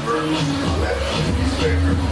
number on that piece of paper.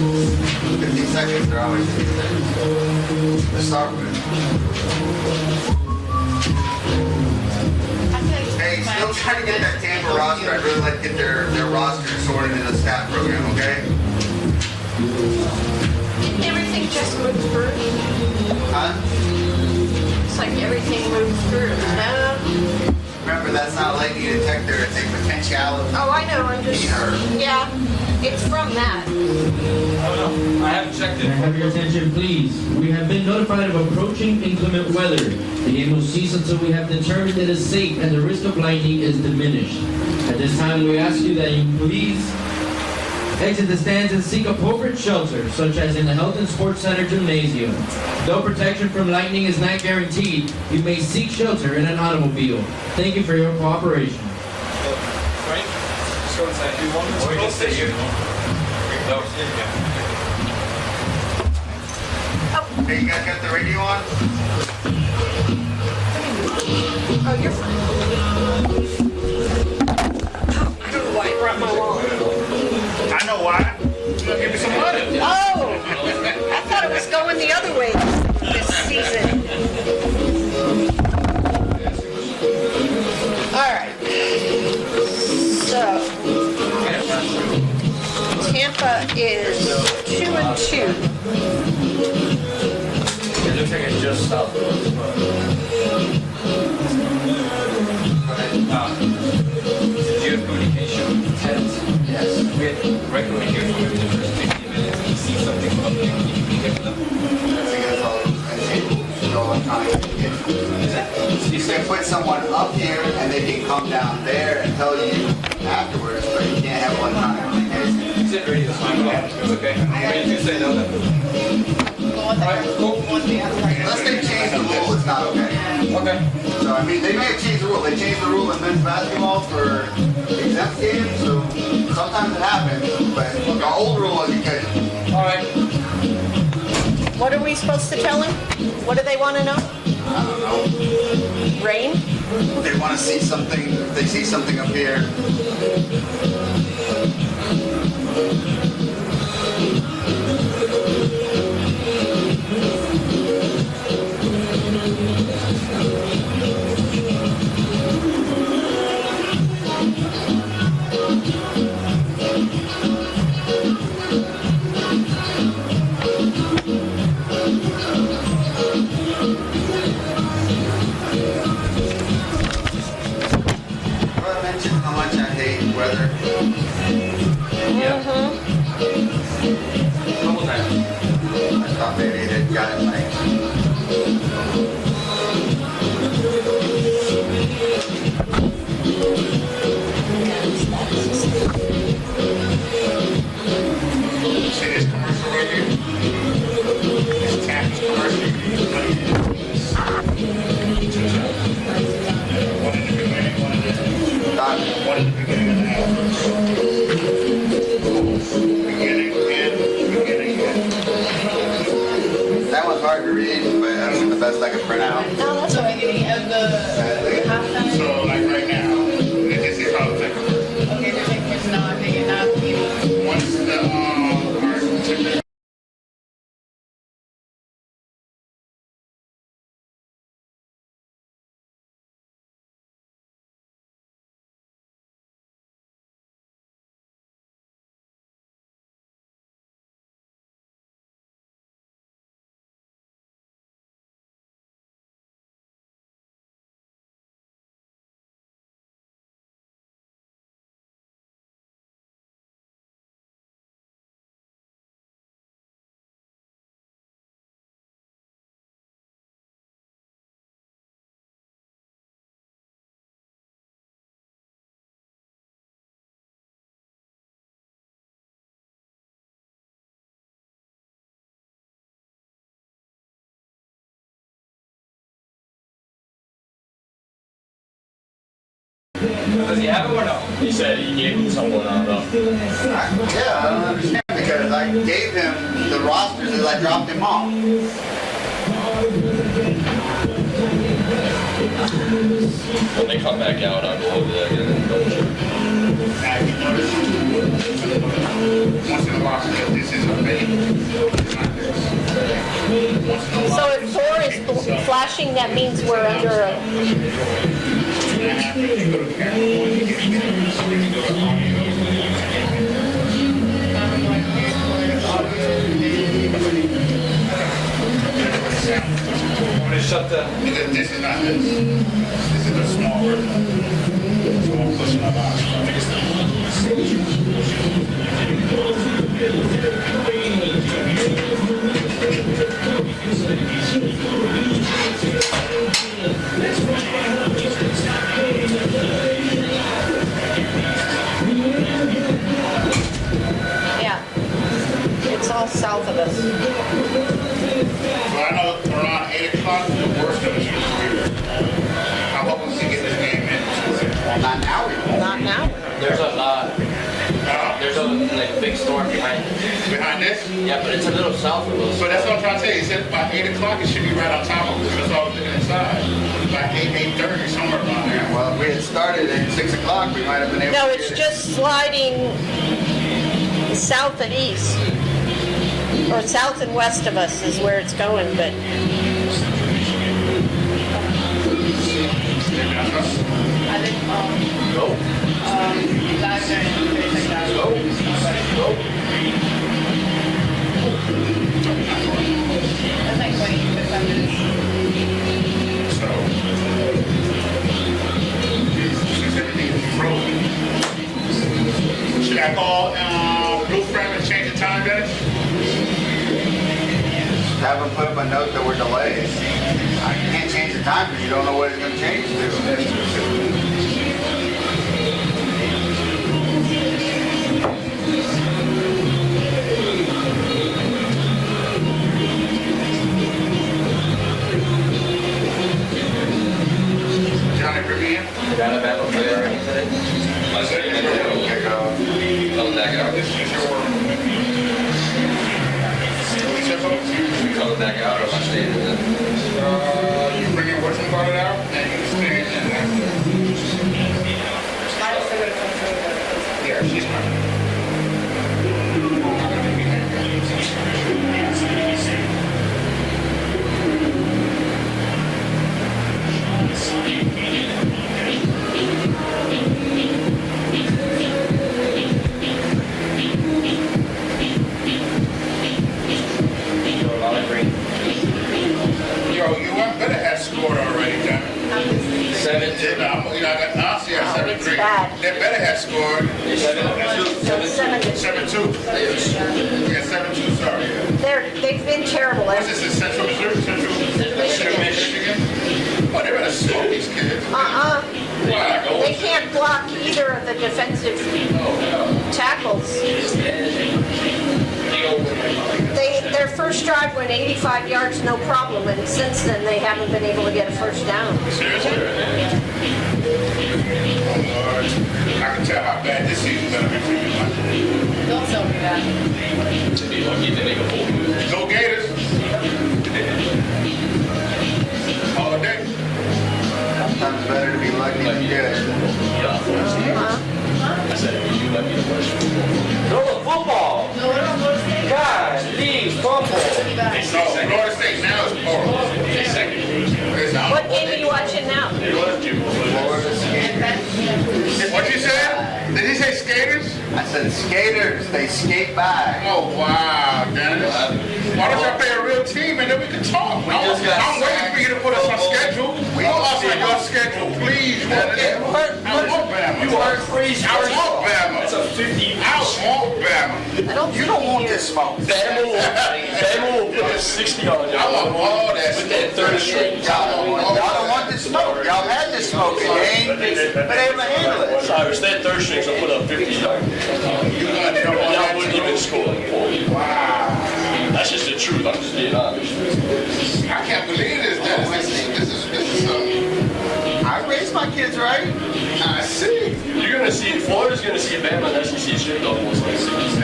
15 seconds, they're always 15 seconds. Let's start with it. Hey, still trying to get that Tampa roster. I'd really like to get their roster sorted in the staff program, okay? Everything just moved through. Huh? It's like everything moved through. No. Remember, that's not a lightning detector. It's a potentiality. Oh, I know. I'm just. Yeah, it's from that. I haven't checked Can I have your attention, please? We have been notified of approaching inclement weather. The game will cease until we have determined it is safe and the risk of lightning is diminished. At this time, we ask you that you please exit the stands and seek appropriate shelter, such as in the Health and Sports Center gymnasium. Though protection from lightning is not guaranteed, you may seek shelter in an automobile. Thank you for your cooperation. Right? Just go inside. Do you want this? Or just stay here. No. Hey, you guys got the radio on? Oh, you're fine. Oh, I don't know why I brought my wallet. I know why. You're gonna give me some money. Oh, I thought it was going the other way this season. All right. So, Tampa is 2-2. It looks like it just stopped. Geocommunication tents. Yes. We had regular here for the first 15 minutes. You see something from up there, you get them. You can put someone up here and they can come down there and tell you afterwards, but you can't have one time. You said ready to sign off. It's okay. When you say no, then. Alright, cool. Unless they change the rule, it's not okay. Okay. So, I mean, they may have changed the rule. They changed the rule in men's basketball for exempt games, so sometimes it happens, but the old rule was you couldn't. Alright. What are we supposed to tell him? What do they want to know? I don't know. Rain? They want to see something, if they see something up here. How much I hate weather. Couple times. I thought maybe they got it right. See this commercial right here? This Tampa's commercial. One in the beginning, one in the Got it. one in the beginning of the house. Beginning and. That one's hard to read, but that's the best I could print out. No, that's all right. Beginning of the halftime. So like right now, this is how it's like. Okay, they're taking it now. I'm taking it now. Once the commercial. Does he have it or no? He said he gave him someone on the. Yeah, I don't understand because I gave him the rosters as I dropped him off. When they come back out, I'll go over there again and double check. Now, you notice, once in a while, this is a fake. It's not this. Once in a So while, if 4 is flashing, that means we're under a... after you go to California, you get something to go to I'm gonna shut the. Because this is not this. This is a small version. us. Well, I know around 8 o'clock, the worst of it should be here. I'm hoping to get this game in. Well, not now. Not now. There's a there's a like big storm behind it. Behind this? Yeah, but it's a little south of us. So that's what I'm trying to tell you. He said by 8 o'clock, it should be right on top of us. That's all I was looking inside. By 8:30, somewhere around there. Well, if we had started at 6 o'clock, we might have been able No, to it's get just sliding south and east. Or south and west of us is where it's going, but I think, Go. live there and things like that. Go. That's like 20, 25 minutes. So, since everything is frozen, should I call Blue Frame and change the time, Dennis? have them put up a note that we're delayed. I can't change the time because you don't know what it's going to change to. Johnny Bernier? Got a battle player incident. Kick off. Come back out. This is your work. Come back out or am I staying in there? You bring your working part out and you stay in there. Yeah, she's fine. Yo, you better have scored already, John. 7-2. I got Nancy at 7-3. it's bad. They better have scored. 7-2. So 7-2. Yeah, 7-2, sorry. they've been terrible. What's this, in Central Missouri? Central Michigan? Oh, they better smoke these kids. Uh-uh. Wow. They can't block either of the defensive tackles. Their first drive went 85 yards, no problem, and since then they haven't been able to get a first down. Seriously? Oh, Lord. I can tell how bad this season's gonna be for you, man. Don't tell me that. Go Gators. All day. Sometimes it's better to be lucky than good. I said, you let me the worst. Throw the football! No, I don't want to say God, please, fumble! No, Florida State now is horrible. What game are you watching now? What you said? Did he say skaters? I said skaters, they skate by. Oh, wow, Dennis. Why don't y'all play a real team and then we can talk? I'm waiting for you to put us on schedule. Put us on your schedule, please, Dennis. I want Bama. You are crazy. I want Bama. That's a 50. I want Bama. You don't want this smoke. Bama will put a 60 on you. I want all that With that third string. Y'all don't want this smoke. Y'all had this smoke and you ain't been able to handle it. Cyrus, that third string's will put up 50 yards. You gonna jump on And I that wouldn't too? even score. Wow. That's just the truth. I'm just being honest. I can't believe this, Dennis. This is I raised my kids right. I see. You're going to see, Florida's going to see Bama and SEC straight up most likely.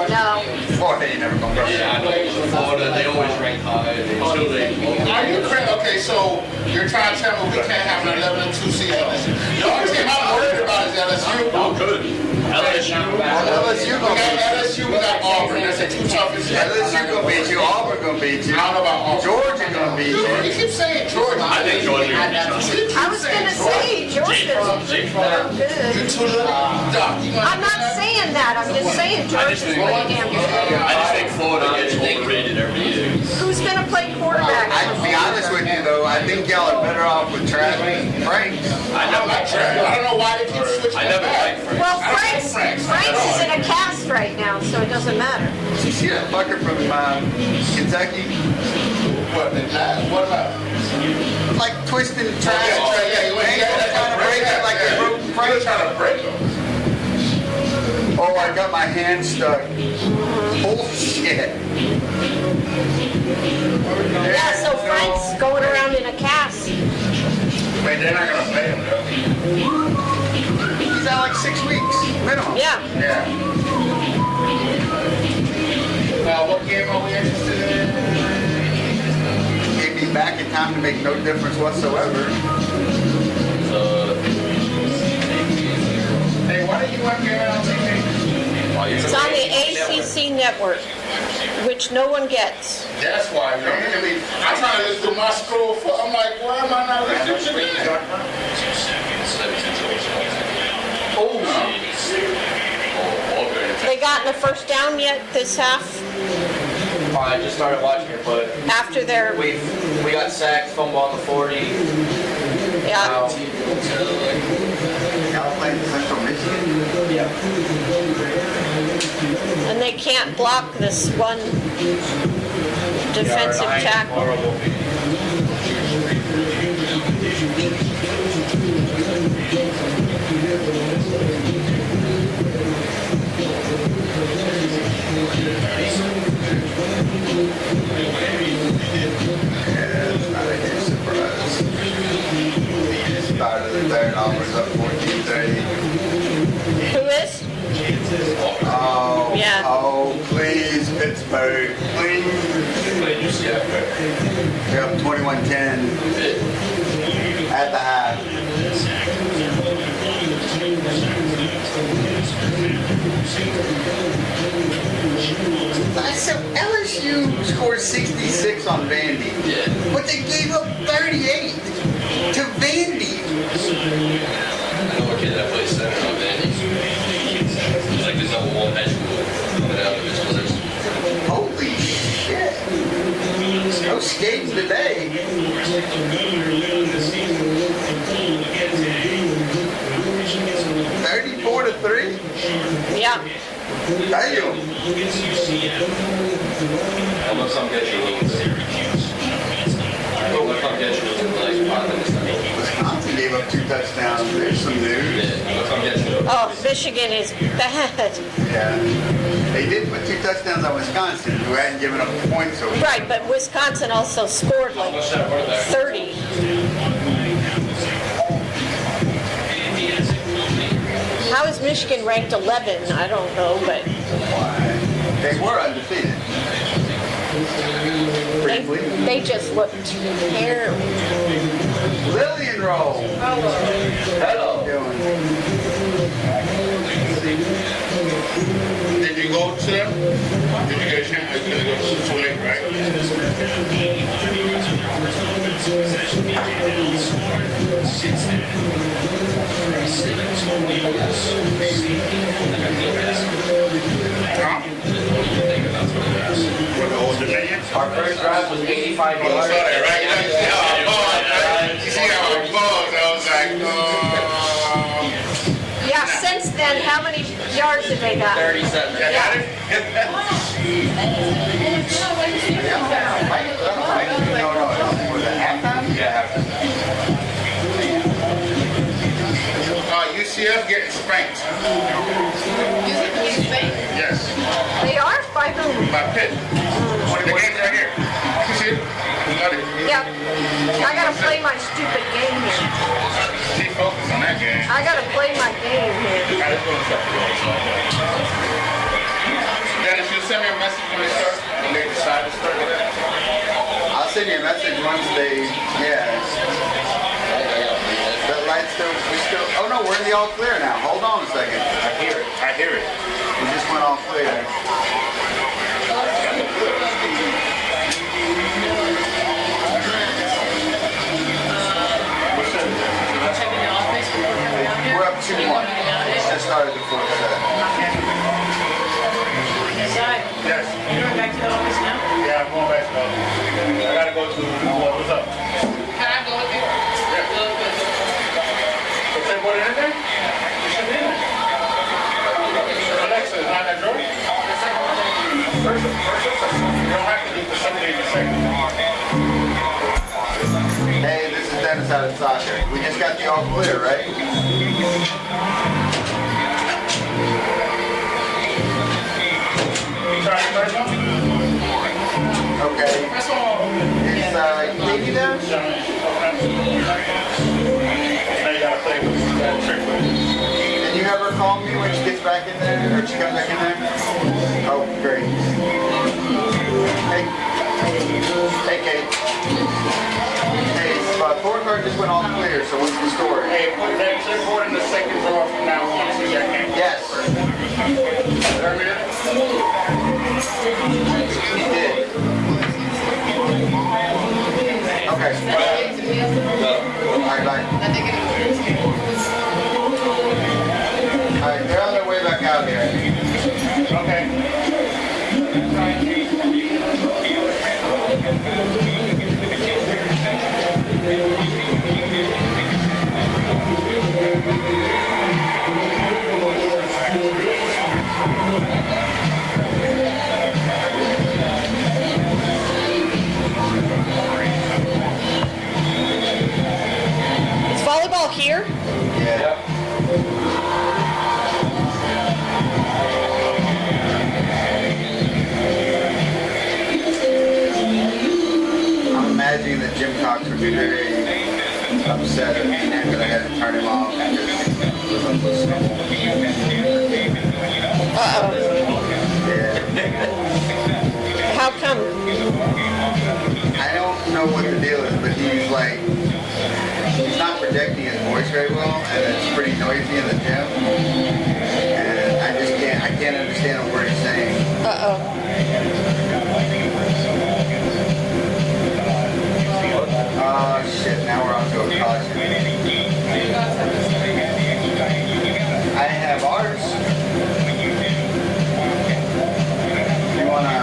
No. Boy, they ain't never gonna go. Yeah, I know. Florida, they always rank high. Until they... Are you crazy? Okay, so you're trying to tell me we can't have an 11-2 season? The only team I'm worried about is LSU. Oh, good. LSU. LSU We gonna got beat LSU, we got Auburn. That's the two toughest. you. LSU gonna beat you. Auburn gonna beat you. I don't know about Auburn. Georgia gonna beat You you. keep saying Georgia. I think Georgia will be I was gonna say Georgia's Jake they're Fromm. good. You too little. Doc, you I'm not saying that. I'm just saying Georgia's pretty damn good. I just think Florida gets overrated every year. Who's gonna play quarterback? I'd be honest with you though, I think y'all are better off with Travis Franks. I don't like Travis. I don't know why they keep switching. I never back. liked Frank. Well, I don't like Frank's Franks. is in a cast right now, so it doesn't matter. You see that fucker from Kentucky? What about? Like twisting Yeah, trash. yeah, you ain't Trying to break it like they broke You're Frank. trying to break them. Oh, I got my hand stuck. Bullshit. Yeah, so Frank's going around in a cast. Wait, they're not gonna pay him though. He's out like 6 weeks minimum. Yeah. Yeah. What game are we interested in? He'd be back in time to make no difference whatsoever. Hey, why did you want to get on TV? It's on the ACC network, which no one gets. That's why. I'm trying to listen to my scroll. I'm like, why am I not listening to this? They gotten a first down yet this half I just started watching it, but after their we got sacked, fumble on the 40. yeah. Y'all playing Central Michigan? Yeah. And they can't block this one defensive tackle. Horrible. Start of the third, Auburn's up 14-30. Who is? Oh, Yeah. oh, please, Pittsburgh, please. We're up 21-10 at the half. So LSU scored 66 on Vandy, but they gave up 38 to Vandy. I know a kid that plays center on Vandy. He's like this number one high school coming out of his brothers. Holy shit. No skating today. 34-3? Yeah. Damn. I'm gonna come get you a little bit. I'm gonna come get you a little bit. Like 5 minutes now. Wisconsin gave up 2 touchdowns. There's some news. Yeah, I'm gonna come get you. Oh, Michigan is bad. Yeah. They did put 2 touchdowns on Wisconsin, who hadn't given up points over. Right, but Wisconsin also scored like 30. How is Michigan ranked 11? I don't know, but They were undefeated. they just looked terrible. Lillian Roll. Hello. Hello. Did you go to them? Did you get a chance? It's gonna go too late, right? Tom? For the Old Dominion? Our first drive was 85 Oh, yards. sorry, right? You see how I paused, right? You see how I paused? I was like, Yeah, since then, how many yards have they got? 37. You got it? Was it halftime? Yeah. UCF getting spanked. Yes. They are by whom? By Pitt. The game's right here. You see it? You got it. Yep. I gotta play my stupid game here. Stay focused on that game. I gotta play my game here. Dennis, you send me a message when they start, when they decide to start with that. I'll send you a message once they, That light still, oh no, we're in the all clear now. Hold on a second. I hear it. I hear it. We just went all clear. We're up 2-1. Just started the fourth set. Yes. You going back to the office now? Yeah, I'm going back to I gotta go to, what's up? Can I go with you? Yeah. Is they put it in there? It should be in there. Alexa, is not that drawer? First, you don't have to do the something in a second. Hey, this is Dennis out of soccer. We just got the all clear, right? you when she gets back in there, or she comes back in there? Oh, great. Hey, Kate. Hey, forward card just went all clear, so what's the story? Hey, put that clipboard in the second drawer from now on, so y'all can't. Yes. He did. Okay. Alright, bye. Alright, they're on their way back out here. Okay. Is volleyball here? Yeah. I'm imagining that Jim Cox would be very upset at me that I had to turn him off because he was unlistenable. Uh-oh. Yeah. How come? I don't know what the deal is, but he's like, he's not projecting his voice very well, and it's pretty noisy in the gym. And I can't understand a word he's saying. Uh-oh. Oh shit, now we're on to a caution. I have ours. You wanna...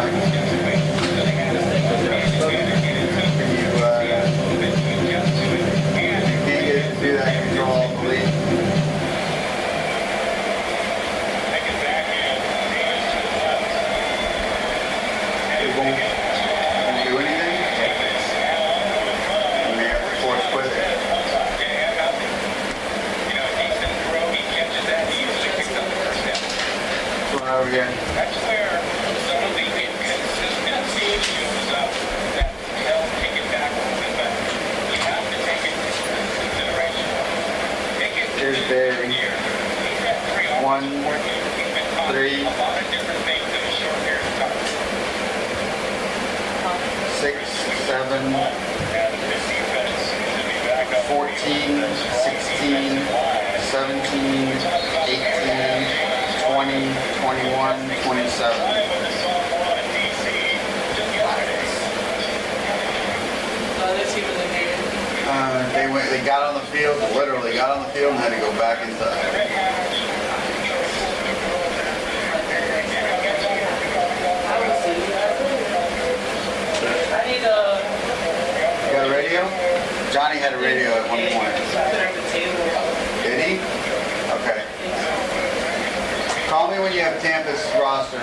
Can you get it to do that control alt delete? It won't do anything? You may have to force quit it. What's going on over here? That's where some of the inconsistency shows up that they'll take it back a little bit, but you have to take it into consideration. Take it Here's Barry. here. He's had 3 1, He's been taught 3, a lot of different things in a short period of time. 6, 7, And this defense to be back up 14, 16, 17, 18, 20, 21, 27. They got on the field, literally got on the field and had to go back inside. You got a radio? Johnny had a radio at one point. Did he? Okay. Call me when you have Tampa's roster.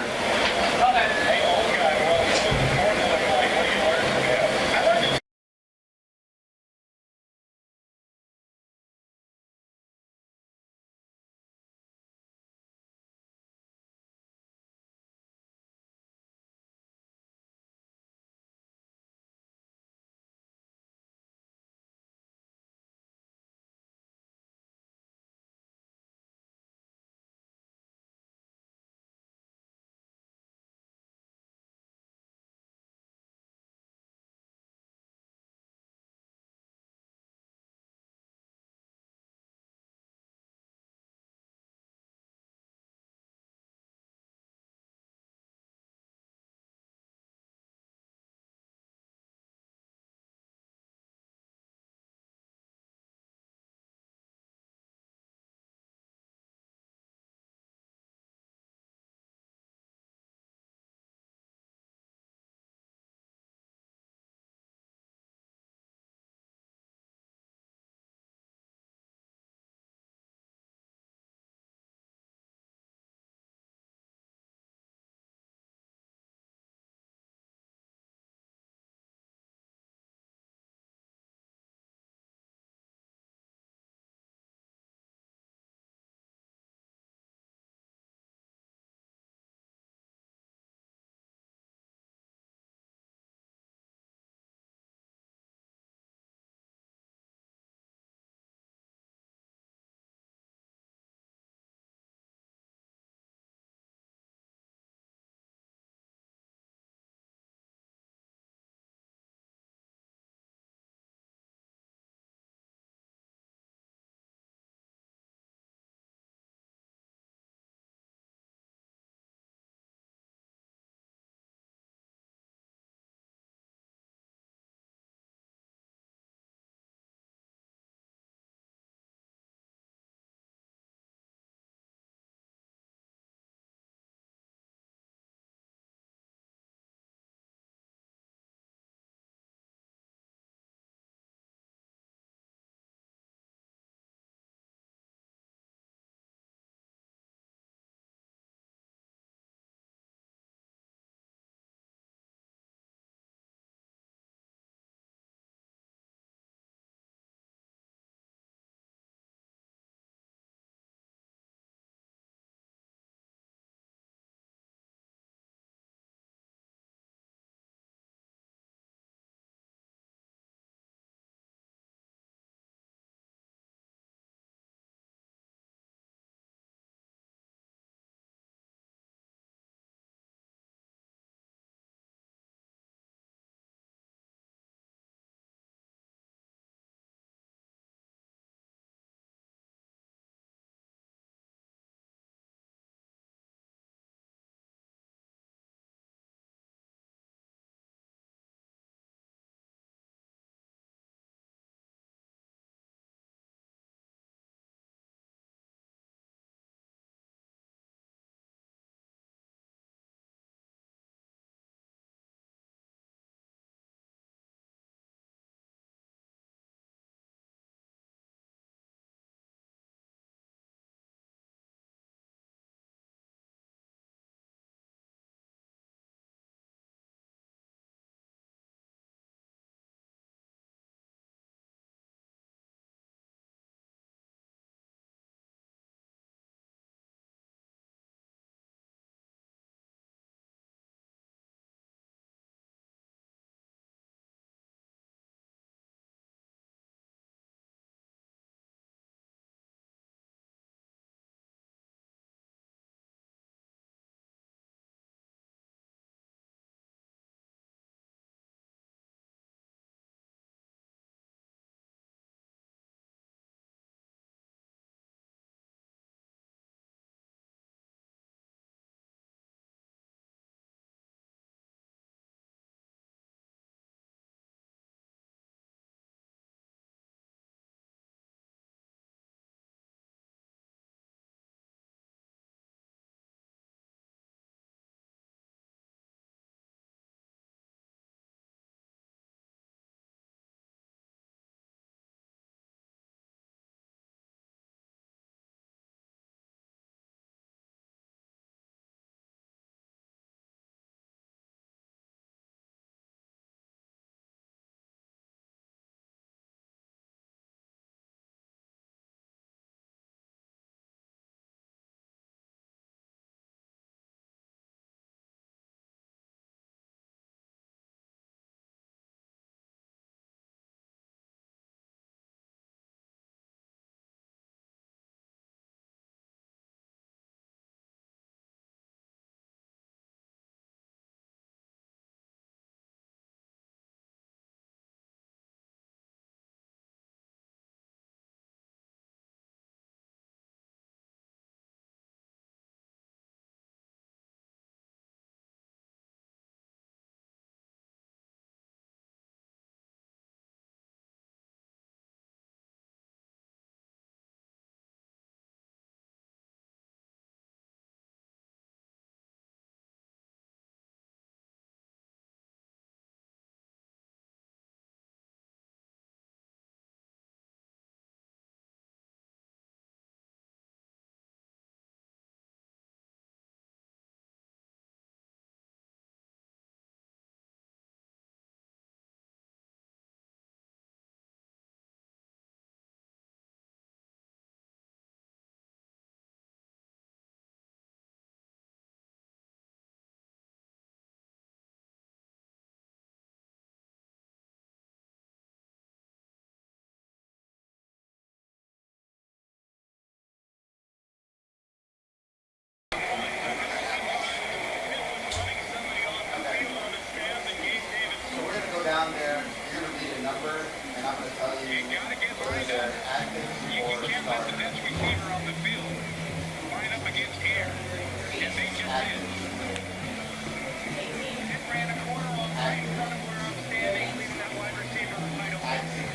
ran a corner off right in front of where I'm standing, leaving that wide receiver wide open.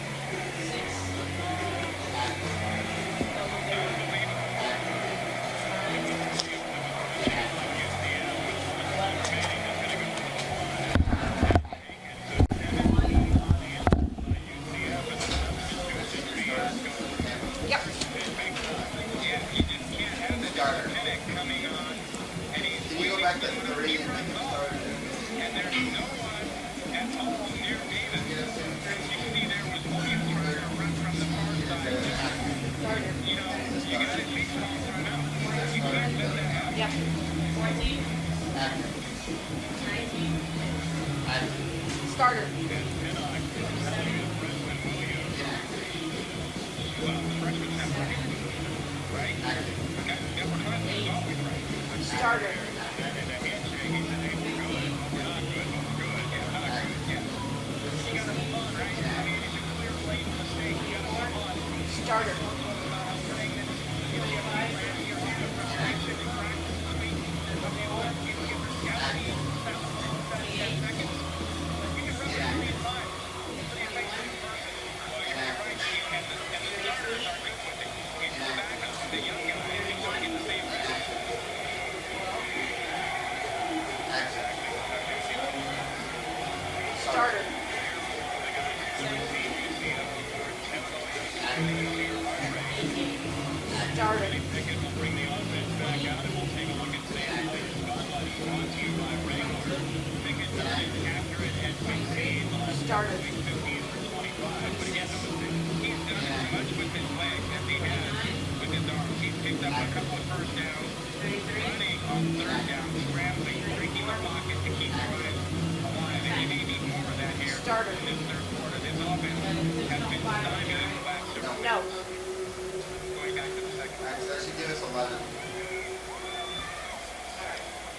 Yep. Starter. Can you go back to 3 and make it starter? And there's no one at all near Davis. You see there was Williams trying to run from the far side. You know, you got to at least call timeout. You can't let that happen. Yep. 14, Active. 19, Active. Starter. 8, Starter. Starter. 28, Starter. 18, Starter. 20, Starter. Picked up a couple of first downs, running on third down, scrambling, breaking the pocket to keep drives alive. And you need more of that here. Starter. In this third quarter, this offense has been stymied in the last several No. going back to the second. Alright, so that should give us 11.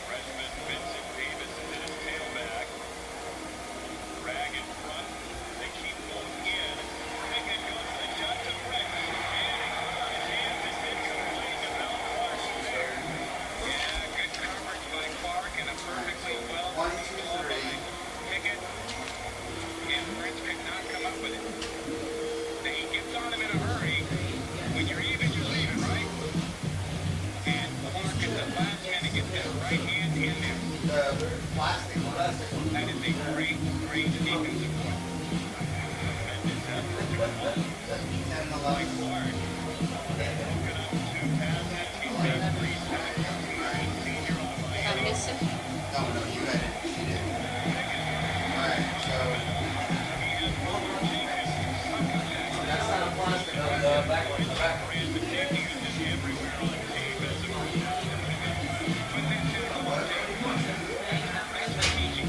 Freshman Vincent Davis is in his tailback. Rag in front. They keep going in. Pickett goes to the shot to Rex. And he put on his hands and did complete to Mount Clark there. Yeah, good coverage by Clark and a perfectly well One, thrown two, ball by three. Pickett. And Fritz could not come up with it. He gets on him in a hurry. When you're even, you're leaving, right? And Clark at the last minute gets that right hand in there. Plastic one. That is a great, great defensive play. And 11. Clark broken up 2 passes. He's got 3 sacks. Senior on I'm Miami. missing. No, you had it. She did. Alright, so that's not a plastic. Ran the safety uses everywhere on the team as a first down. Put that shit on the table. That's strategic.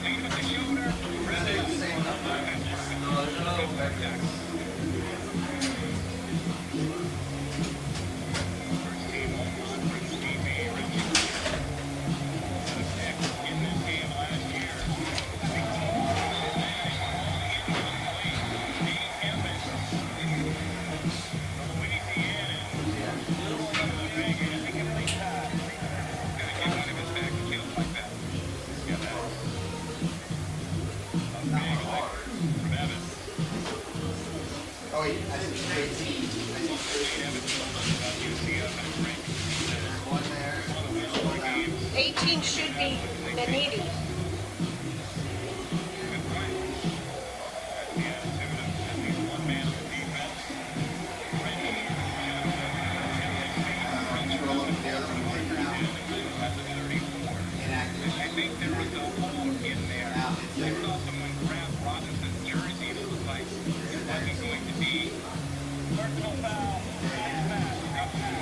Lead with the shoulder. Rest with the same number. Good back tackle. First team home run for Stevie Richie. Pick in this game last year. Oh, wait, I think 18. One there. One down. 18 should be Beniti. Roll up the other one, take her out. Inactive. I think there was a hole in there. Now it's I there. saw someone grab Robinson's jersey and it was like, it wasn't going to be. Personal foul.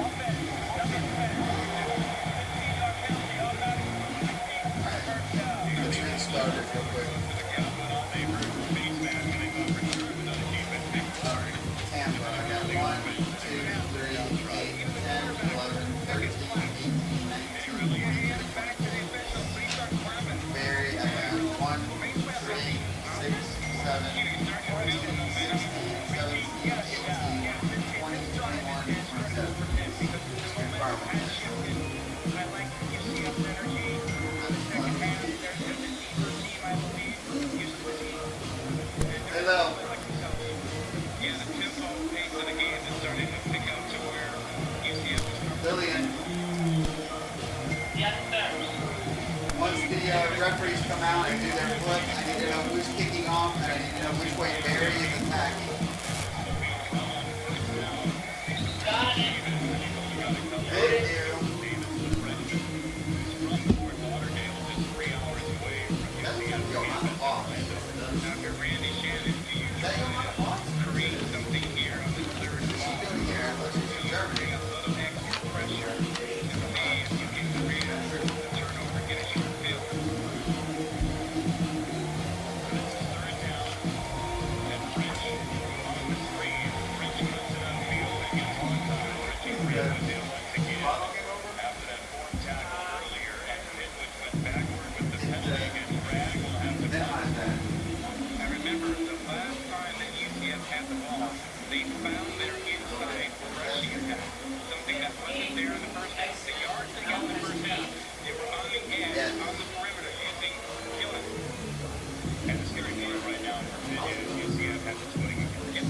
Offense. Number 10. Let's restart it real quick. Tampa, I got 1, 2, 3, 8, 10, 11, 13, 18, 19, 20. Barry, I got 1, 3, 6, 7, 14, 16, 17, 18, 20, 21, 27. I like referees come out and do their flip, I need to know who's kicking off, and I need to know which way Barry is attacking. Thank you. That's going to be on the ball. Is that your on the ball? Create something here on the third ball. She's doing here, unless she's in Germany. A little extra pressure. And see if you can create a turnover, get a short field. Third down. And French on the screen. French cuts it upfield and gets one time. French brings it in once again. After that fourth tackle earlier, and Edwards went backward with the penalty against Bragg. Will have to pass that. I remember the last time that UCF had the ball, they found their inside rushing attack. Something that wasn't there in the first half. The yards they got in the first half, they were on the edge, on the perimeter, using killing. And the scary part right now for Virginia is UCF has its footing again. Yep.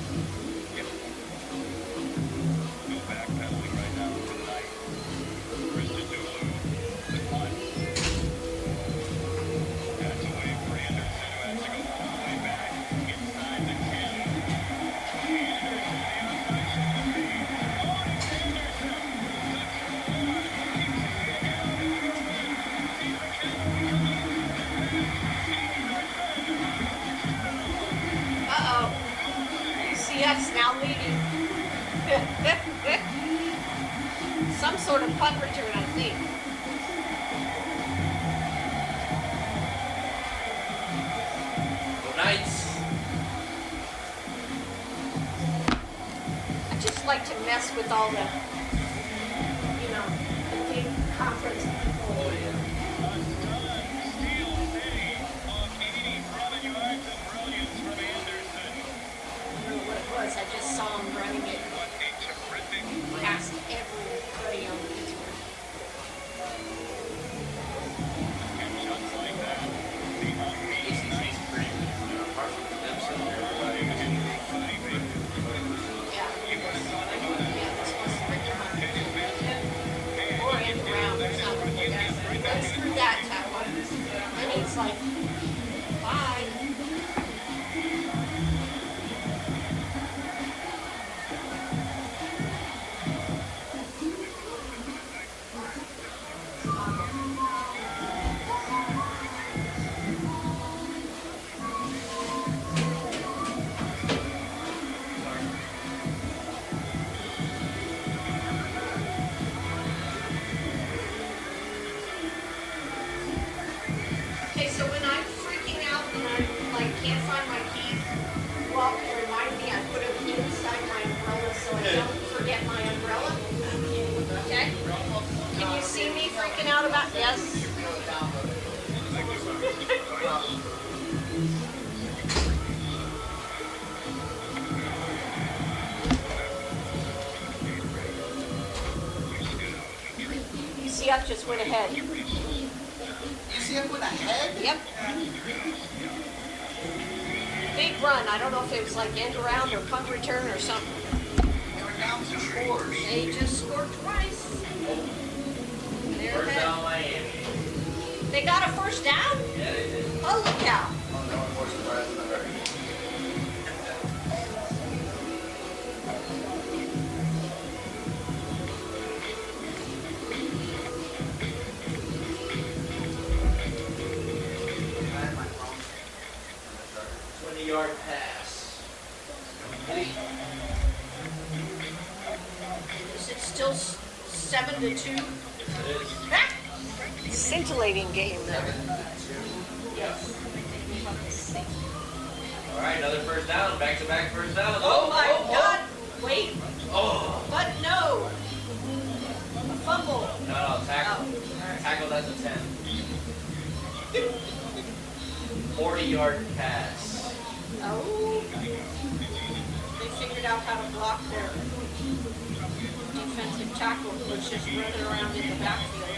No back pedaling right now for the night. Krista Dulu, the punt. That's away for Anderson, who has to go all the way back inside the 10. Anderson, the outside shoulder feed. Oh, it's Anderson. Uh-oh. UCF's now leading. Some sort of punt return, I think. Go Knights. I just like to mess with all the, the big conference people. Oh, yeah. Steal city of 87 yards of brilliance from Anderson. I don't know what it was. I just saw him running it What a terrific past everybody on Pittsburgh. and shots like that. The unbeaten Knights Apart from Clemson, everybody was in the funny big. Yeah. You would have thought about it. Yeah, this was the right time. Tennis match. Or end around. It's not like that. Let's screw that, Taiwan. And he's like, bye. Okay, so when I'm freaking out and I can't find my keys, well, remind me, I put them inside my umbrella so I don't forget my umbrella. Okay? Can you see me freaking out about yes? UCF just went ahead. UCF went ahead? Yep. Big run. I don't know if it was like end around or punt return or something. They were down 2 scores. They just scored twice. They're First ahead. down Miami. They got a first down? Yeah, they did. Holy cow. Oh, no one was surprised in the very. I had my phone. 20-yard pass. Complete. Is it still 7-2? It is. Scintillating game there. Yes. All right, another first down. Back-to-back first down. Oh my God! Wait, Oh. but no. A fumble. No, tackle. Oh. Tackled at the 10. 40-yard pass. Oh. They figured out how to block their defensive tackle, which just running around in the backfield.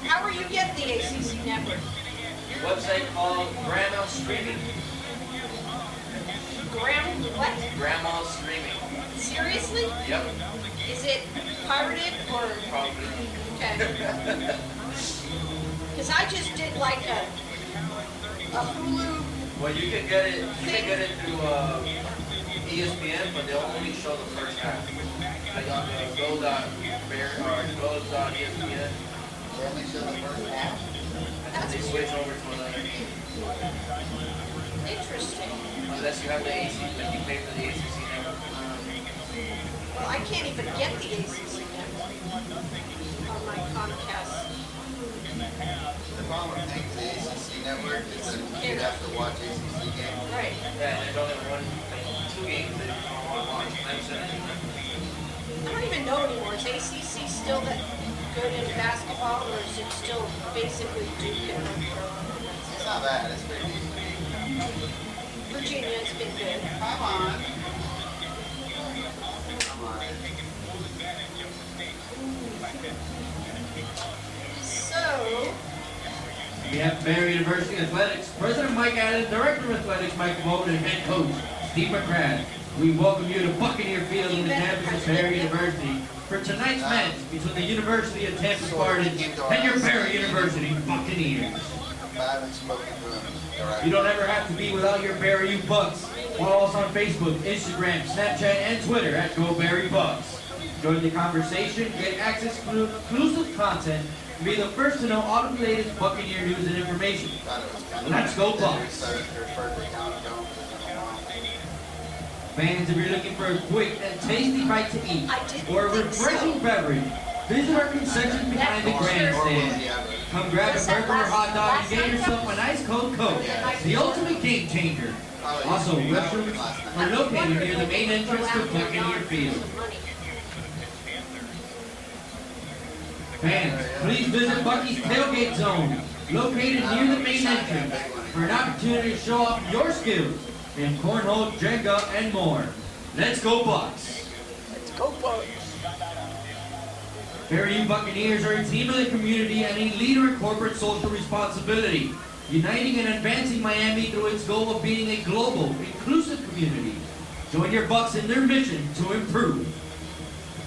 How are you getting the ACC network? Website called Grandma Streaming. Graham, what? Grandma Streaming. Seriously? Yep. Is it pirated or? Okay. Because I just did like a Hulu. Well, you can get it. You can get it through ESPN, but they'll only show the first half. Like on the go.ESPN, They only show the first half. That's they switch over to another. interesting. Unless you have the ACC, like you pay for the ACC network. Well, I can't even get the ACC network on my Comcast. The problem with paying for the ACC network is that you'd have to watch ACC games. Right. Yeah, and there's only two games that you want to watch. I don't even know anymore. Is ACC still that good in basketball, or is it still basically Duke and It's not bad. It's pretty decent. Virginia's been good? Come on. Come on. So, We have Barry University Athletics, President Mike Adams, Director of Athletics Mike Bowden, and Head Coach Steve McCrath. We welcome you to Buccaneer Field in the campus of Barry University for tonight's match between the University of Tampa Spartans and your Barry University Buccaneers. I haven't spoken to them directly. You don't ever have to be without your Barry U Bucks. Follow us on Facebook, Instagram, Snapchat, and Twitter at GoBarryBucks. Join the conversation, get access to exclusive content, and be the first to know all the latest Buccaneer news and information. Let's go Bucks! Fans, if you're looking for a quick and tasty bite to eat or a refreshing beverage, visit our concession behind the grandstand. Come grab a burger or hot dog and get yourself an ice cold Coke, the ultimate game changer. Also, restrooms are located near the main entrance to Buccaneer Field. Fans, please visit Bucky's Tailgate Zone, located near the main entrance, for an opportunity to show off your skills in cornhole, Jenga, and more. Let's go Bucks! let's go Bucks. Barry U Buccaneers are a team of the community and a leader in corporate social responsibility, uniting and advancing Miami through its goal of being a global, inclusive community. Join your Bucks in their mission to improve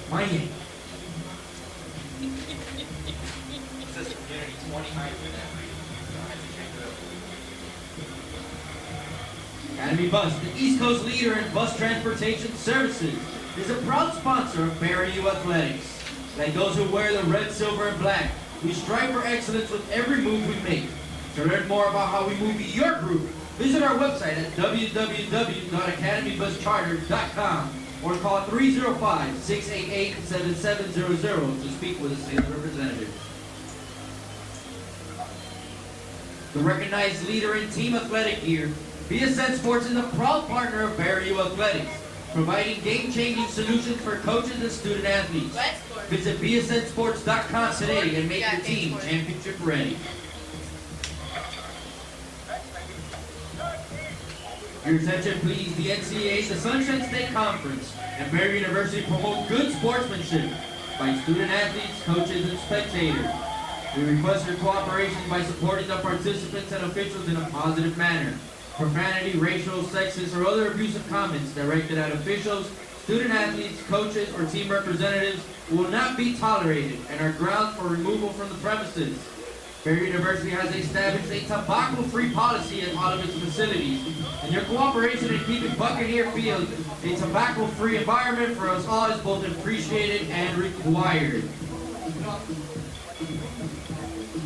Miami. It says community 29 for that. Academy Bus, the East Coast leader in bus transportation services, is a proud sponsor of Barry U Athletics. Like those who wear the red, silver, and black, we strive for excellence with every move we make. To learn more about how we move your group, visit our website at www.academybuscharter.com or call 305-688-7700 to speak with a sales representative. The recognized leader in team athletic gear, BSN Sports is a proud partner of Barry U Athletics, providing game-changing solutions for coaches and student athletes. Visit bsnsports.com today and make your team championship ready. Your attention please, the NCAA, the Sunshine State Conference, and Barry University promote good sportsmanship by student athletes, coaches, and spectators. We request your cooperation by supporting the participants and officials in a positive manner. Profanity, racial, sexist, or other abusive comments directed at officials, student athletes, coaches, or team representatives will not be tolerated and are grounds for removal from the premises. Barry University has established a tobacco-free policy at all of its facilities, and your cooperation in keeping Buccaneer Field a tobacco-free environment for us all is both appreciated and required.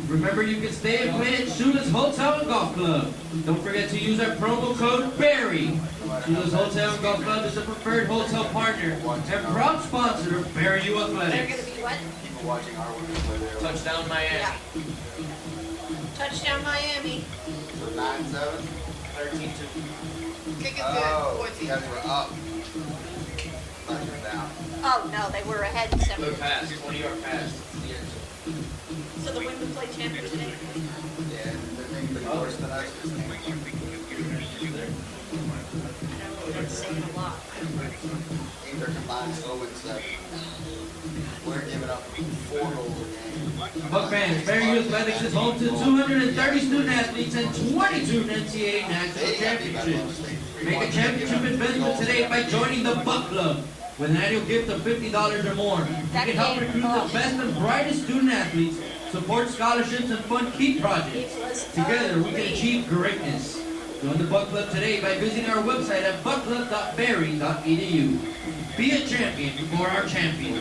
Remember, you can stay and play at Shula's Hotel and Golf Club. Don't forget to use our promo code BARRY. Shula's Hotel and Golf Club is a preferred hotel partner and proud sponsor of Barry U They're going Athletics. to be what? People watching our women play there. Touchdown Miami. Yeah. Touchdown Miami. So 9-7. 13-2. Kick it Oh, good. you guys were up. Thought you were down. Oh, no, they were ahead 7. Good pass, 20-yard pass. So the women play Tampa today? Yeah, they're making it worse than us. That's saying a lot. Teams are combined 0-7. We're giving up 4 goals a game. Buck fans, Barry U Athletics is home to 230 student athletes and 22 NCAA national championships. Make a championship investment today by joining the Buck Club. with an annual gift of $50 or more. You can help recruit the best and brightest student athletes, support scholarships, and fund key projects. Together, we can achieve greatness. Join the Buck Club today by visiting our website at buckclub.berry.edu. Be a champion for our champion.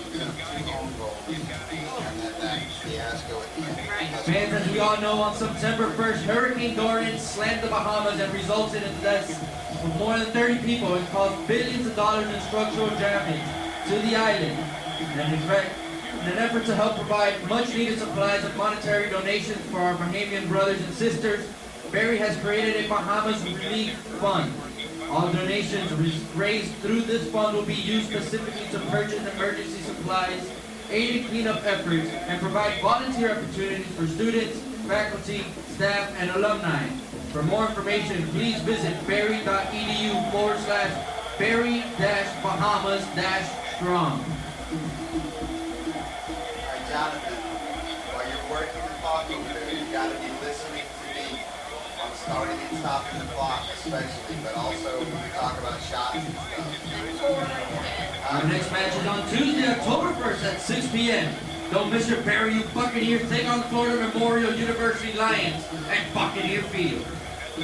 Fans, as we all know, on September 1st, Hurricane Dorian slammed the Bahamas and resulted in the deaths of more than 30 people and caused billions of dollars in structural damage to the island. And in an effort to help provide much-needed supplies and monetary donations for our Bahamian brothers and sisters, Berry has created a Bahamas Relief Fund. All donations raised through this fund will be used specifically to purchase emergency supplies, aid in cleanup efforts, and provide volunteer opportunities for students, faculty, staff, and alumni. For more information, please visit berry.edu/berry-bahamas-strong. Jonathan, while you're working and talking to me, you've got to be listening to me on starting and stopping the clock especially, but also when we talk about shots and stuff. Our next match is on Tuesday, October 1st at 6 p.m. Don't miss your BU Buccaneers take on the Florida Memorial University Lions at Buccaneer Field.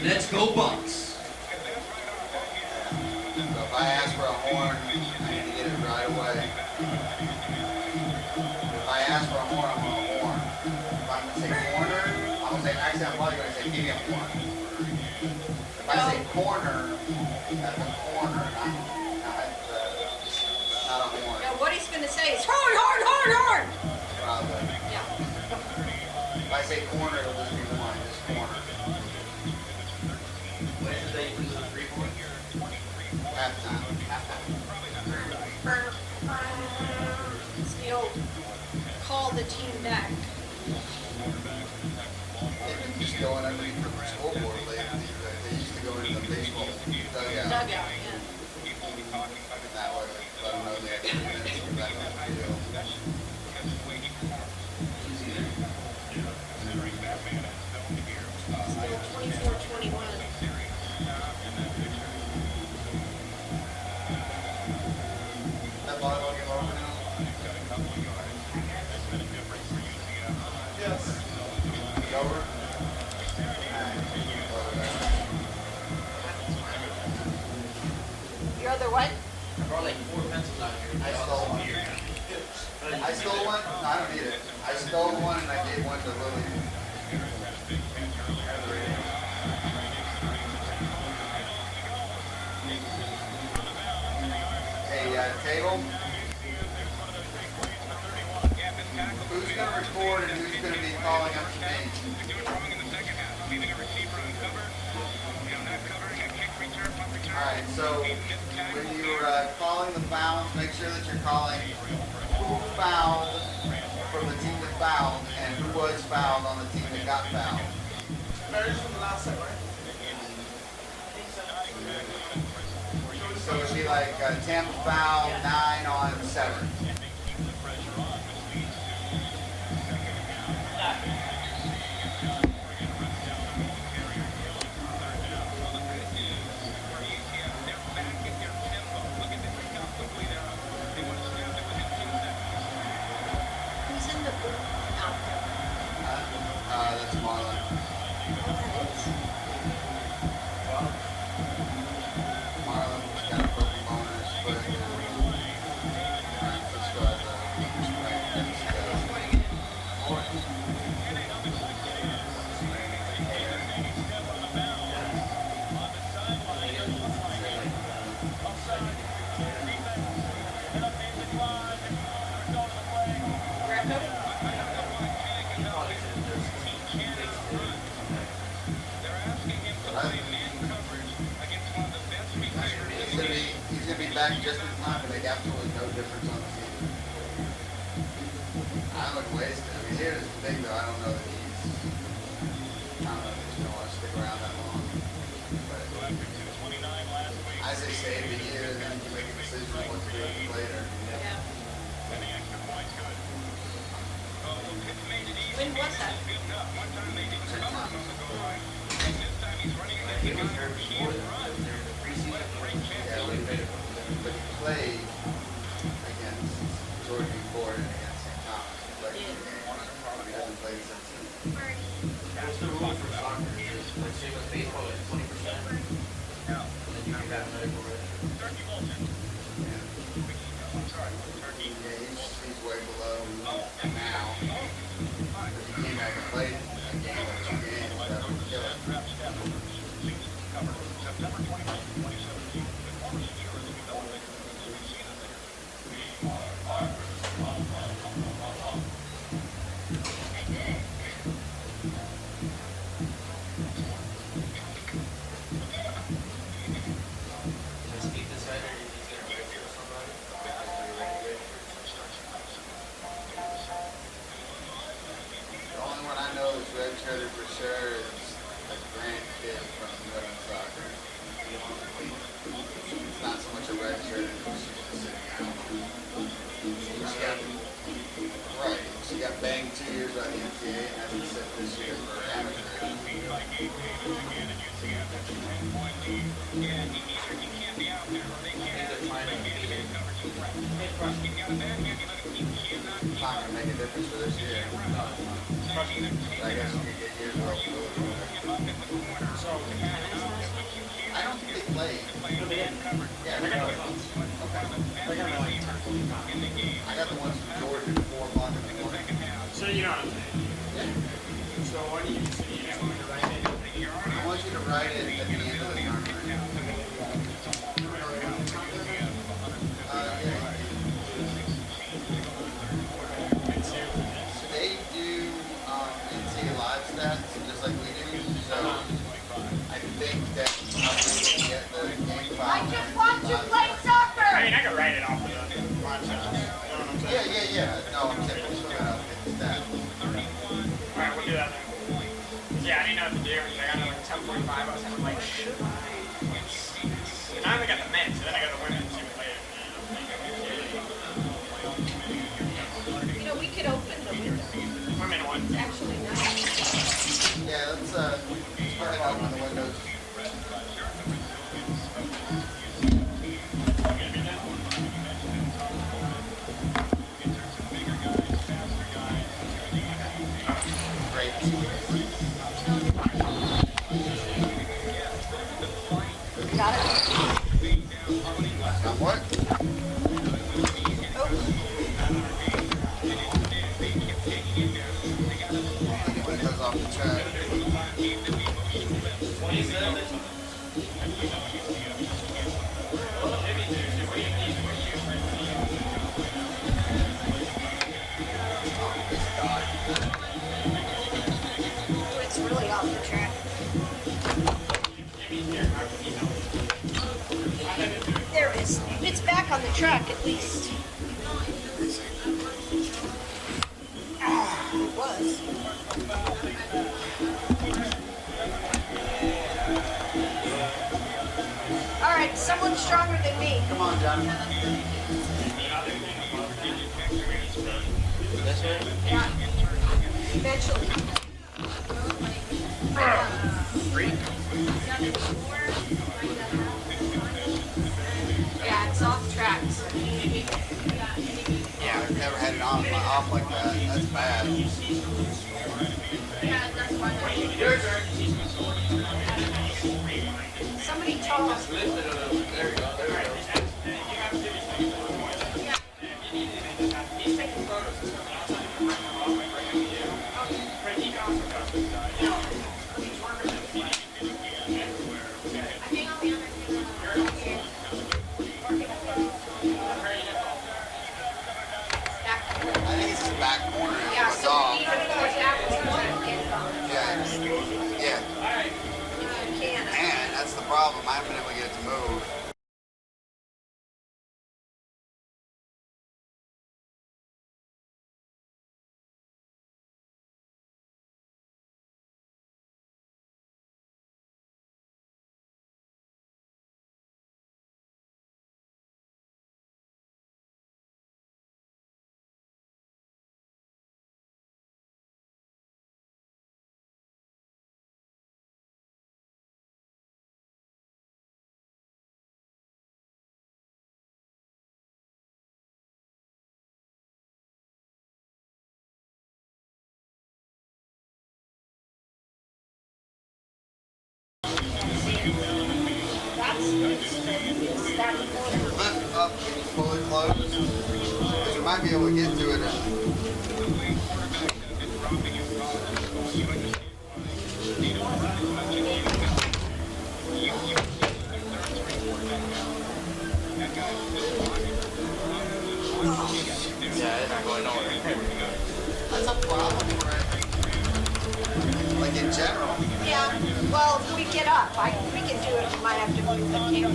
Let's go Bucks! So if I ask for a horn, I need to get it right away. If I ask for a horn, I want a horn. If I'm going to say corner, I'm going to say, actually I'm probably going to say give me a horn. If I say corner, that's a corner, not a horn. Now what he's going to say is horn, horn, horn, horn. Probably. Yeah. If I say corner, it'll just be one, just corner. When did they use the 3-point? Halftime. It's the old call the team back. They just go in underneath the scoreboard later. They used to go into the baseball dugout. Dugout, yeah. That way, let them know they had 2 minutes to get back on the field. Still 24-21. That volleyball game over now? Yes. It's over? Your other what? I brought like 4 pencils out here. I stole one. I stole one? No, I don't need it. I stole one and I gave one to Lily. Hey, table. Who's going to record and who's going to be calling up to me? Alright, so when you're calling the fouls, make sure that you're calling who fouled from the team that fouled and who was fouled on the team that got fouled. Mary's from the last set, right? So it'd be like Tampa foul 9 on 7. Who's in the booth out there? That's Marlon. Marlon's got a broken bone in his foot. Let's go ahead He's going to be back just in time to make absolutely no difference on the season. I look wasted. I mean, here is the thing, though. I don't know that he's going to want to stick around that long. But I say save the year, and then you make a decision on what to do later. Yeah. When was that? He was hurt before the preseason. Yeah, but he played Georgia before and against St. Thomas. He played in the game. He hasn't played since then. What's the rule for soccer? Is it like same as baseball, it's 20%? And then you can have medical record. Yeah, he's way below now. If he came back and played a game or 2 games, that would kill him. September 21, 2017, the former Steelers will be celebrating the season there. Has Steve decided if he's going to redshirt somebody? Because they're ready to The only one I know is redshirted for sure is a Grant kid from Northern Soccer. It's not so much a redshirt, it's just sitting out. Right. She got banged 2 years on the NCAA and has to sit this year for amateur. It's not going to make a difference for this year. I guess you could get years of eligibility. I don't think they play. Yeah, I got the ones from Georgia at 4 o'clock in the morning. So you know what I'm saying? Yeah. So what do you just want me to write it? I want you to write it at the end of the tournament. They do NCAA live stats just like we do, so I think that I'm able to get the game file. I just want to play soccer! I mean, I could write it off of the live stats. You know what I'm saying? Yeah. No, I'm saying we're still gonna get the stats. Alright, we'll do that then. Yeah, I didn't know what to do. I got like 10:45. I was kind of like, should I? And I only got the men's, and then I got the women's even later. You know, we could open the window. Women one. It's actually nice. Yeah, let's go ahead and open the windows. Great. Got it? Got what? Windows off the track. It's really off the track. There it is. It's back on the track at least. It was. All right, someone stronger than me. Come on, Johnny. This way? Yeah. Eventually. Yeah, it's off track. So. Yeah, I've never had it on off like that. That's bad. Somebody tall. Lift it a little bit. There you go. There we go. I think it's his back corner. Yeah, It's so off. we need to go back. Yeah. And that's the problem. I haven't been able to get it to move. might be able to get through it. Yeah, it's not going nowhere. That's a problem, right? Like in general. Yeah, well, if we get up, we can do it. We might have to move the table.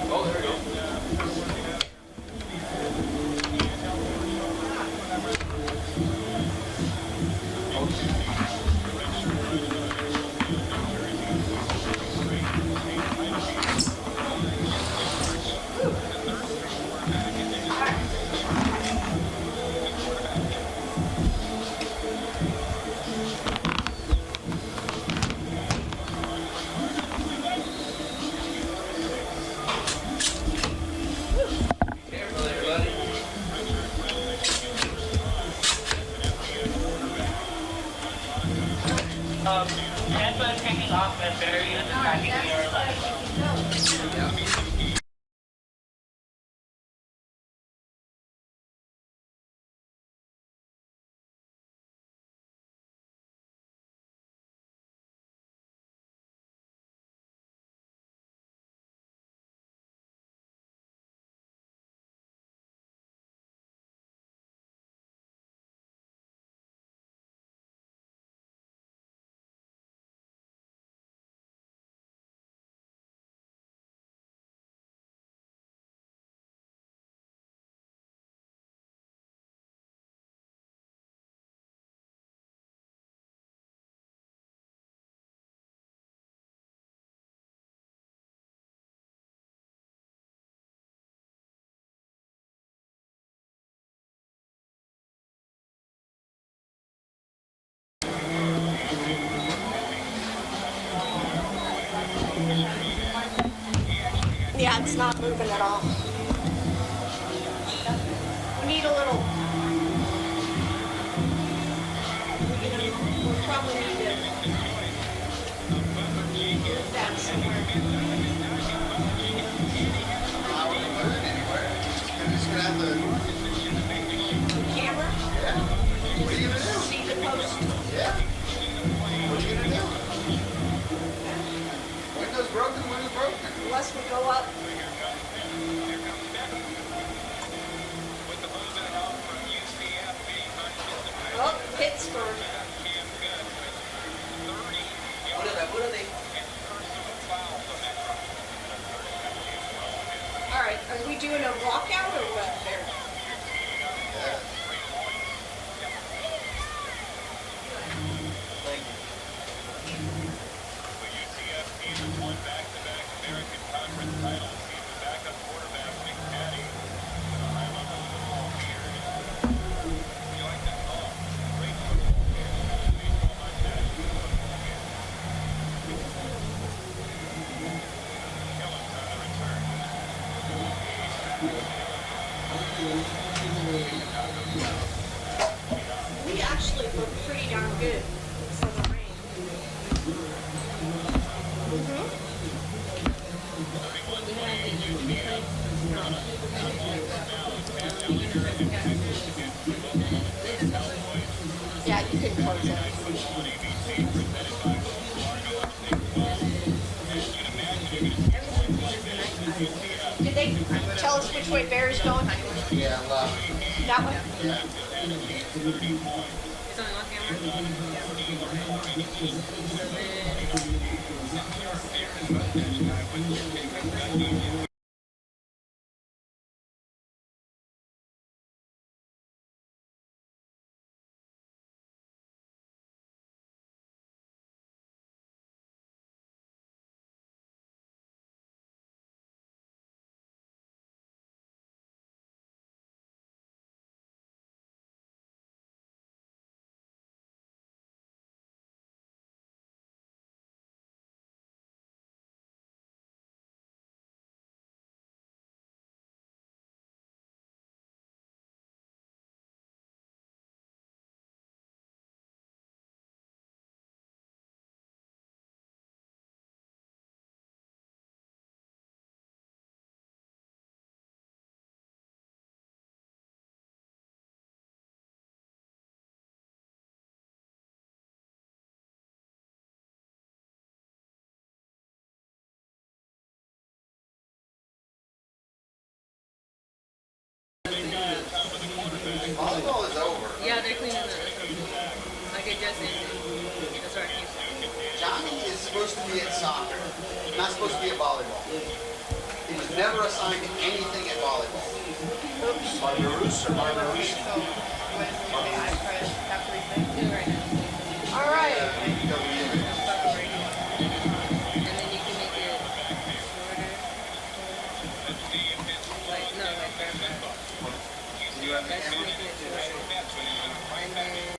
Oh, there we go. Careful, everybody. Tampa is taking off and Barry is attacking your left. Yeah, it's not moving at all. We need a little. We'll probably need to move that somewhere. I wouldn't put it anywhere. I'm just gonna have to. Camera, Yeah. What are you gonna do? see the post. Yeah. What are you gonna do? Window's broken. Window's broken. Unless we go up. Oh, Pittsburgh. Apúrate. All right, are we doing a walkout or what there? Yeah. Thank you. The UCF team has won back-to-back American Conference titles. He's the backup quarterback, Nick Caddy. A high level football here. You like that call? Great football here. Baseball mustache. Football here. Kellen's on the return. We actually look pretty darn good for the rain. Yeah, you can close it. Did they tell us which way Bear's going? Yeah, left. That one? Yeah. It's only one camera? never assigned to anything at volleyball. Barbarossa or Barbarossa? So, when I press everything, do right now. All right. And then you can make it shorter. Like, no, like that. That's making it shorter. And then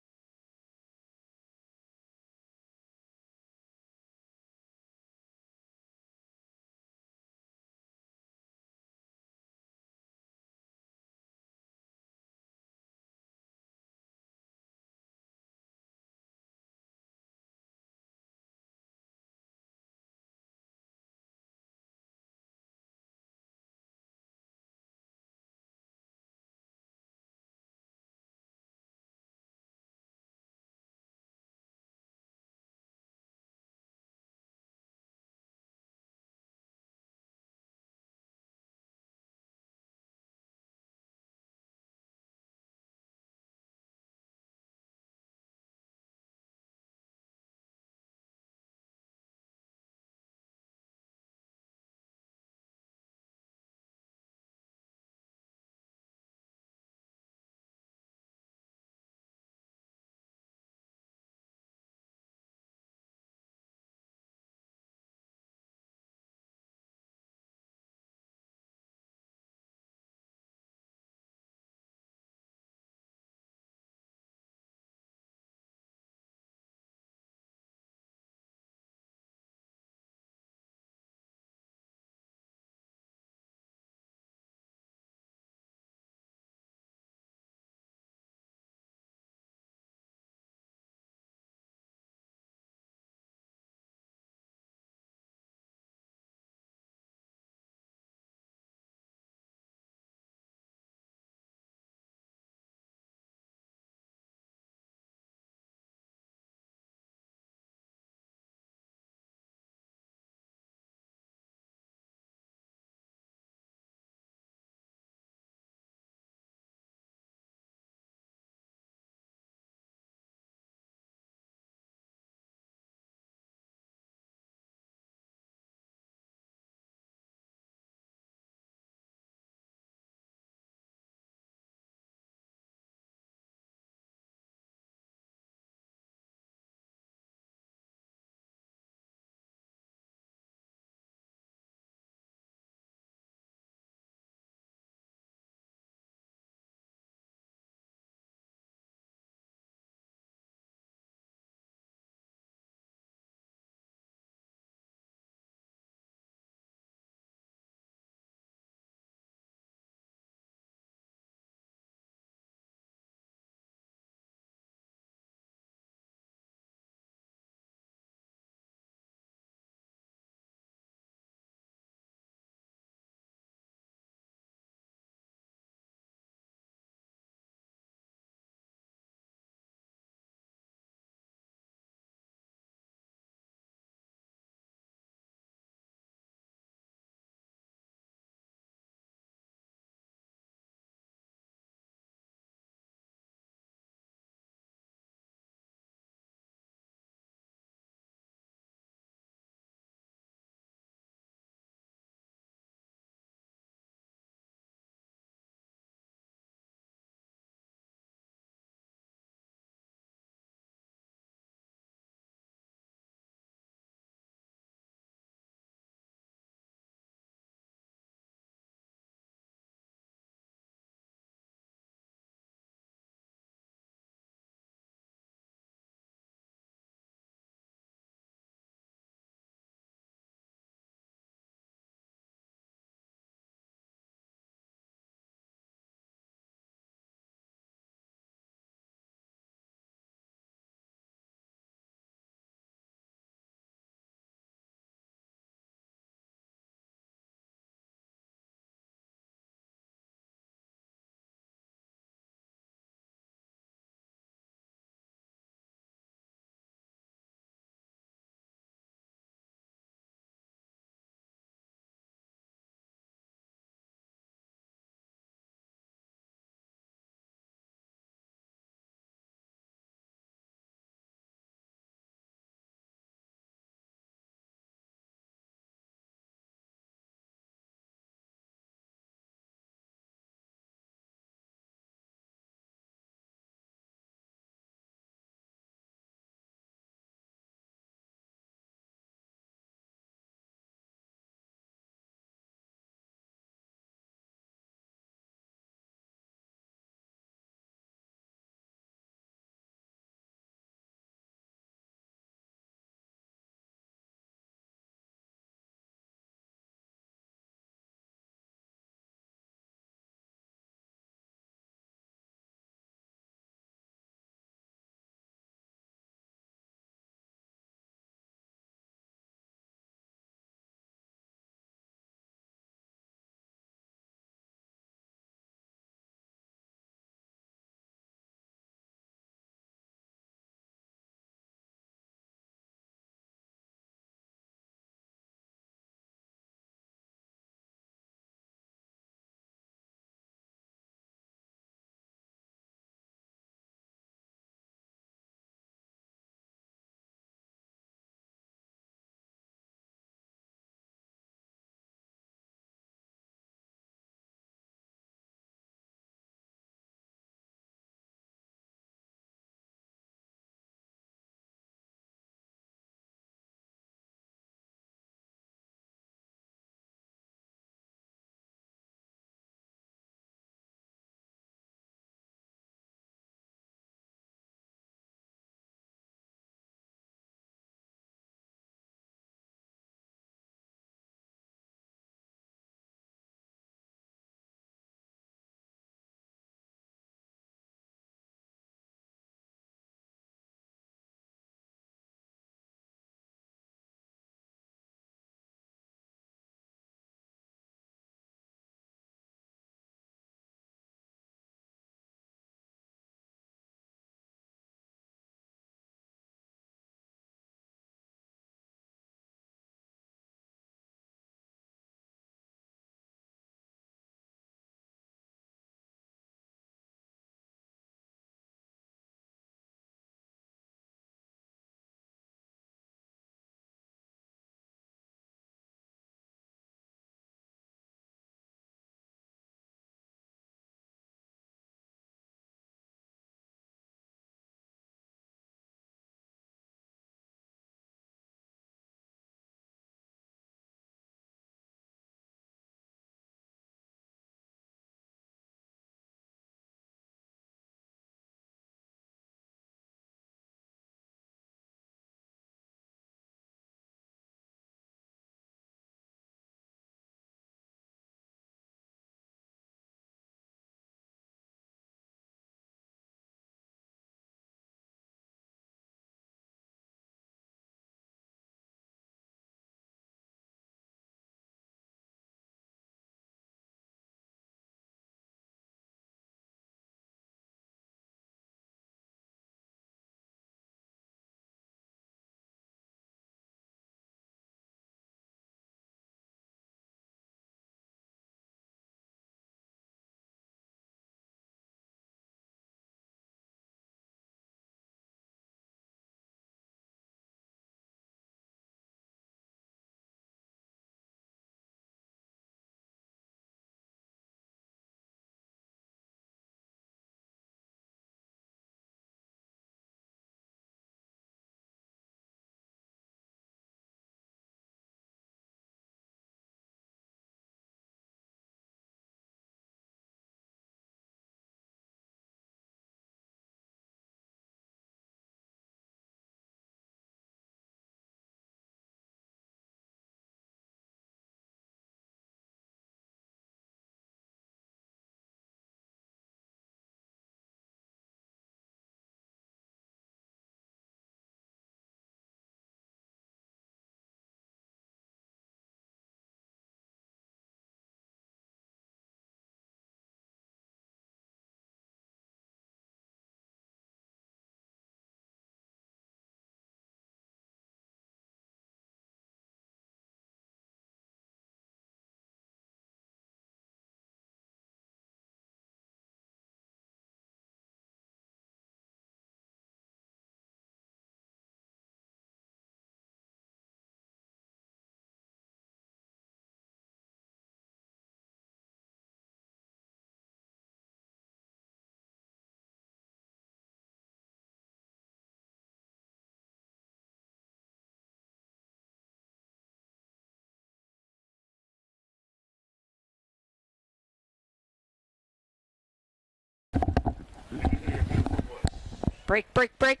Break, break, break.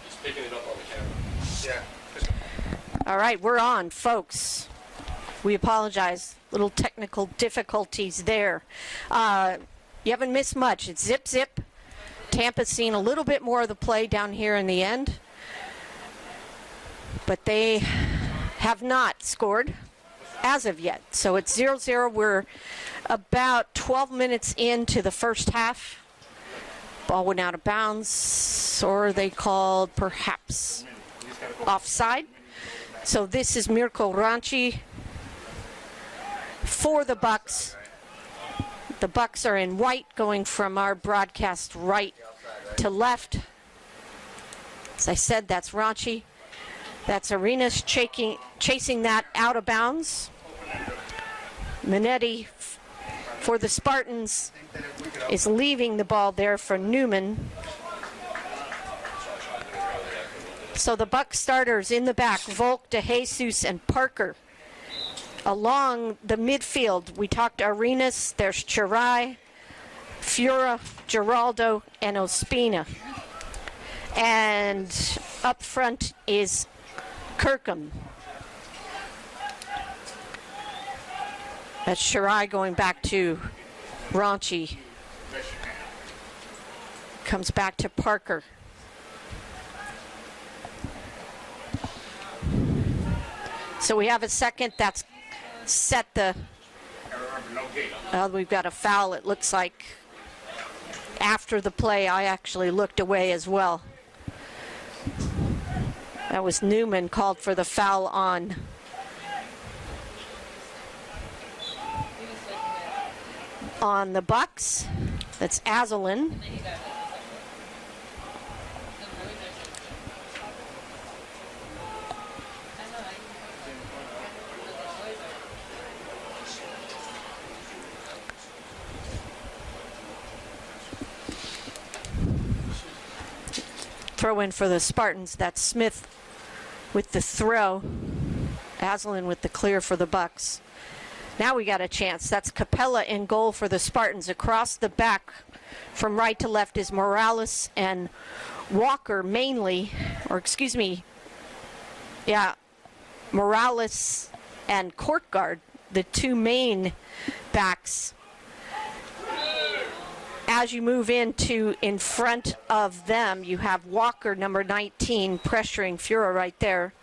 Just picking it up on the camera. Yeah. All right, we're on, folks. We apologize. Little technical difficulties there. You haven't missed much. It's zip, zip. Tampa's seen a little bit more of the play down here in the end. But they have not scored as of yet. So it's 0-0. We're about 12 minutes into the first half. Ball went out of bounds, or they called perhaps offside. So this is Mirko Ranci for the Bucks. The Bucks are in white, going from our broadcast right to left. As I said, that's Ranci. That's Arenas chasing that out of bounds. Minetti for the Spartans is leaving the ball there for Newman. So the Buck starters in the back, Volk, DeJesus, and Parker. Along the midfield, we talked Arenas, there's Chirai, Fura, Giraldo, and Ospina. And up front is Kirkham. That's Chirai going back to Ranci. Comes back to Parker. So we have a second that's set the... we've got a foul, it looks like. After the play, I actually looked away as well. That was Newman called for the foul on the Bucks. That's Azalin. Throw in for the Spartans. That's Smith with the throw. Azalin with the clear for the Bucks. Now we got a chance. That's Capella in goal for the Spartans. Across the back from right to left is Morales and Walker mainly, or excuse me, yeah, Morales and Courtguard, the two main backs. As you move in front of them, you have Walker, number 19, pressuring Fura right there.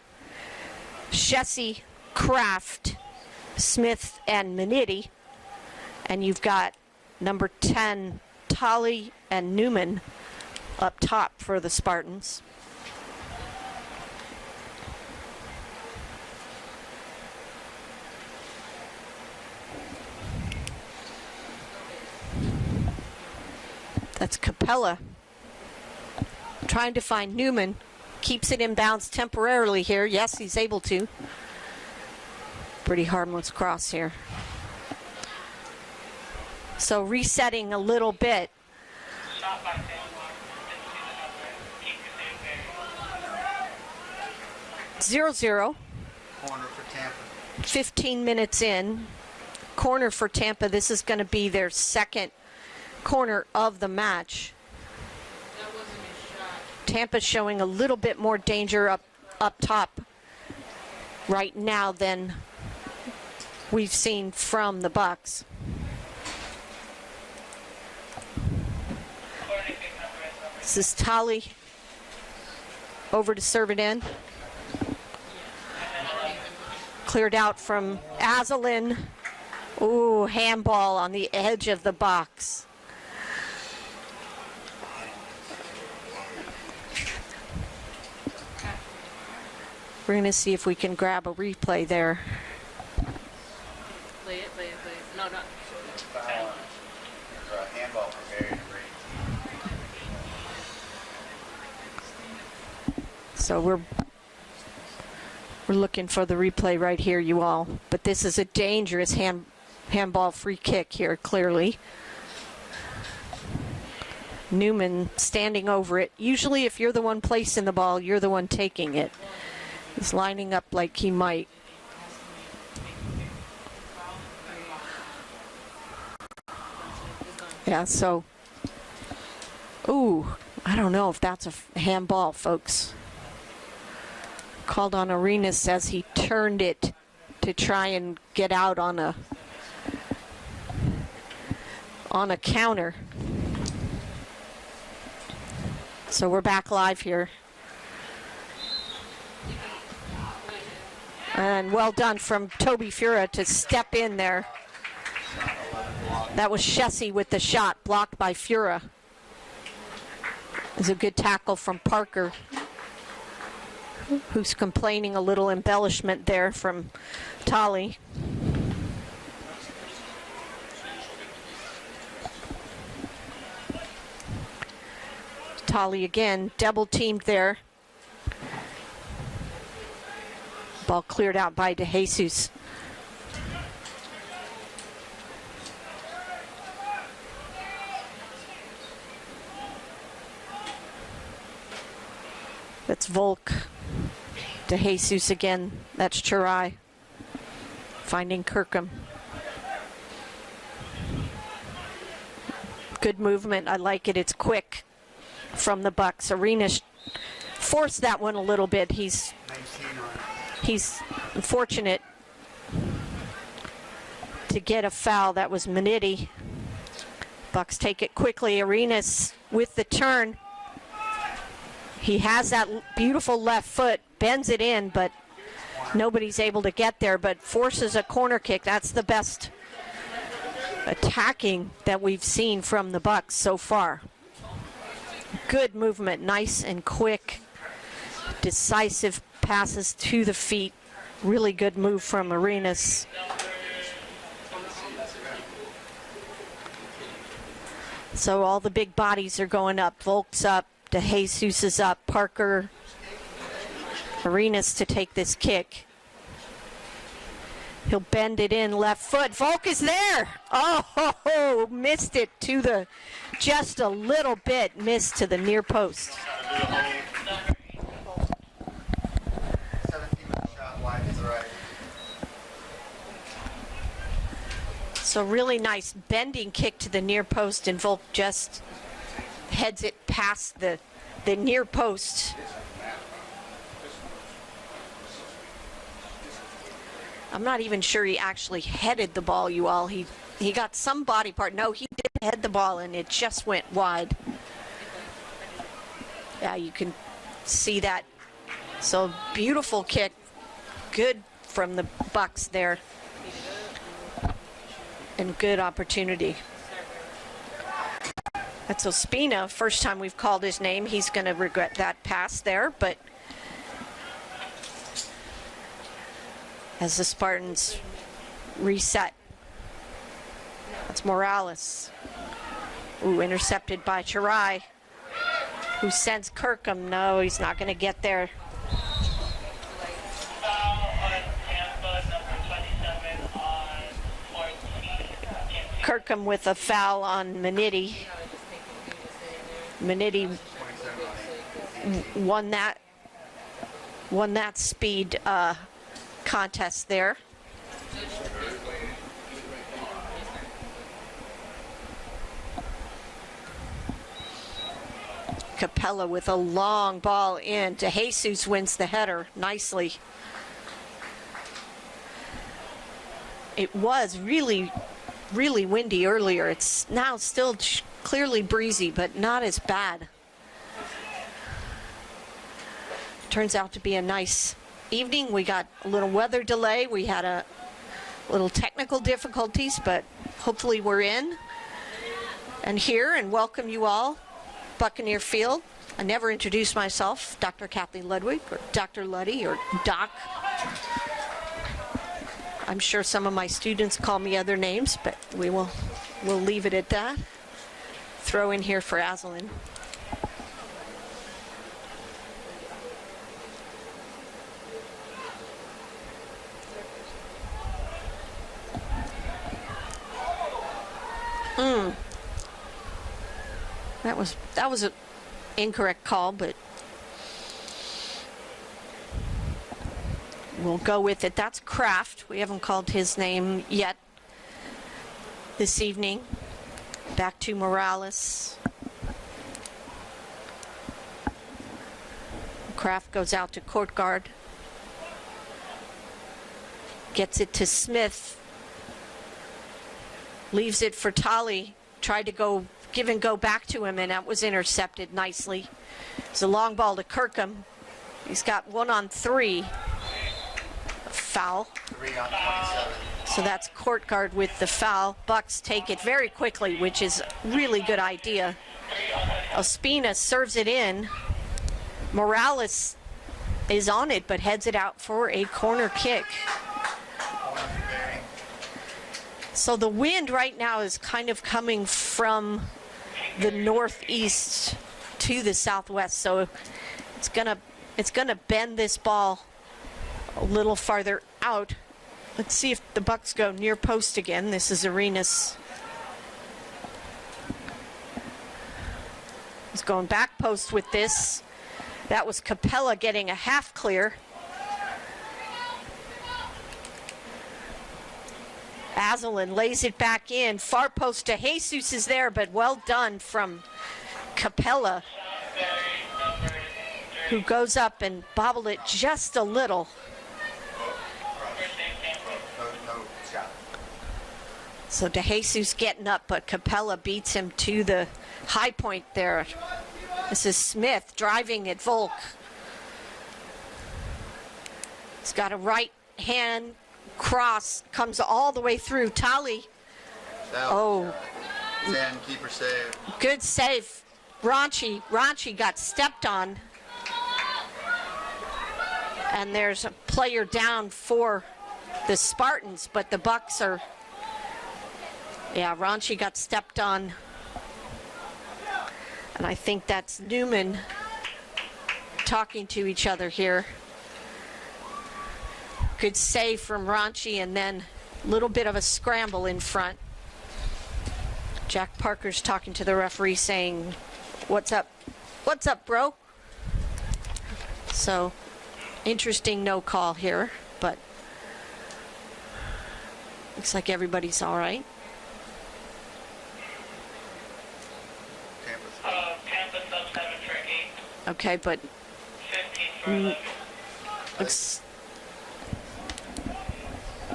Shessie, Kraft, Smith, and Minetti. And you've got number 10, Tolley, and Newman up top for the Spartans. That's Capella trying to find Newman. Keeps it in bounds temporarily here. Yes, he's able to. Pretty harmless cross here. So resetting a little bit. 0-0. Corner for Tampa. 15 minutes in. Corner for Tampa. This is going to be their second corner of the match. Tampa's showing a little bit more danger up top right now than we've seen from the Bucks. This is Tolley over to serve it in. Cleared out from Azalin. Ooh, handball on the edge of the box. We're going to see if we can grab a replay there. Play it. No. Handball for Barry. So we're looking for the replay right here, you all. But this is a dangerous handball free kick here, clearly. Newman standing over it. Usually if you're the one placing the ball, you're the one taking it. He's lining up like he might. Yeah, so. Ooh, I don't know if that's a handball, folks. Called on Arenas as he turned it to try and get out on a counter. So we're back live here. And well done from Toby Fura to step in there. That was Shessie with the shot, blocked by Fura. It was a good tackle from Parker, who's complaining a little embellishment there from Tolly. Tolly again, double teamed there. Ball cleared out by DeJesus. That's Volk. DeJesus again. That's Chirai. Finding Kirkham. Good movement. I like it. It's quick from the Bucks. Arenas forced that one a little bit. He's unfortunate to get a foul. That was Manetti. Bucks take it quickly. Arenas with the turn. He has that beautiful left foot, bends it in, but nobody's able to get there, but forces a corner kick. That's the best attacking that we've seen from the Bucks so far. Good movement, nice and quick, decisive passes to the feet. Really good move from Arenas. So all the big bodies are going up. Volk's up, DeJesus is up, Parker, Arenas to take this kick. He'll bend it in, left foot. Volk is there. Oh, missed it to the, just a little bit, missed to the near post. 17 with a shot wide to the right. So really nice bending kick to the near post, and Volk just heads it past the near post. I'm not even sure he actually headed the ball, you all. He got some body part. No, he did head the ball, and it just went wide. Yeah, you can see that. So beautiful kick. Good from the Bucks there. And good opportunity. That's Ospina. First time we've called his name. He's going to regret that pass there, but as the Spartans reset. That's Morales. Ooh, intercepted by Chirai, who sends Kirkham. No, he's not going to get there. Kirkham with a foul on Manetti. Manetti won that speed contest there. Capella with a long ball in. DeJesus wins the header nicely. It was really windy earlier. It's now still clearly breezy, but not as bad. Turns out to be a nice evening. We got a little weather delay. We had a little technical difficulties, but hopefully we're in and here, and welcome you all. Buccaneer Field. I never introduced myself. Dr. Kathleen Ludwig, or Dr. Luddy, or Doc. I'm sure some of my students call me other names, but we'll leave it at that. Throw in here for Aslan. That was an incorrect call, but we'll go with it. That's Kraft. We haven't called his name yet this evening. Back to Morales. Kraft goes out to court guard. Gets it to Smith. Leaves it for Tolly. Tried to go give and go back to him, and that was intercepted nicely. It's a long ball to Kirkham. He's got 1-on-3. Foul. 3 on 27. So that's court guard with the foul. Bucks take it very quickly, which is really good idea. Ospina serves it in. Morales is on it, but heads it out for a corner kick. So the wind right now is kind of coming from the northeast to the southwest. So it's gonna bend this ball a little farther out. Let's see if the Bucks go near post again. This is Arenas. He's going back post with this. That was Capella getting a half clear. Azalin lays it back in. Far post to Jesus is there, but well done from Capella, who goes up and bobbled it just a little. No shot. So DeJesus getting up, but Capella beats him to the high point there. This is Smith driving at Volk. He's got a right hand cross, comes all the way through. Tolly. Oh. 10, keeper save. Good save. Ranchi got stepped on. And there's a player down for the Spartans, but the Bucks are, yeah, Ranchi got stepped on. And I think that's Newman talking to each other here. Good save from Ranchi, and then a little bit of a scramble in front. Jack Parker's talking to the referee saying, "What's up? What's up, bro?" So, interesting no call here, but looks like everybody's all right. Tampa sub 7 for 8. Okay, but 15 for 11. looks.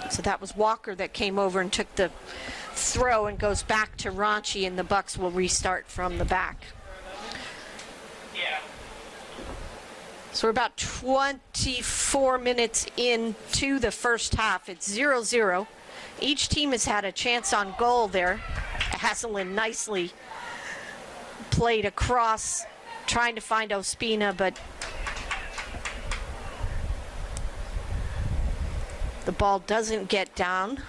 So that was Walker that came over and took the throw and goes back to Ranchi, and the Bucks will restart from the back. Yeah. So we're about 24 minutes into the first half. It's 0-0. Each team has had a chance on goal there. Hasselin nicely played across, trying to find Ospina, but the ball doesn't get down.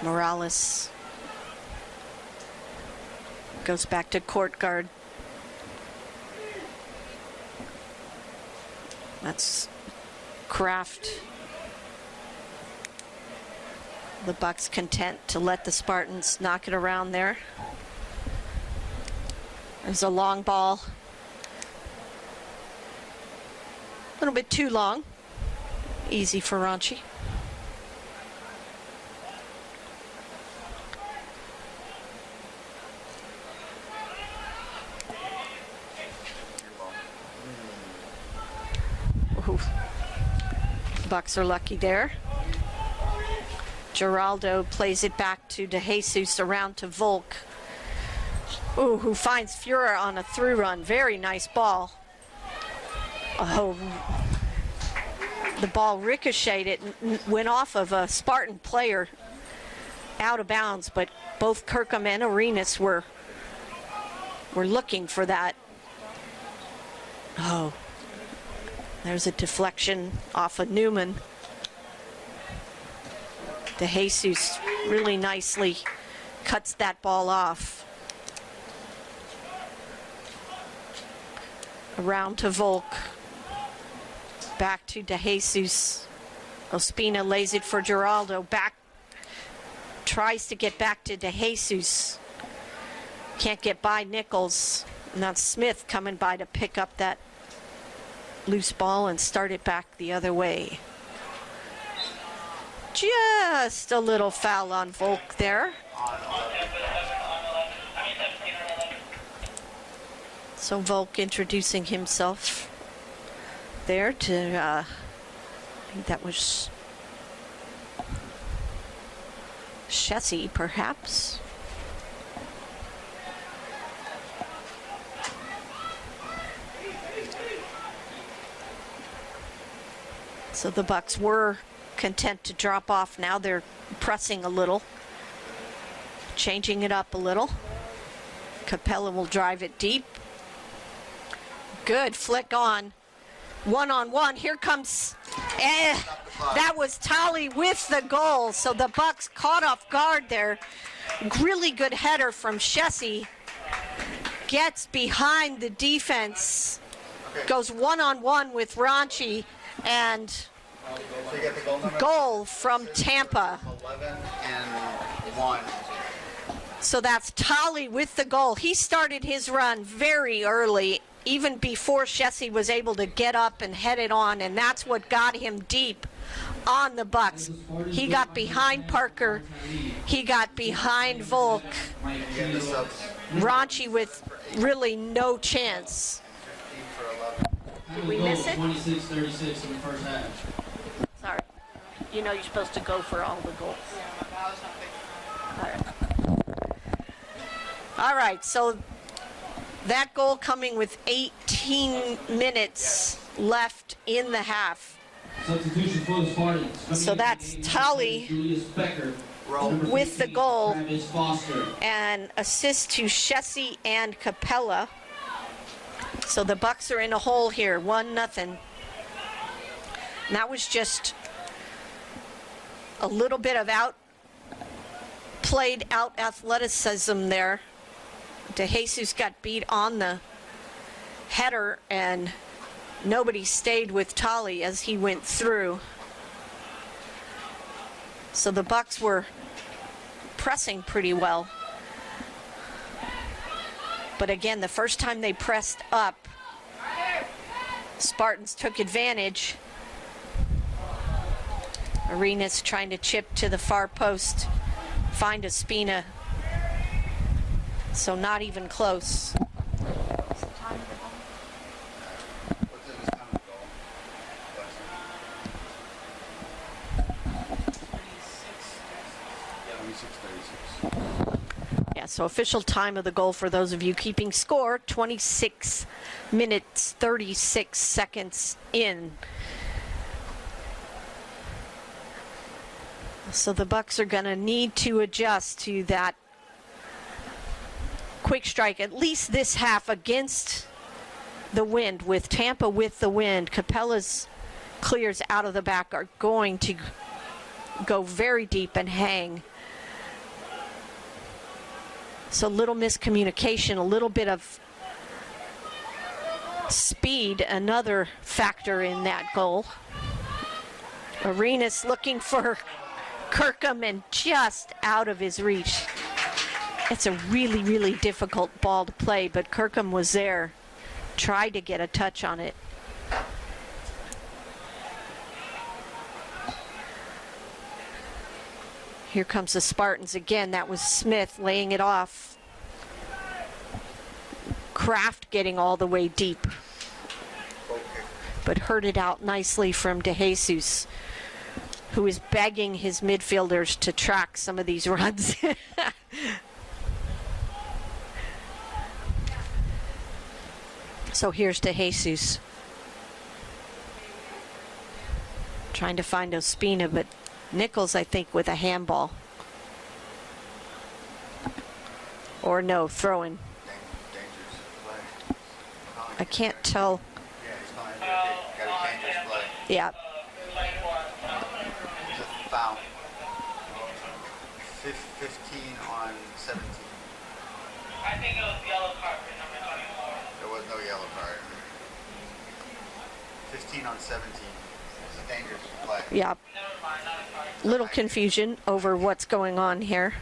Morales goes back to court guard. That's Kraft. The Bucks content to let the Spartans knock it around there. There's a long ball. A little bit too long. Easy for Ranchi. Bucks are lucky there. Geraldo plays it back to DeJesus, around to Volk. Ooh, who finds Fura on a through run. Very nice ball. Oh, the ball ricocheted and went off of a Spartan player out of bounds, but both Kirkham and Arenas were looking for that. Oh, there's a deflection off of Newman. DeJesus really nicely cuts that ball off. Around to Volk. Back to DeJesus. Ospina lays it for Geraldo. Back. Tries to get back to DeJesus. Can't get by Nichols. And that's Smith coming by to pick up that loose ball and start it back the other way. Just a little foul on Volk there. So Volk introducing himself there to, I think that was Chessie, perhaps. So the Bucks were content to drop off. Now they're pressing a little, changing it up a little. Capella will drive it deep. Good flick on. One-on-one. Here comes, that was Tolly with the goal. So the Bucks caught off guard there. Really good header from Chessie. Gets behind the defense. Goes one-on-one with Ranchi. And goal from Tampa. 11 and 1. So that's Tolly with the goal. He started his run very early, even before Chessie was able to get up and head it on, and that's what got him deep on the Bucks. He got behind Parker. He got behind Volk. Ranchi with really no chance. Did we miss it? 26-36 in the first half. Sorry. You know you're supposed to go for all the goals. All right. All right, so that goal coming with 18 minutes left in the half. Substitution for the Spartans. So that's Tolly with the goal and assist to Chessie and Capella. So the Bucks are in a hole here, 1-0. And that was just a little bit of played out athleticism there. De Jesus got beat on the header and nobody stayed with Tolly as he went through. So the Bucks were pressing pretty well. But again, the first time they pressed up, Spartans took advantage. Arenas trying to chip to the far post, find Ospina. So not even close. Yeah, so official time of the goal for those of you keeping score, 26 minutes, 36 seconds in. So the Bucks are going to need to adjust to that quick strike, at least this half, against the wind. With Tampa with the wind, Capella's clears out of the back are going to go very deep and hang. So little miscommunication, a little bit of speed, another factor in that goal. Arenas looking for Kirkham and just out of his reach. It's a really, really difficult ball to play, but Kirkham was there, tried to get a touch on it. Here comes the Spartans again. That was Smith laying it off. Kraft getting all the way deep, but heard it out nicely from De Jesus, who is begging his midfielders to track some of these runs. So here's De Jesus. Trying to find Ospina, but Nichols, I think, with a handball. Or no, throwing. I can't tell. Yeah. It's a foul. 15 on 17. I think it was yellow card for number 24. There was no yellow card. 15 on 17. It's a dangerous play. Yeah. Little confusion over what's going on here.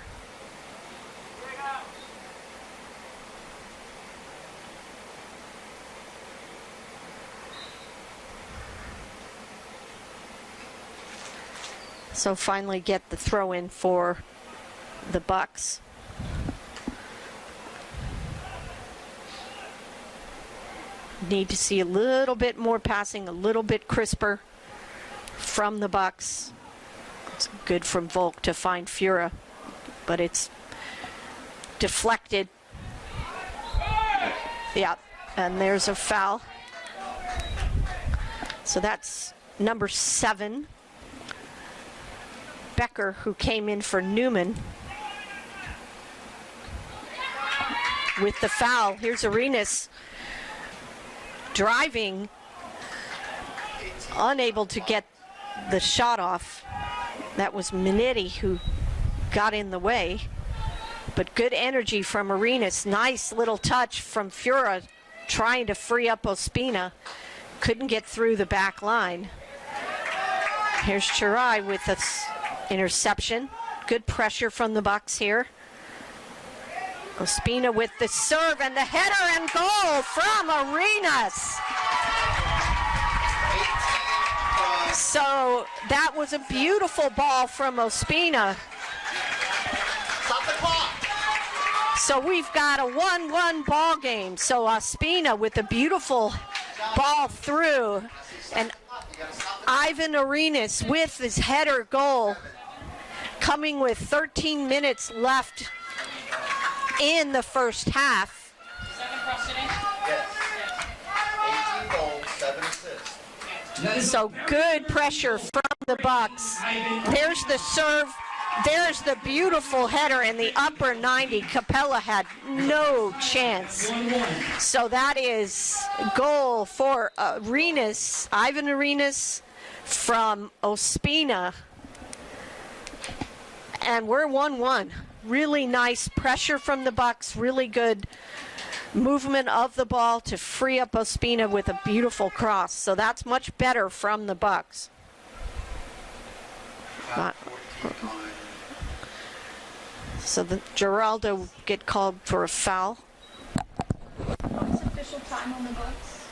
So finally get the throw in for the Bucks. Need to see a little bit more passing, a little bit crisper from the Bucks. It's good from Volk to find Fura, but it's deflected. Yeah, and there's a foul. So that's number 7, Becker, who came in for Newman. With the foul, here's Arenas driving, unable to get the shot off. That was Minetti who got in the way, but good energy from Arenas. Nice little touch from Fura, trying to free up Ospina. Couldn't get through the back line. Here's Chirai with the interception. Good pressure from the Bucks here. Ospina with the serve and the header and goal from Arenas. So that was a beautiful ball from Ospina. Stop the clock. So we've got a 1-1 ball game. So Ospina with a beautiful ball through, and Ivan Arenas with his header goal, coming with 13 minutes left in the first half. 18 goals, 7 assists. So good pressure from the Bucks. There's the serve. There's the beautiful header in the upper 90. Capella had no chance. So that is goal for Arenas, Ivan Arenas from Ospina. And we're 1-1. Really nice pressure from the Bucks. Really good movement of the ball to free up Ospina with a beautiful cross. So that's much better from the Bucks. So the Geraldo get called for a foul. What's official time on the Bucks?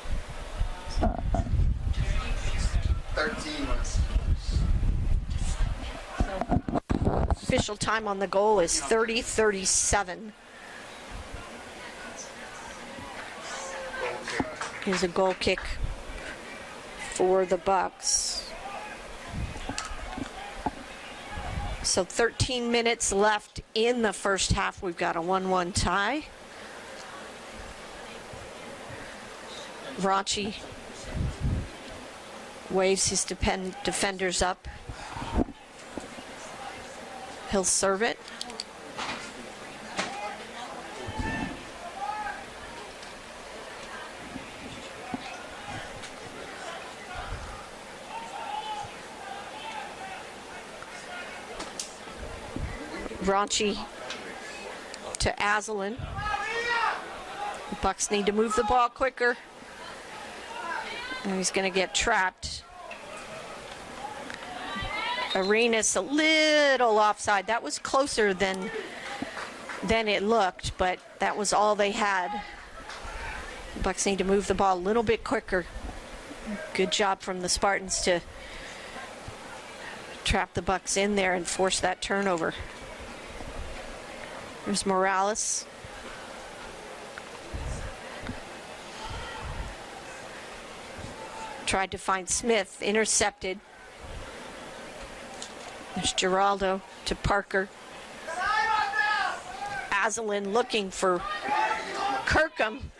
13. Official time on the goal is 30:37. Here's a goal kick for the Bucks. So 13 minutes left in the first half. We've got a 1-1 tie. Ranchi waves his defenders up. He'll serve it. Ranchi to Aslan. The Bucks need to move the ball quicker. And he's going to get trapped. Arenas a little offside. That was closer than it looked, but that was all they had. The Bucks need to move the ball a little bit quicker. Good job from the Spartans to trap the Bucks in there and force that turnover. There's Morales. Tried to find Smith, intercepted. There's Geraldo to Parker. Aslan looking for Kirkham.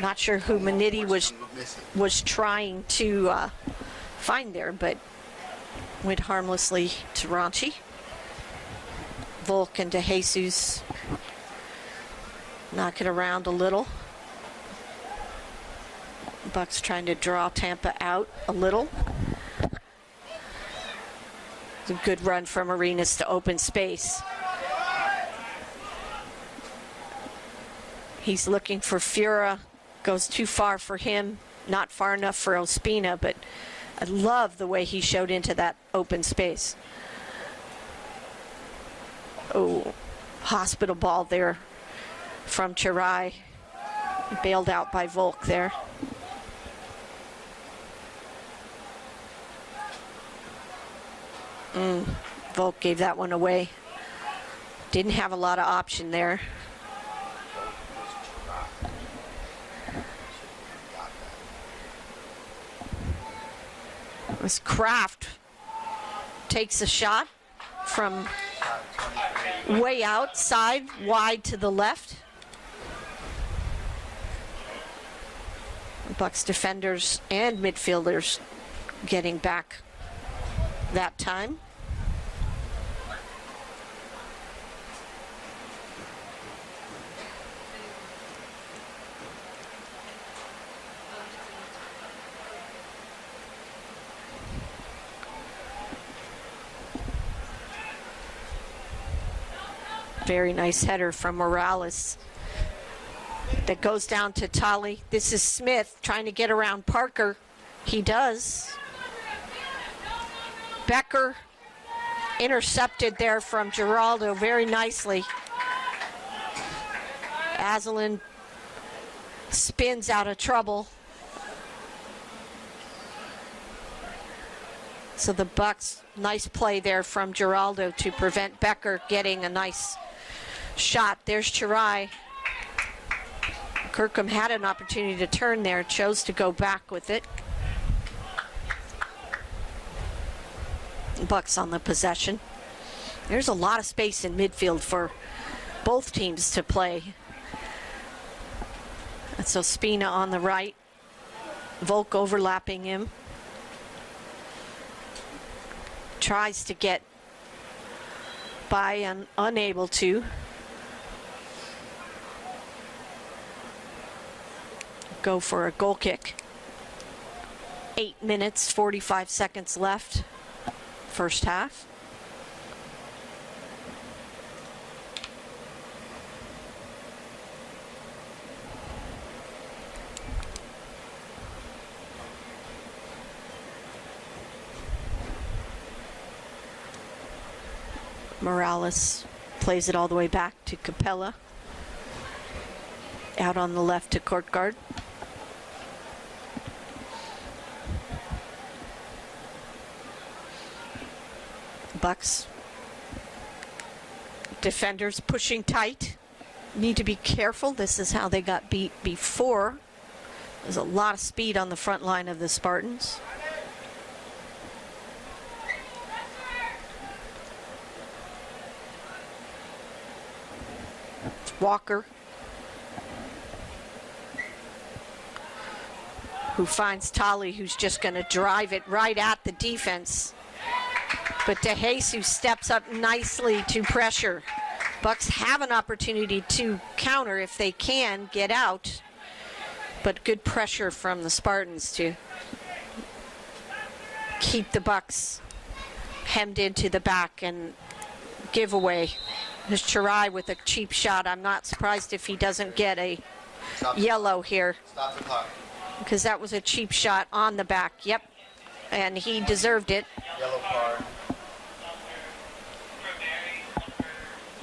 Not sure who Minetti was trying to find there, but went harmlessly to Ranchi. Volk and De Jesus knock it around a little. Bucks trying to draw Tampa out a little. It's a good run from Arenas to open space. He's looking for Fura. Goes too far for him. Not far enough for Ospina, but I love the way he showed into that open space. Oh, hospital ball there from Chirai. Bailed out by Volk there. Volk gave that one away. Didn't have a lot of option there. As Kraft takes a shot from way outside, wide to the left. Bucks defenders and midfielders getting back that time. Very nice header from Morales that goes down to Tolly. This is Smith trying to get around Parker. He does. Becker intercepted there from Giraldo very nicely. Aslan spins out of trouble. So the Bucks, nice play there from Giraldo to prevent Becker getting a nice shot. There's Chirai. Kirkham had an opportunity to turn there, chose to go back with it. Bucks on the possession. There's a lot of space in midfield for both teams to play. And so Spina on the right, Volk overlapping him. Tries to get by and unable to. Go for a goal kick. 8 minutes, 45 seconds left, first half. Morales plays it all the way back to Capella. Out on the left to Courtguard. Bucks defenders pushing tight. Need to be careful. This is how they got beat before. There's a lot of speed on the front line of the Spartans. Walker, who finds Tolly, who's just going to drive it right at the defense. But De Jesus steps up nicely to pressure. Bucks have an opportunity to counter if they can get out, but good pressure from the Spartans to keep the Bucks hemmed into the back and give away. There's Chirai with a cheap shot. I'm not surprised if he doesn't get a yellow here. Stop the clock. Because that was a cheap shot on the back. Yep. And he deserved it. Yellow card.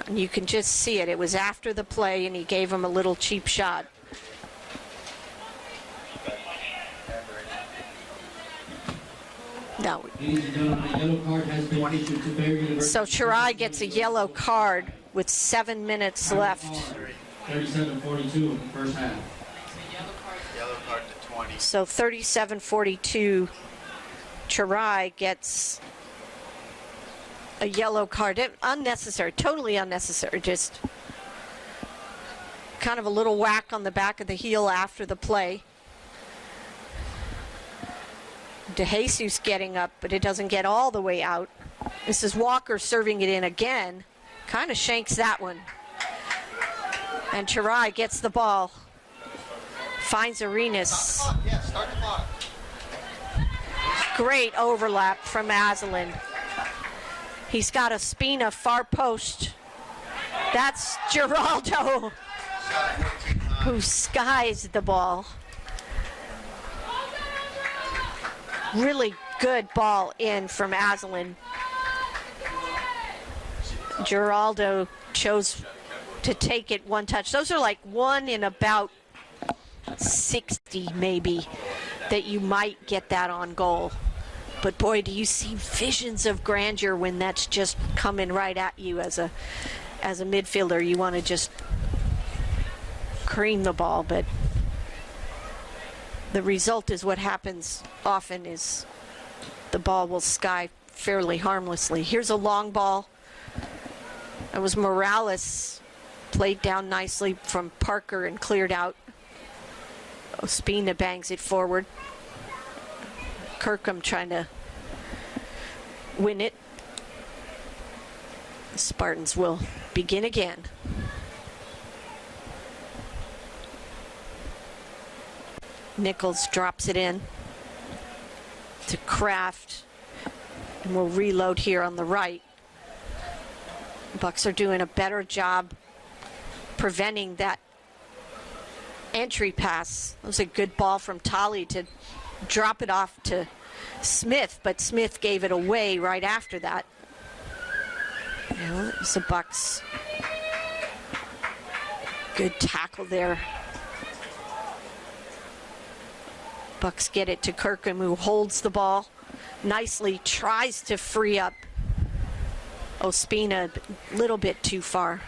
And you can just see it. It was after the play, and he gave him a little cheap shot. No. So Chirai gets a yellow card with 7 minutes left. 37-42 first half. Yellow card to 20. So 37-42, Chirai gets a yellow card. Unnecessary, totally unnecessary. Just kind of a little whack on the back of the heel after the play. De Jesus getting up, but it doesn't get all the way out. This is Walker serving it in again. Kind of shanks that one. And Chirai gets the ball. Finds Arenas. Yeah, start the clock. Great overlap from Aslan. He's got a Spina far post. That's Giraldo, who skies the ball. Really good ball in from Aslan. Giraldo chose to take it one touch. Those are like one in about 60 maybe that you might get that on goal. But boy, do you see visions of grandeur when that's just coming right at you as a midfielder. You want to just cream the ball, but the result is what happens often is the ball will sky fairly harmlessly. Here's a long ball. That was Morales, played down nicely from Parker and cleared out. Ospina bangs it forward. Kirkham trying to win it. The Spartans will begin again. Nichols drops it in to Kraft, and we'll reload here on the right. Bucks are doing a better job preventing that entry pass. It was a good ball from Tolly to drop it off to Smith, but Smith gave it away right after that. It was the Bucks. Good tackle there. Bucks get it to Kirkham, who holds the ball nicely, tries to free up Ospina a little bit too far.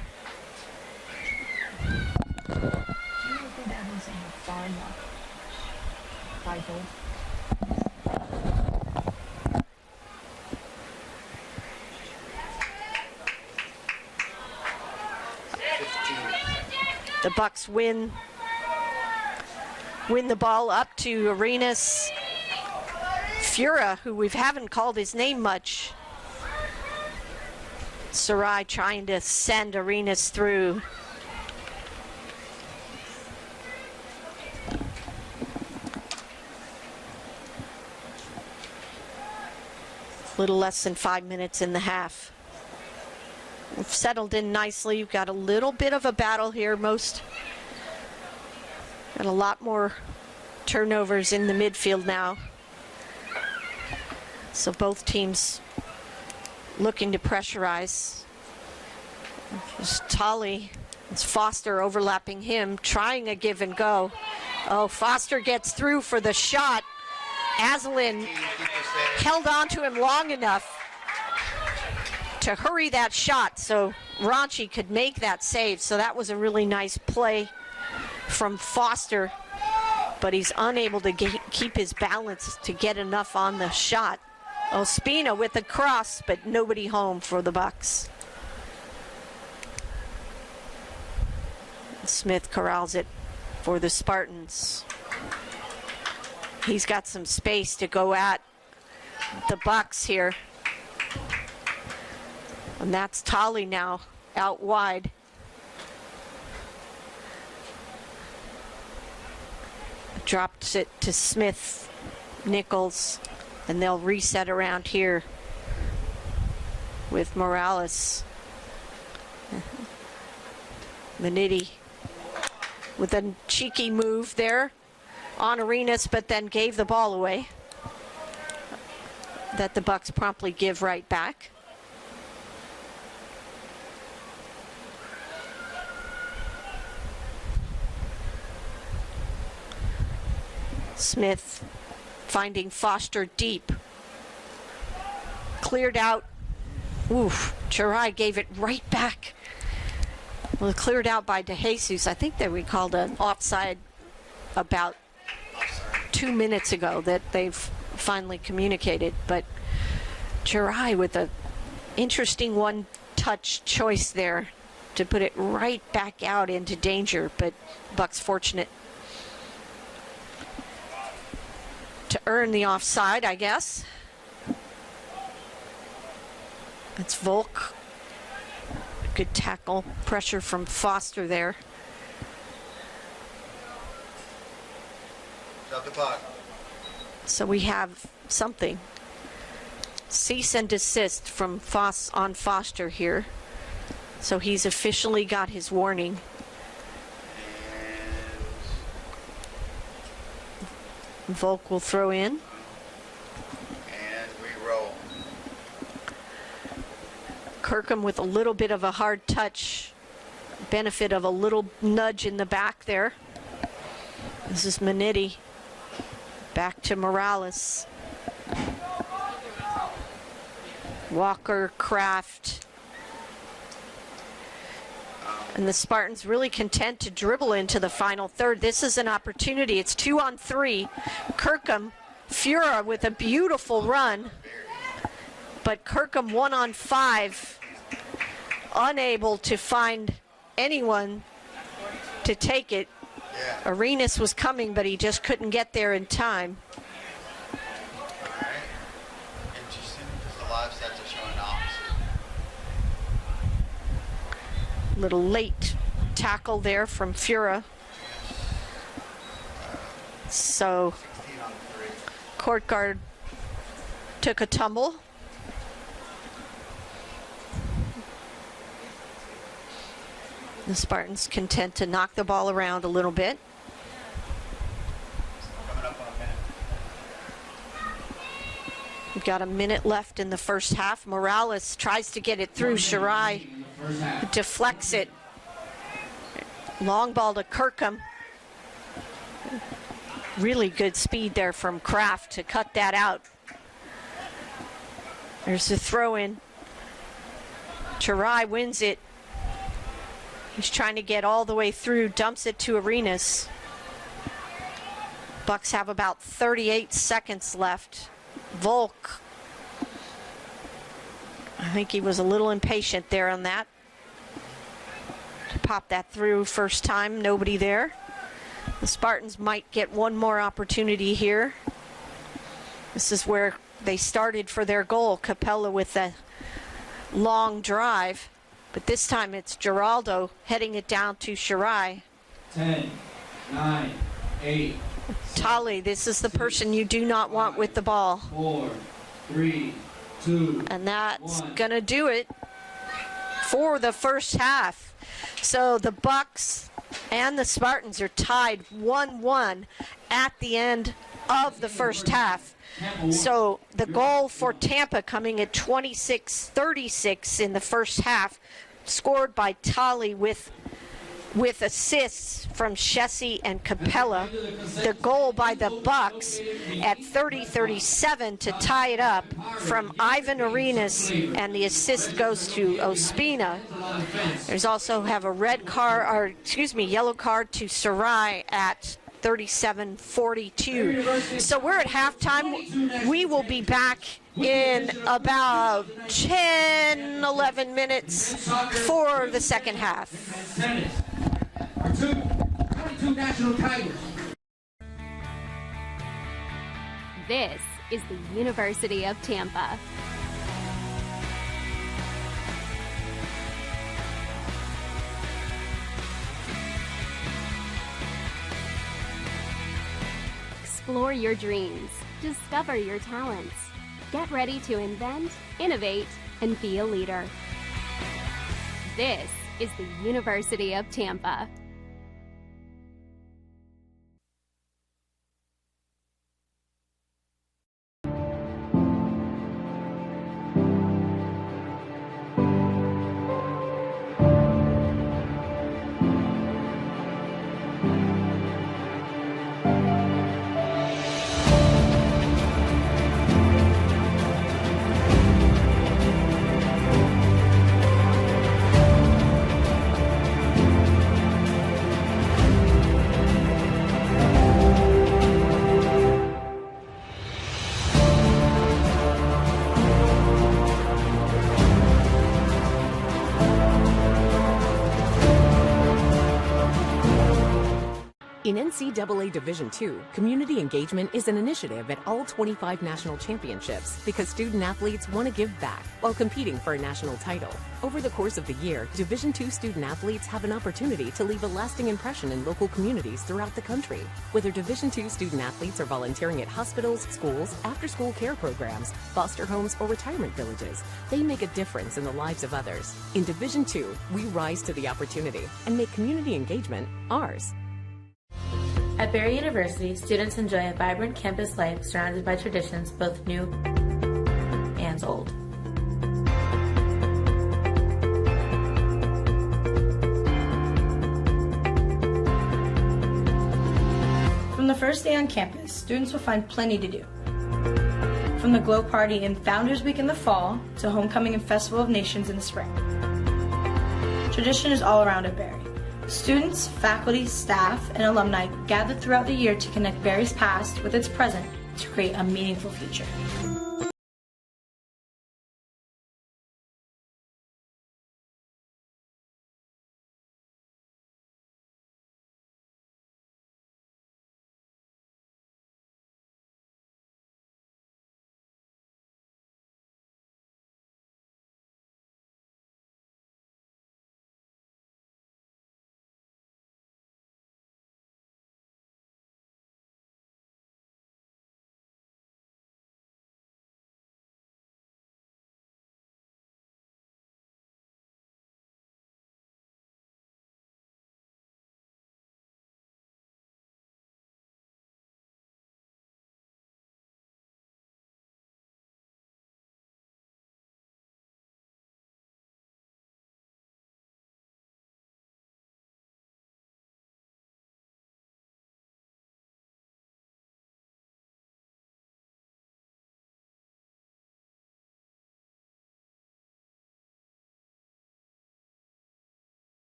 The Bucks win the ball up to Arenas. Fura, who we haven't called his name much. Sarai trying to send Arenas through. Little less than 5 minutes in the half. We've settled in nicely. We've got a little bit of a battle here. Got a lot more turnovers in the midfield now. So both teams looking to pressurize. There's Tolly. It's Foster overlapping him, trying a give and go. Oh, Foster gets through for the shot. Asselin held on to him long enough to hurry that shot so Ranchi could make that save. So that was a really nice play from Foster, but he's unable to keep his balance to get enough on the shot. Ospina with the cross, but nobody home for the Bucks. Smith corrals it for the Spartans. He's got some space to go at the Bucks here. And that's Tolly now out wide. Drops it to Smith, Nichols, and they'll reset around here with Morales. Manitti with a cheeky move there on Arenas, but then gave the ball away. That the Bucks promptly give right back. Smith finding Foster deep. Cleared out. Oof, Chirai gave it right back. Well, cleared out by De Jesus. I think that we called an offside about 2 minutes ago that they've finally communicated. But Chirai with an interesting one-touch choice there to put it right back out into danger. But Bucks fortunate to earn the offside, I guess. It's Volk. Good tackle. Pressure from Foster there. Stop the clock. So we have something. Cease and desist from on Foster here. So he's officially got his warning. Volk will throw in. And we roll. Kirkham with a little bit of a hard touch. Benefit of a little nudge in the back there. This is Manetti. Back to Morales. Walker, Kraft. And the Spartans really content to dribble into the final third. This is an opportunity. It's 2-on-3. Kirkham, Fura with a beautiful run. But Kirkham 1-on-5. Unable to find anyone to take it. Arenas was coming, but he just couldn't get there in time. Alright. Interesting, because the live stats are showing the opposite. Little late tackle there from Fura. So, 16 on 3. court guard took a tumble. The Spartans content to knock the ball around a little bit. Coming up on a minute. We've got a minute left in the first half. Morales tries to get it through. Shirai deflects it. Long ball to Kirkham. Really good speed there from Kraft to cut that out. There's the throw in. Shirai wins it. He's trying to get all the way through, dumps it to Arenas. Bucks have about 38 seconds left. Volk, I think he was a little impatient there on that. Pop that through first time, nobody there. The Spartans might get one more opportunity here. This is where they started for their goal. Capella with the long drive. But this time it's Giraldo heading it down to Shirai. 10, 9, 8. Tali, this is the person you do not want with the ball. 4, 3, 2. And that's gonna do it for the first half. So the Bucks and the Spartans are tied 1-1 at the end of the first half. So the goal for Tampa coming at 26-36 in the first half, scored by Tali with assists from Shessie and Capella. The goal by the Bucks at 30-37 to tie it up from Ivan Arenas, and the assist goes to Ospina. There's also have a yellow card to Sarai at 37-42. So we're at halftime. We will be back in about 10-11 minutes for the second half. Our 22 national titles. This is the University of Tampa. Explore your dreams. Discover your talents. Get ready to invent, innovate, and be a leader. This is the University of Tampa. In NCAA Division II, community engagement is an initiative at all 25 national championships because student athletes want to give back while competing for a national title. Over the course of the year, Division II student athletes have an opportunity to leave a lasting impression in local communities throughout the country. Whether Division II student athletes are volunteering at hospitals, schools, after-school care programs, foster homes, or retirement villages, they make a difference in the lives of others. In Division II, we rise to the opportunity and make community engagement ours. At Barry University, students enjoy a vibrant campus life surrounded by traditions both new and old. From the first day on campus, students will find plenty to do. From the Glow Party and Founders Week in the fall to Homecoming and Festival of Nations in the spring. Tradition is all around at Berry. Students, faculty, staff, and alumni gather throughout the year to connect Berry's past with its present to create a meaningful future.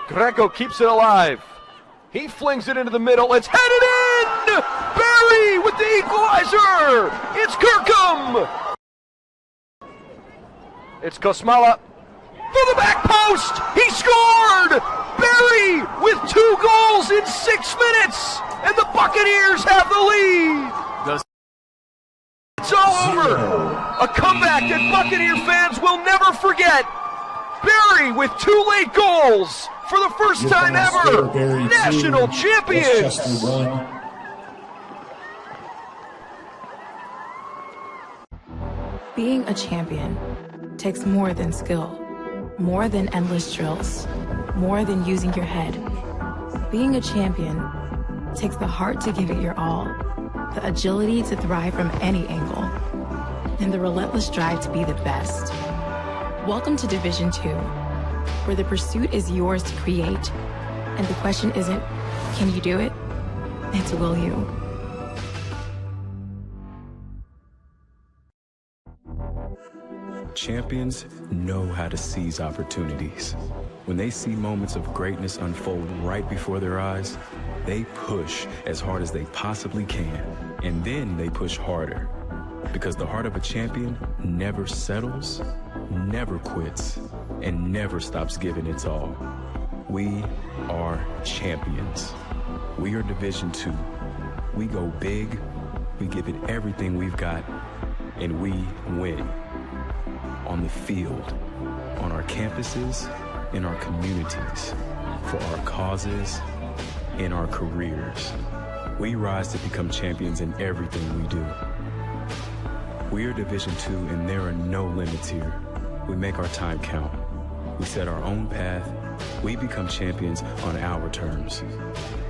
Greco keeps it alive. He flings it into the middle. It's headed in! Barry with the equalizer! It's Kirkham! It's Kosmala for the back post! He scored! Barry with 2 goals in 6 minutes! And the Buccaneers have the lead! It's all over! A comeback that Buccaneer fans will never forget! Barry with 2 late goals! For the first time ever, national champions! Being a champion takes more than skill, more than endless drills, more than using your head. Being a champion takes the heart to give it your all, the agility to thrive from any angle, and the relentless drive to be the best. Welcome to Division 2. Where the pursuit is yours to create. And the question isn't, can you do it? It's, will you? Champions know how to seize opportunities. When they see moments of greatness unfold right before their eyes, they push as hard as they possibly can. And then they push harder. Because the heart of a champion never settles, never quits, and never stops giving its all. We are champions. We are Division 2. We go big, we give it everything we've got, and we win. On the field, on our campuses, in our communities, for our causes, in our careers. We rise to become champions in everything we do. We are Division 2, and there are no limits here. We make our time count. We set our own path, we become champions on our terms.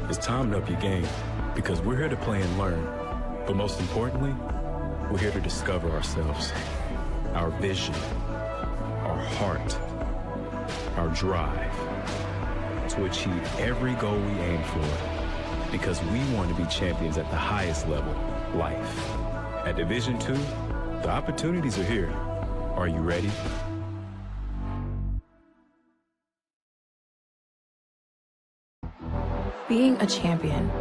It's time to up your game because we're here to play and learn. But most importantly, we're here to discover ourselves, our vision, our heart, our drive to achieve every goal we aim for because we want to be champions at the highest level, life. At Division II, the opportunities are here. Are you ready? Being a champion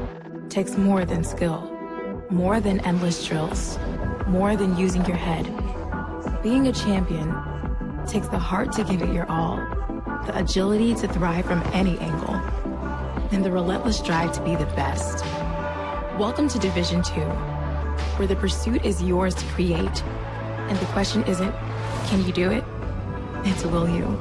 takes more than skill, more than endless drills, more than using your head. Being a champion takes the heart to give it your all, the agility to thrive from any angle, and the relentless drive to be the best. Welcome to Division II, where the pursuit is yours to create, and the question isn't, can you do it? It's, will you?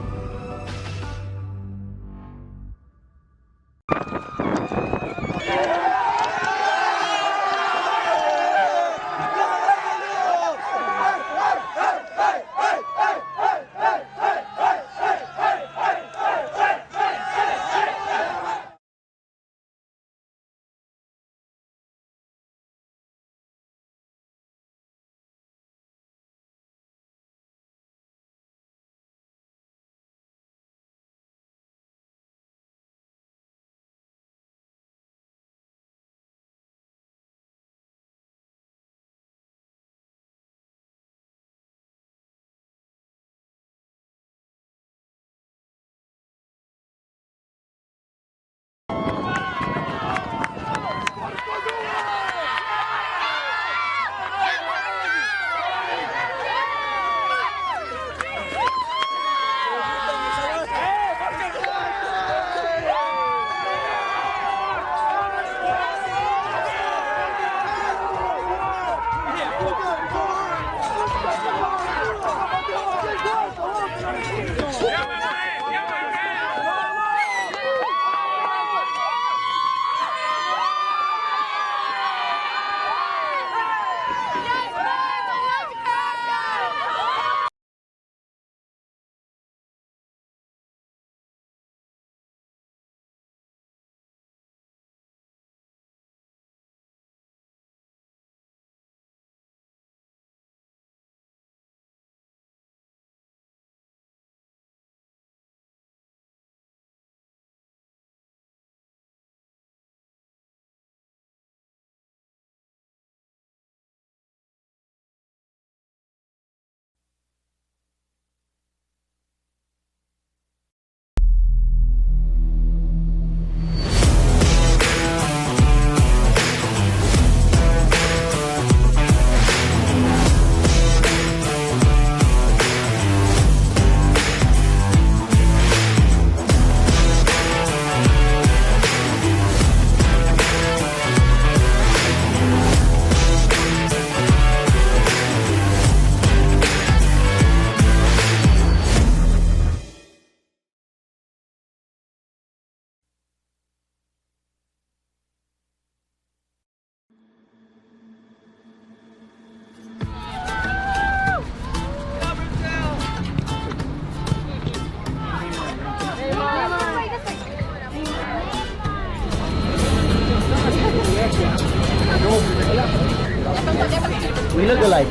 We look alike.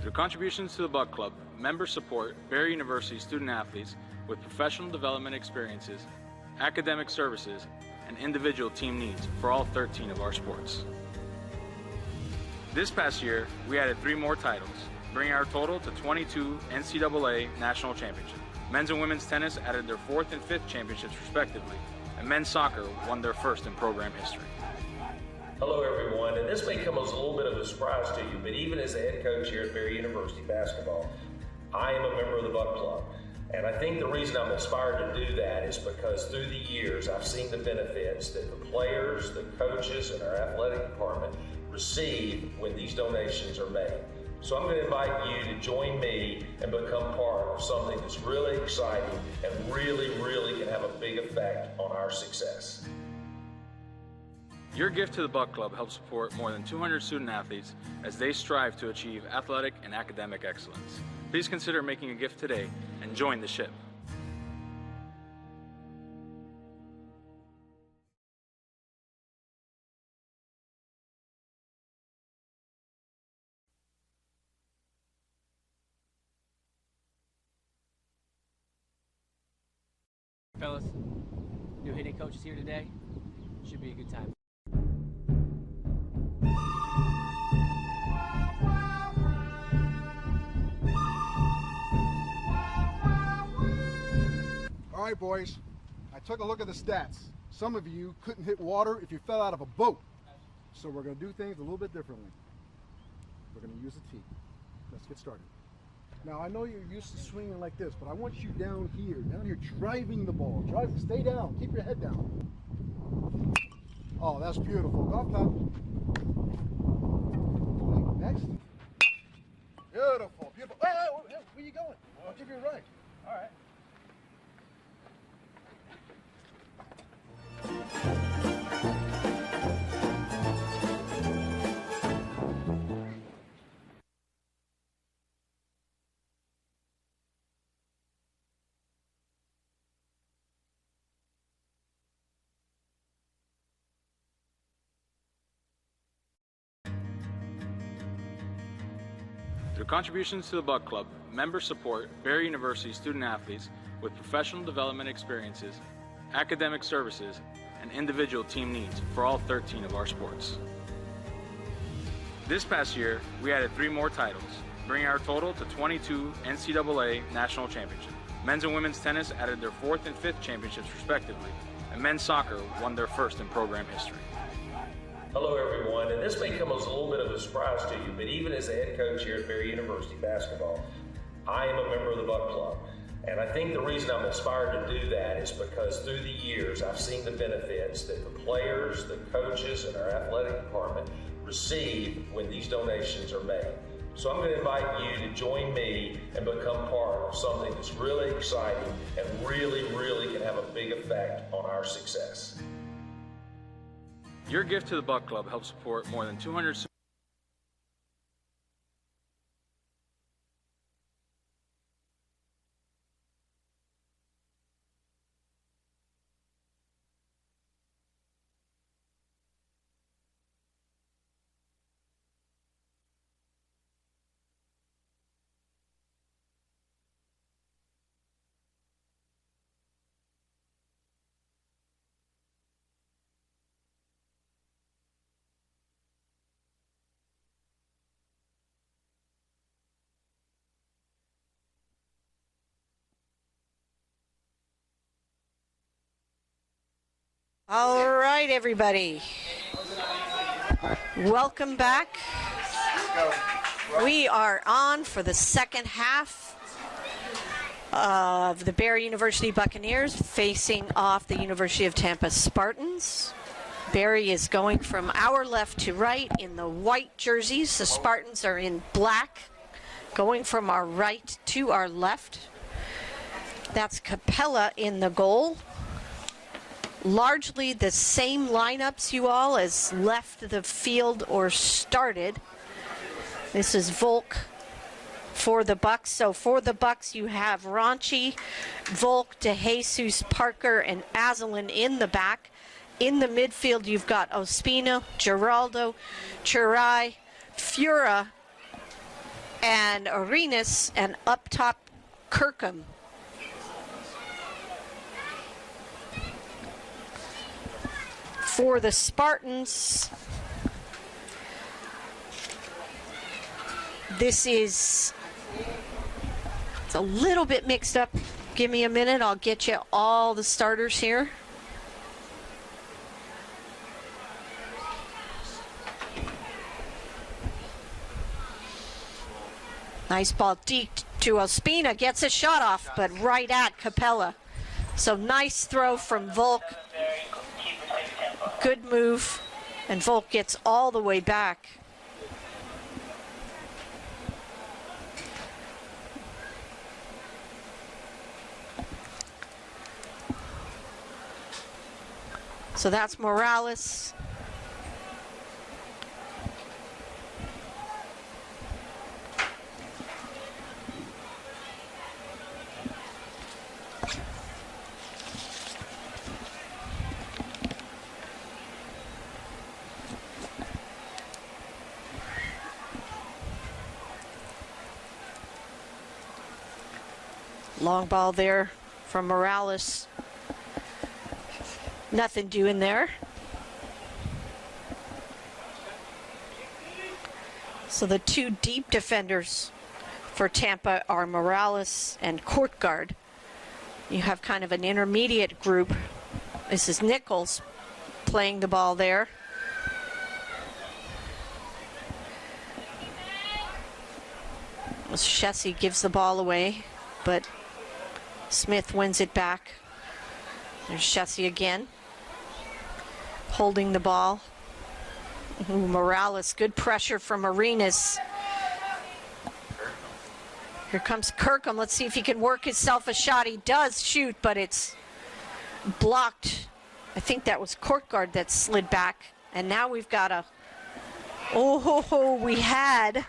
Through contributions to the Buck Club, members support Barry University student-athletes with professional development experiences, academic services, and individual team needs for all 13 of our sports. This past year, we added 3 more titles, bringing our total to 22 NCAA national championships. Men's and women's tennis added their 4th and 5th championships respectively, and men's soccer won their 1st in program history. Hello everyone, and this may come as a little bit of a surprise to you, but even as the head coach here at Barry University basketball, I am a member of the Buck Club. And I think the reason I'm inspired to do that is because through the years I've seen the benefits that the players, the coaches, and our athletic department receive when these donations are made. So I'm going to invite you to join me and become part of something that's really exciting and really can have a big effect on our success. Your gift to the Buck Club helps support more than 200 student athletes as they strive to achieve athletic and academic excellence. Please consider making a gift today and join the ship. Fellas, new hitting coach is here today. Should be a good time. All right, boys. I took a look at the stats. Some of you couldn't hit water if you fell out of a boat. So we're going to do things a little bit differently. We're going to use a tee. Let's get started. Now, I know you're used to swinging like this, but I want you down here driving the ball. Stay down. Keep your head down. Oh, that's beautiful. Golf clap. Okay, next. Beautiful, beautiful. Hey, where are you going? I'll give you a ride. All right. Through contributions to the Buck Club, members support Barry University student athletes with professional development experiences, academic services, and individual team needs for all 13 of our sports. This past year, we added 3 more titles, bringing our total to 22 NCAA national championships. Men's and women's tennis added their 4th and 5th championships respectively, and men's soccer won their first in program history. Hello everyone, and this may come as a little bit of a surprise to you, but even as the head coach here at Barry University basketball, I am a member of the Buck Club. And I think the reason I'm inspired to do that is because through the years I've seen the benefits that the players, the coaches, and our athletic department receive when these donations are made. So I'm going to invite you to join me and become part of something that's really exciting and really can have a big effect on our success. Your gift to the Buck Club helps support more than 200 All right, everybody. Welcome back. We are on for the second half of the Barry University Buccaneers facing off the University of Tampa Spartans. Barry is going from our left to right in the white jerseys. The Spartans are in black, going from our right to our left. That's Capella in the goal. Largely the same lineups, you all, as left the field or started. This is Volk for the Bucks. So for the Bucks, you have Ronchi, Volk, DeJesus, Parker, and Azalin in the back. In the midfield, you've got Ospina, Geraldo, Churai, Fura, and Arenas, and up top, Kirkham. For the Spartans, it's a little bit mixed up. Give me a minute, I'll get you all the starters here. Nice ball deep to Ospina, gets a shot off, but right at Capella. So nice throw from Volk. Good move, and Volk gets all the way back. So that's Morales. Long ball there from Morales. Nothing doing there. So the two deep defenders for Tampa are Morales and Court Guard. You have kind of an intermediate group. This is Nichols playing the ball there. Shessie gives the ball away, but Smith wins it back. There's Shessie again, holding the ball. Ooh, Morales, good pressure from Arenas. Here comes Kirkham. Let's see if he can work himself a shot. He does shoot, but it's blocked. I think that was Court Guard that slid back. And now we've got a, we had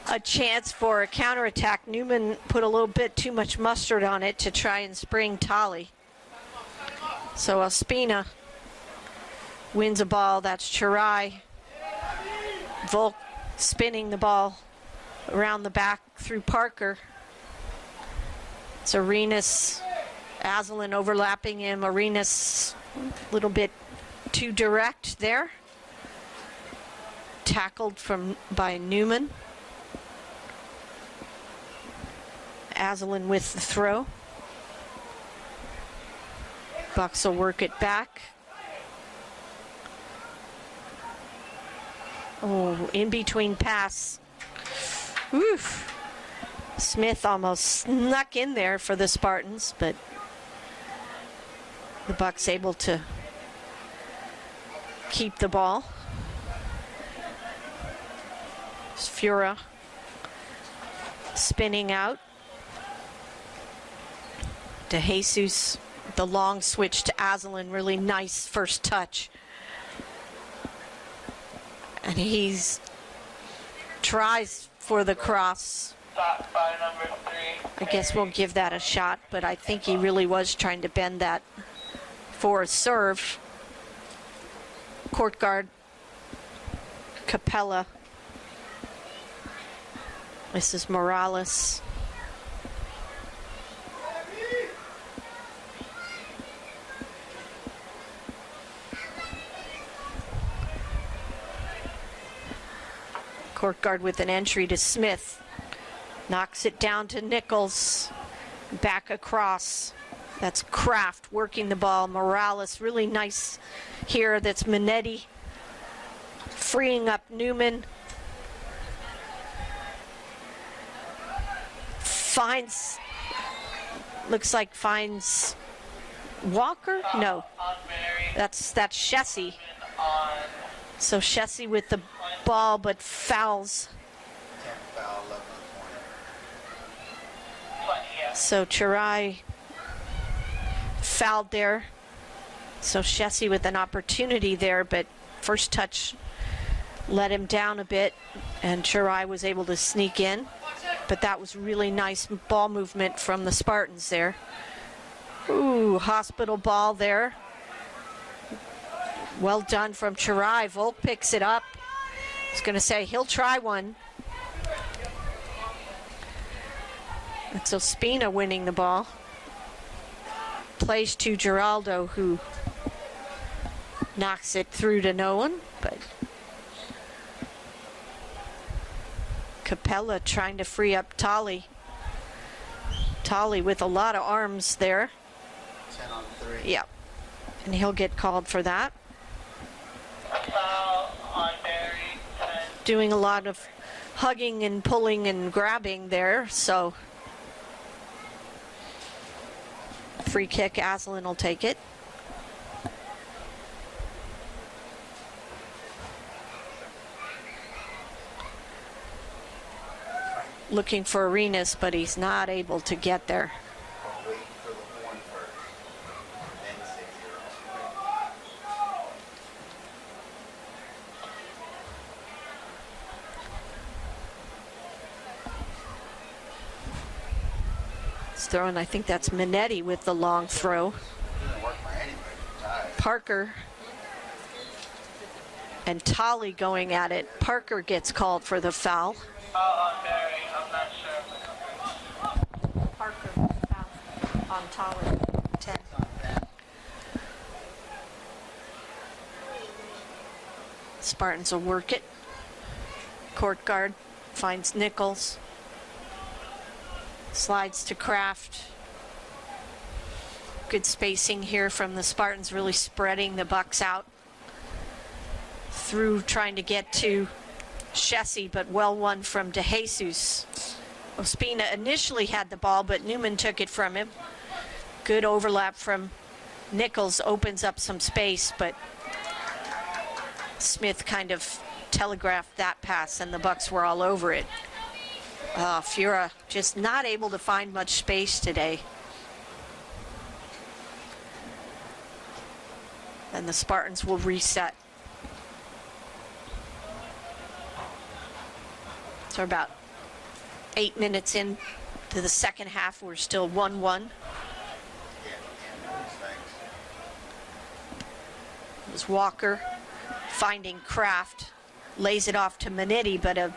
a chance for a counterattack. Newman put a little bit too much mustard on it to try and spring Tolly. So Ospina wins a ball. That's Chirai. Volk spinning the ball around the back through Parker. It's Arenas, Aslan overlapping him. Arenas a little bit too direct there. Tackled by Newman. Aslan with the throw. Bucks will work it back. Oh, in between pass. Oof. Smith almost snuck in there for the Spartans, but the Bucks able to keep the ball. Fura spinning out. De Jesus, the long switch to Aslan, really nice first touch. And he's tries for the cross. I guess we'll give that a shot, but I think he really was trying to bend that for a serve. Court Guard, Capella. This is Morales. Court Guard with an entry to Smith. Knocks it down to Nichols. Back across. That's Kraft working the ball. Morales, really nice here. That's Minetti. Freeing up Newman. Finds, looks like finds Walker? No. That's Shessie. So Shessie with the ball, but fouls. So Chirai fouled there. So Shessie with an opportunity there, but first touch let him down a bit, and Chirai was able to sneak in. But that was really nice ball movement from the Spartans there. Ooh, hospital ball there. Well done from Chirai. Volk picks it up. I was going to say he'll try one. It's Ospina winning the ball. Plays to Giraldo, who knocks it through to no one, but Capella trying to free up Tolly. Tolly with a lot of arms there. 10 on 3. Yeah, and he'll get called for that. Doing a lot of hugging and pulling and grabbing there, so free kick, Aslan will take it. Looking for Arenas, but he's not able to get there. It's throwing, I think that's Minetti with the long throw. Parker and Tolly going at it. Parker gets called for the foul. on Tolly. 10. Spartans will work it. Court guard finds Nichols. Slides to Kraft. Good spacing here from the Spartans, really spreading the Bucks out through, trying to get to Shessie, but well won from DeJesus. Ospina initially had the ball, but Newman took it from him. Good overlap from Nichols, opens up some space, but Smith kind of telegraphed that pass, and the Bucks were all over it. Fura just not able to find much space today. And the Spartans will reset. So about 8 minutes in to the second half, we're still 1-1. It was Walker finding Kraft, lays it off to Manetti, but a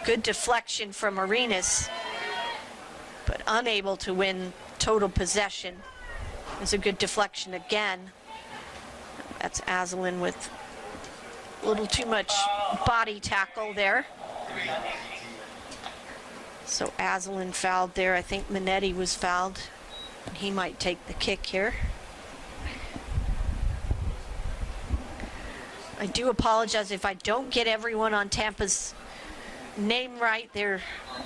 good deflection from Arenas, but unable to win total possession. It was a good deflection again. That's Aslan with a little too much body tackle there. So Aslan fouled there. I think Manetti was fouled. He might take the kick here. I do apologize if I don't get everyone on Tampa's name right. Their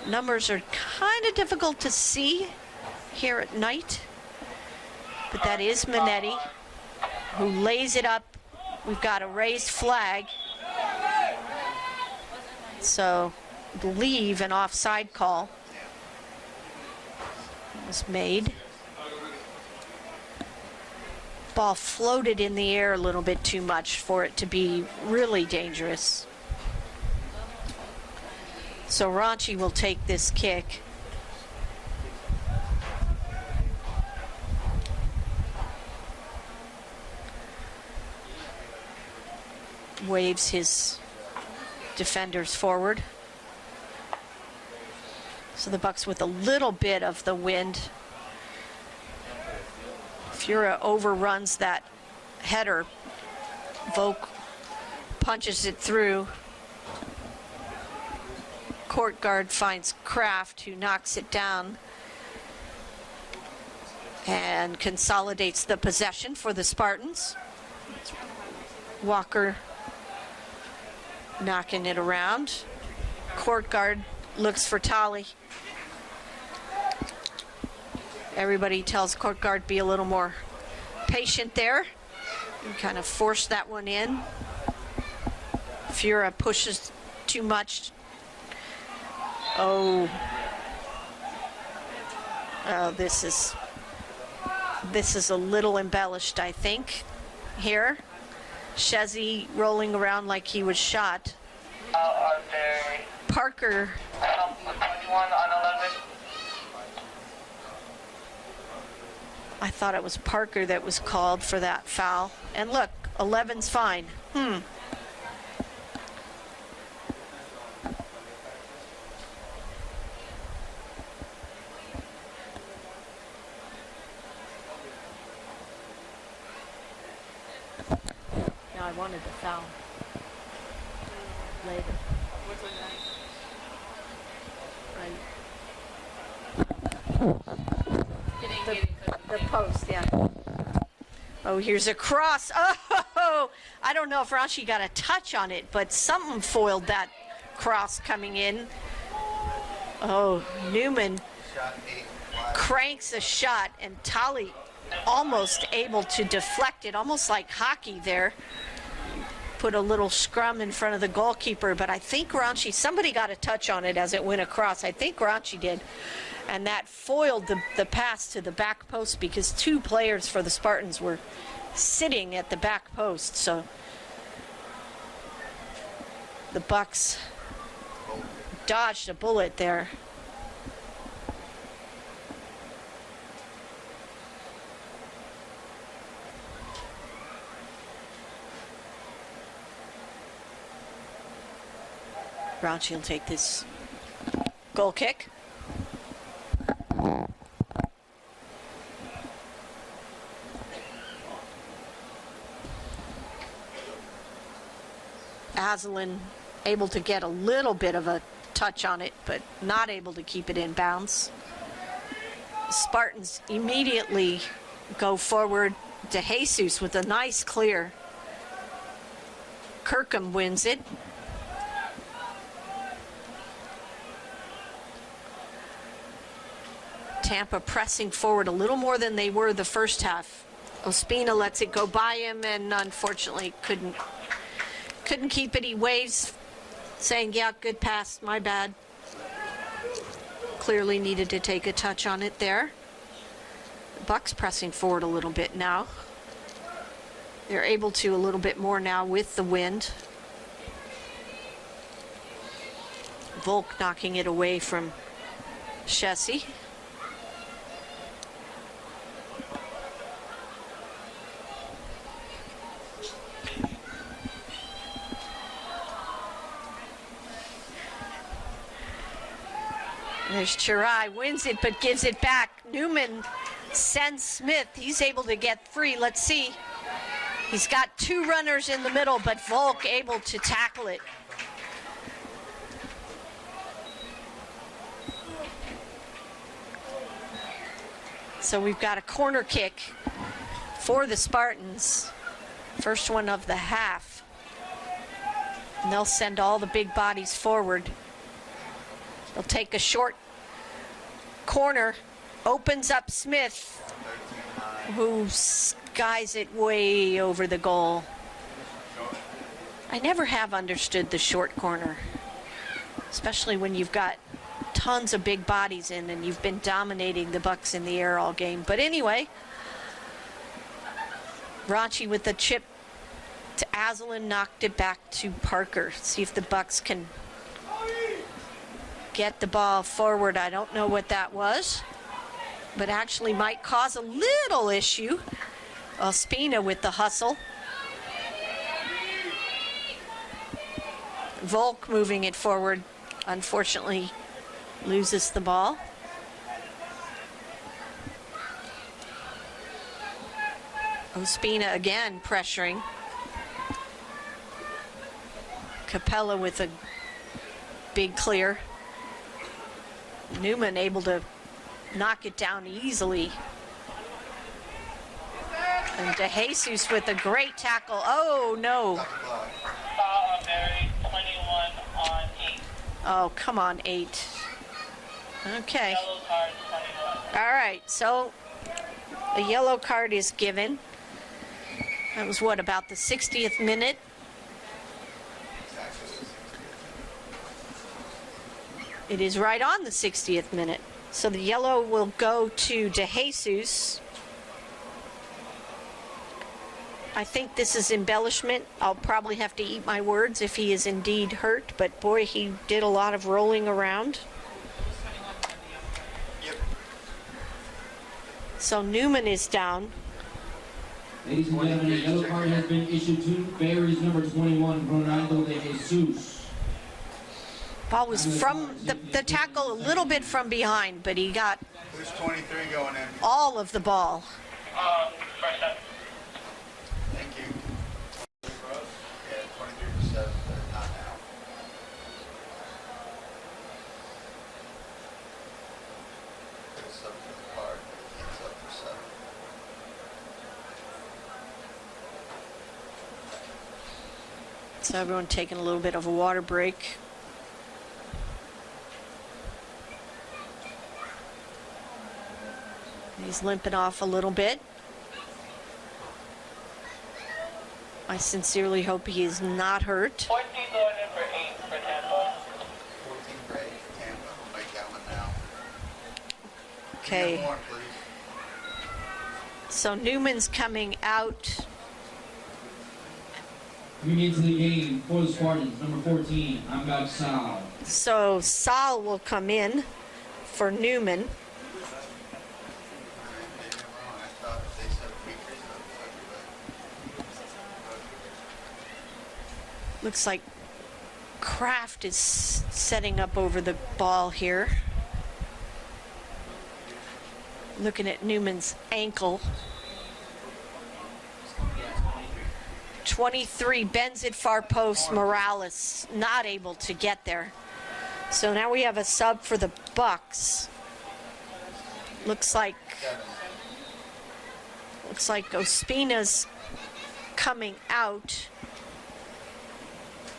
numbers are kind of difficult to see here at night. But that is Manetti, who lays it up. We've got a raised flag. So I believe an offside call was made. Ball floated in the air a little bit too much for it to be really dangerous. So Ranchi will take this kick. Waves his defenders forward. So the Bucks with a little bit of the wind. Fura overruns that header. Volk punches it through. Court guard finds Kraft, who knocks it down and consolidates the possession for the Spartans. Walker knocking it around. Court guard looks for Tolly. Everybody tells court guard be a little more patient there. And kind of force that one in. Fura pushes too much. Oh, this is a little embellished, I think, here. Shessie rolling around like he was shot. Parker. 21 on 11. I thought it was Parker that was called for that foul. And look, 11's fine. Now I wanted the foul later. The post, yeah. Oh, here's a cross. Oh, I don't know if Ranchi got a touch on it, but something foiled that cross coming in. Oh, Newman cranks a shot, and Tolly almost able to deflect it, almost like hockey there. Put a little scrum in front of the goalkeeper, but I think Ranchi, somebody got a touch on it as it went across. I think Ranchi did. And that foiled the pass to the back post because two players for the Spartans were sitting at the back post. So the Bucks dodged a bullet there. Ranchi will take this goal kick. Aslan able to get a little bit of a touch on it, but not able to keep it in bounds. Spartans immediately go forward to Jesus with a nice clear. Kirkham wins it. Tampa pressing forward a little more than they were the first half. Ospina lets it go by him and unfortunately couldn't keep it. He waves saying, yeah, good pass, my bad. Clearly needed to take a touch on it there. The Bucks pressing forward a little bit now. They're able to a little bit more now with the wind. Volk knocking it away from Chessie. There's Chirai, wins it but gives it back. Newman sends Smith. He's able to get free. Let's see. He's got two runners in the middle, but Volk able to tackle it. So we've got a corner kick for the Spartans. First one of the half. And they'll send all the big bodies forward. They'll take a short corner, opens up Smith, who skies it way over the goal. I never have understood the short corner, especially when you've got tons of big bodies in and you've been dominating the Bucks in the air all game. But anyway, Raunchy with the chip to Aslan, knocked it back to Parker. See if the Bucks can get the ball forward. I don't know what that was, but actually might cause a little issue. Ospina with the hustle. Volk moving it forward, unfortunately loses the ball. Ospina again pressuring. Capella with a big clear. Newman able to knock it down easily. And DeJesus with a great tackle. Oh, no. Oh, come on, 8. Okay. All right, so a yellow card is given. That was what, about the 60th minute? It is right on the 60th minute. So the yellow will go to DeJesus. I think this is embellishment. I'll probably have to eat my words if he is indeed hurt, but boy, he did a lot of rolling around. Yep. So Newman is down. Ladies and gentlemen, a yellow card has been issued to Barry's number 21, Ronaldo DeJesus. Ball was from the tackle a little bit from behind, but he got Who's 23 going in? all of the ball. Thank you. Yeah, 23%, but not now. It's up to the card, but it's up for 7. So everyone taking a little bit of a water break. He's limping off a little bit. I sincerely hope he is not hurt. 14 going in for 8 for Tampa. 14 for 8 for Tampa. We'll make that one now. Okay. More, please. So Newman's coming out. Coming into the game for the Spartans, number 14, Amgad Sal. So Sal will come in for Newman. Looks like Kraft is setting up over the ball here. Looking at Newman's ankle. 23 bends it far post. Morales not able to get there. So now we have a sub for the Bucks. Looks like Ospina's coming out.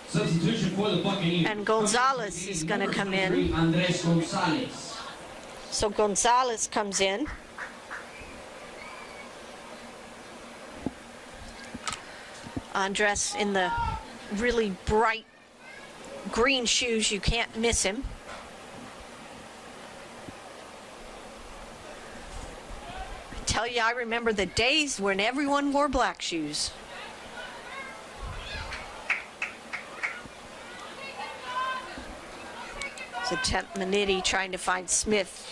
Substitution for the Buccaneers. And Gonzalez is going to come in. Andres Gonzalez. So Gonzalez comes in. Andres in the really bright green shoes. You can't miss him. I tell you, I remember the days when everyone wore black shoes. So Manetti trying to find Smith.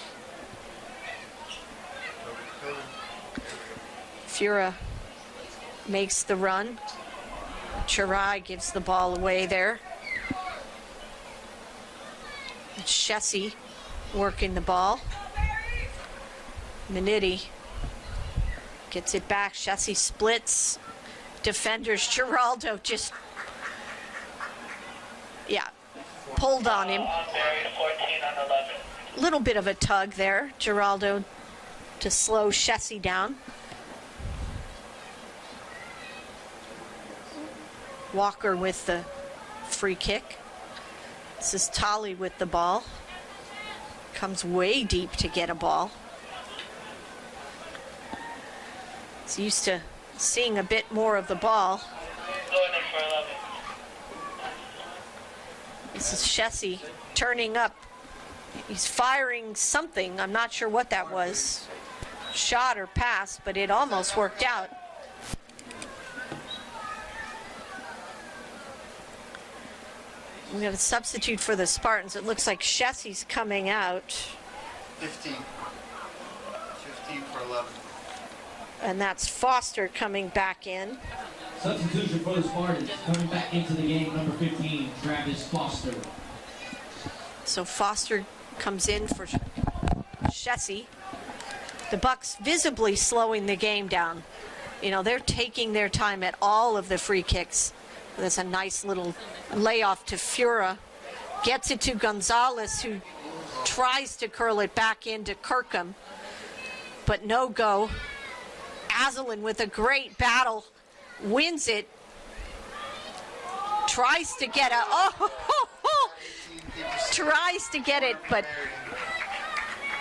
Fura makes the run. Chirai gives the ball away there. Chessie working the ball. Manetti gets it back. Chessie splits. Defenders. Giraldo just, yeah, pulled on him. Little bit of a tug there. Giraldo to slow Chessie down. Walker with the free kick. This is Tolly with the ball. Comes way deep to get a ball. He's used to seeing a bit more of the ball. This is Chessie turning up. He's firing something. I'm not sure what that was. Shot or pass, but it almost worked out. We got a substitute for the Spartans. It looks like Chessie's coming out. 15 for 11. And that's Foster coming back in. Substitution for the Spartans. Coming back into the game, number 15, Travis Foster. So Foster comes in for Chessie. The Bucks visibly slowing the game down. You know, they're taking their time at all of the free kicks. There's a nice little layoff to Fura. Gets it to Gonzalez, who tries to curl it back into Kirkham. But no go. Azalin with a great battle. Wins it. Tries to get tries to get it, but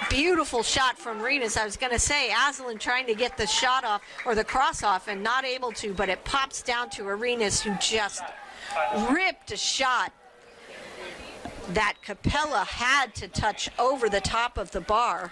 beautiful shot from Renas. I was going to say, Azalin trying to get the shot off, or the cross off, and not able to, but it pops down to Arenas, who just ripped a shot that Capella had to touch over the top of the bar.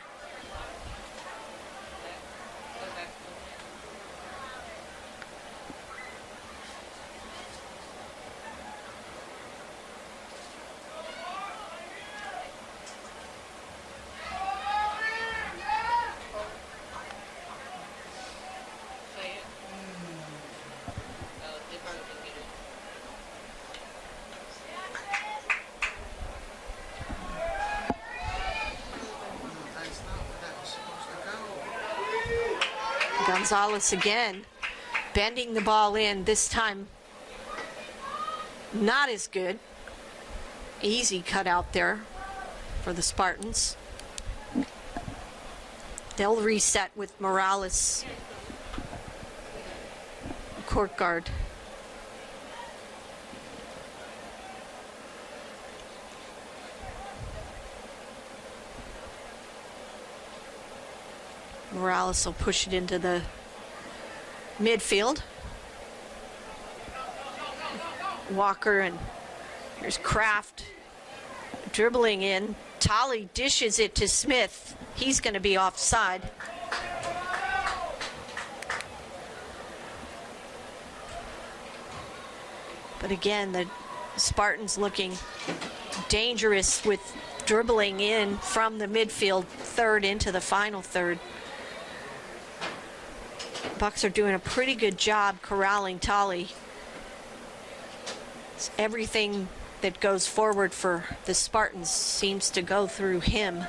Gonzalez again, bending the ball in, this time not as good. Easy cut out there for the Spartans. They'll reset with Morales, court guard. Morales will push it into the midfield. Walker, and here's Kraft dribbling in. Tolly dishes it to Smith. He's going to be offside. But again, the Spartans looking dangerous with dribbling in from the midfield third into the final third. Bucks are doing a pretty good job corralling Tolly. Everything that goes forward for the Spartans seems to go through him.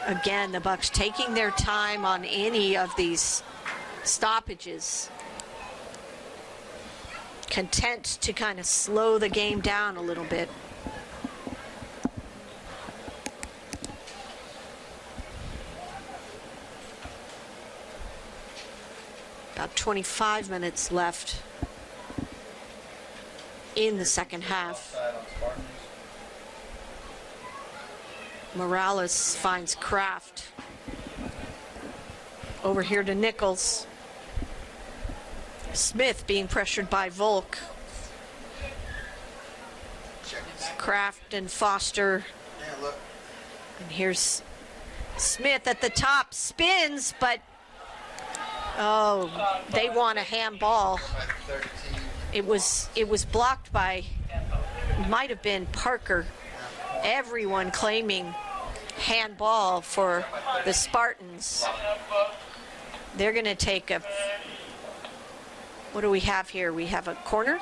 Again, the Bucks taking their time on any of these stoppages. Content to kind of slow the game down a little bit. About 25 minutes left in the second half. Morales finds Kraft. Over here to Nichols. Smith being pressured by Volk. Kraft and Foster. And here's Smith at the top. Spins, but oh, they want a handball. It was blocked by, might have been Parker. Everyone claiming handball for the Spartans. They're going to take a, what do we have here? We have a corner.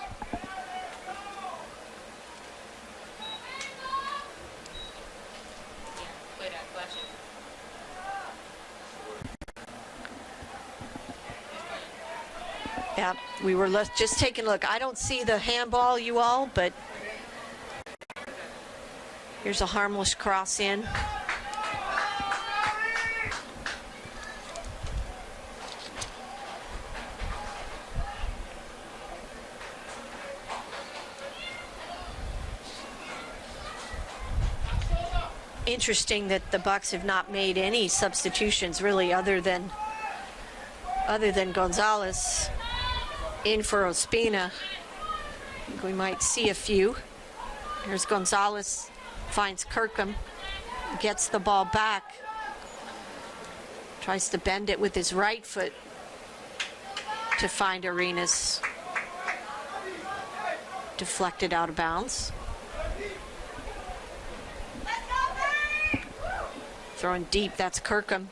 Yeah, we were just taking a look. I don't see the handball, you all, but here's a harmless cross in. Interesting that the Bucks have not made any substitutions really other than Gonzalez in for Ospina. I think we might see a few. Here's Gonzalez, finds Kirkham, gets the ball back, tries to bend it with his right foot to find Arenas. Deflected out of bounds. Throwing deep, that's Kirkham.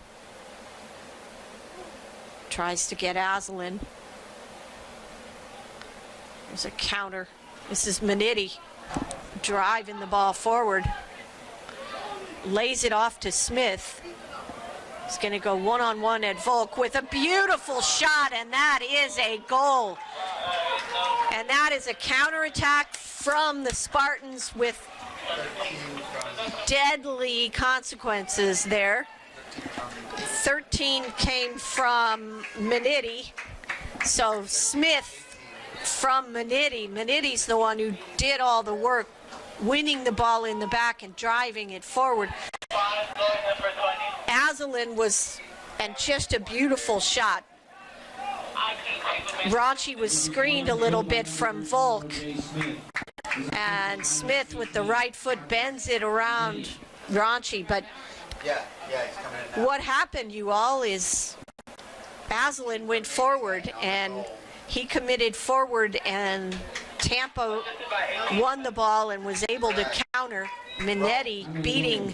Tries to get Aslan. There's a counter. This is Manetti driving the ball forward. Lays it off to Smith. He's going to go one-on-one at Volk with a beautiful shot, and that is a goal. And that is a counterattack from the Spartans with deadly consequences there. 13 came from Manetti. So Smith from Manetti. Manetti's the one who did all the work, winning the ball in the back and driving it forward. Aslan was, and just a beautiful shot. Raunchy was screened a little bit from Volk. And Smith with the right foot bends it around Raunchy. But he's coming in now. what happened, you all, is Aslan went forward and he committed forward, and Tampa won the ball and was able to counter. Manetti beating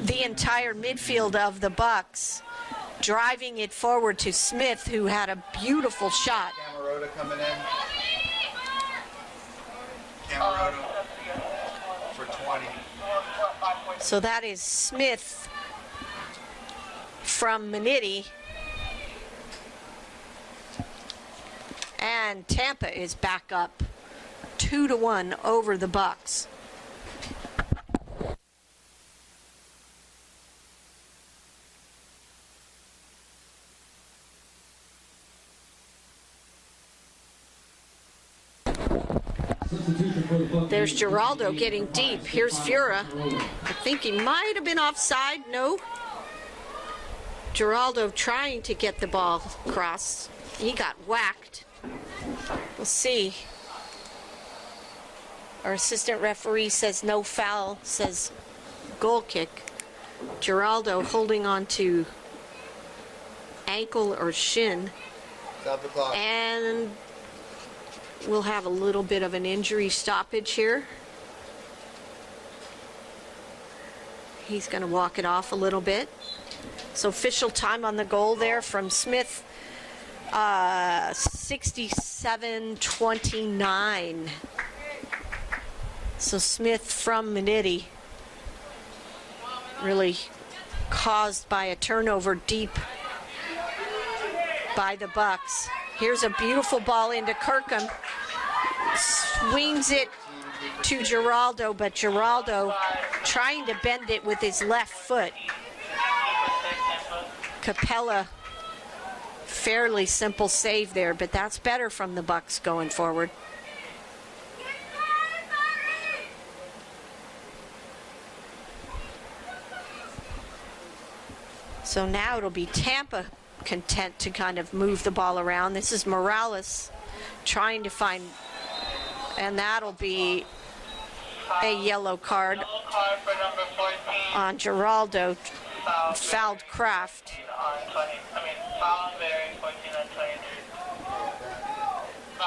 the entire midfield of the Bucks, driving it forward to Smith, who had a beautiful shot. Camarota coming in. Camarota for 20. So that is Smith from Manetti. And Tampa is back up 2-1 over the Bucks. There's Giraldo getting deep. Here's Fura. I think he might have been offside. No. Giraldo trying to get the ball across. He got whacked. We'll see. Our assistant referee says no foul, says goal kick. Giraldo holding on to ankle or shin. Stop the clock. And we'll have a little bit of an injury stoppage here. He's going to walk it off a little bit. So official time on the goal there from Smith, 67-29. So Smith from Manetti, really caused by a turnover deep by the Bucks. Here's a beautiful ball into Kirkham. Swings it to Giraldo, but Giraldo trying to bend it with his left foot. Capella, fairly simple save there, but that's better from the Bucks going forward. So now it'll be Tampa content to kind of move the ball around. This is Morales trying to find, and that'll be a yellow card on Giraldo. Fouled Kraft.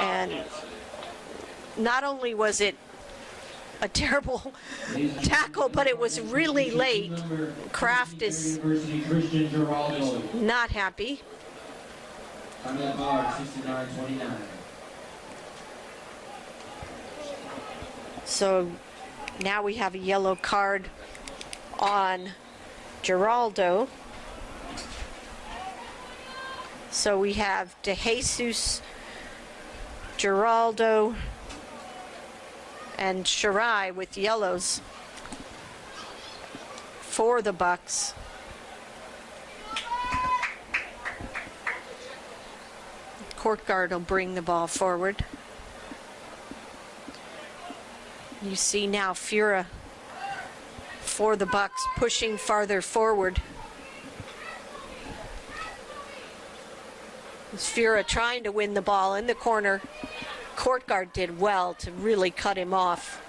And not only was it a terrible tackle, but it was really late. Kraft is not happy. So now we have a yellow card on Giraldo. So we have De Jesus, Giraldo, and Shirai with yellows for the Bucks. Court guard will bring the ball forward. You see now Fura for the Bucks pushing farther forward. It's Fura trying to win the ball in the corner. Court guard did well to really cut him off,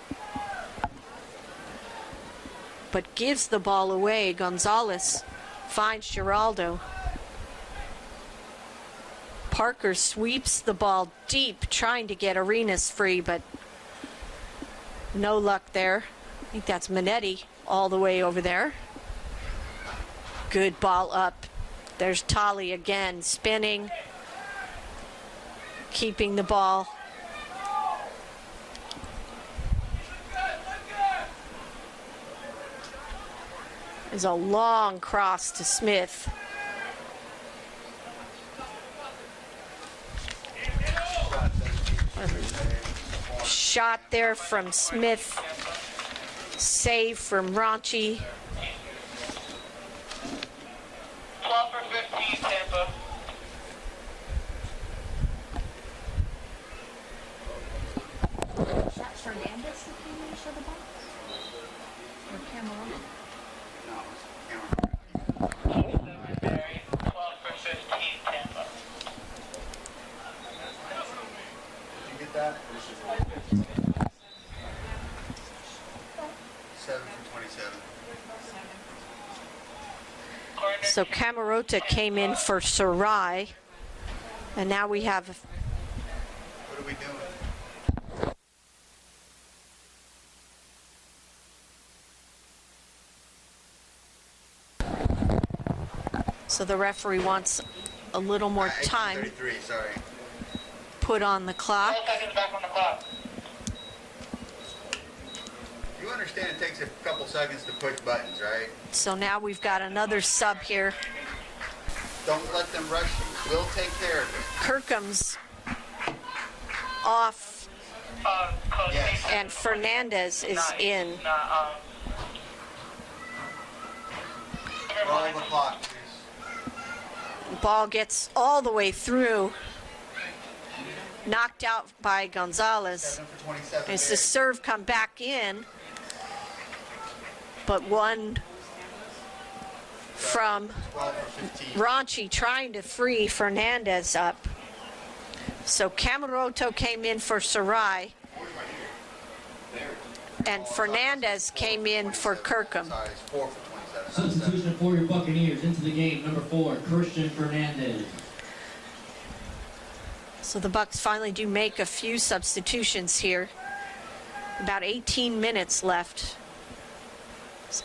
but gives the ball away. Gonzalez finds Giraldo. Parker sweeps the ball deep, trying to get Arenas free, but no luck there. I think that's Minetti all the way over there. Good ball up. There's Tolly again, spinning, keeping the ball. There's a long cross to Smith. Shot there from Smith. Save from Ranchi. 12 for 15, Tampa. Is that Fernandez that came in for the box? Or Cameron? No, it's Cameron. 12 for 15, Tampa. Did you get that? 7 for 27. So Camarota came in for Sarai, and now we have. What are we doing? So the referee wants a little more time 33, sorry. put on the clock. 12 seconds back on the clock. You understand it takes a couple seconds to push buttons, right? So now we've got another sub here. Don't let them rush you. We'll take care of it. Kirkham's off, Yes. and Fernandez is in. Roll the clock, please. Ball gets all the way through. Knocked out by Gonzalez. 7 for 27. As the serve come back in, but one from 12 for 15. Ranchi trying to free Fernandez up. So Camaroto came in for Sarai, and Fernandez came in for Kirkham. Sorry, it's 4 for 27. Substitution for your Buccaneers into the game, number 4, Christian Fernandez. So the Bucks finally do make a few substitutions here. About 18 minutes left.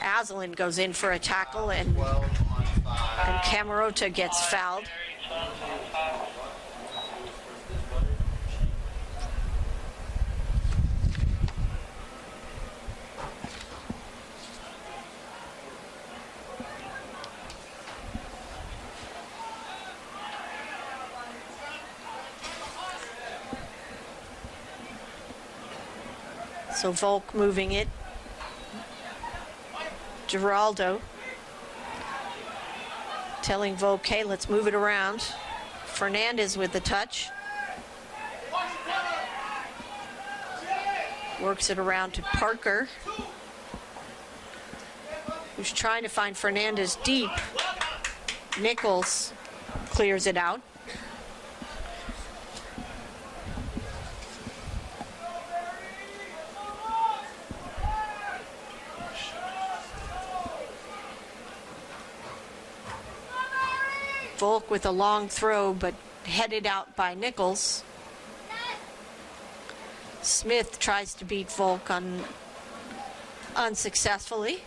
Aslan goes in for a tackle, and Camarota gets fouled. So Volk moving it. Giraldo telling Volk, hey, let's move it around. Fernandez with the touch. Works it around to Parker, who's trying to find Fernandez deep. Nichols clears it out. Volk with a long throw, but headed out by Nichols. Smith tries to beat Volk unsuccessfully.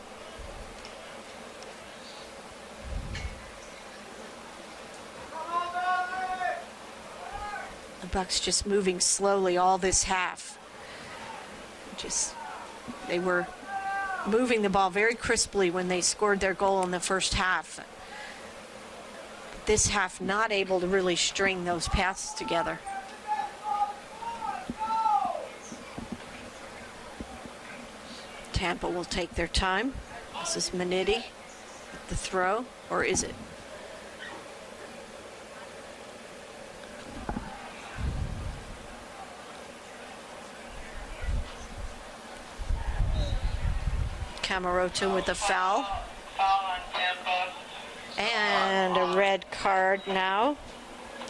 The Bucks just moving slowly all this half. They were moving the ball very crisply when they scored their goal in the first half. This half not able to really string those passes together. Tampa will take their time. This is Manetti with the throw, or is it? Camarota with a foul. And a red card now.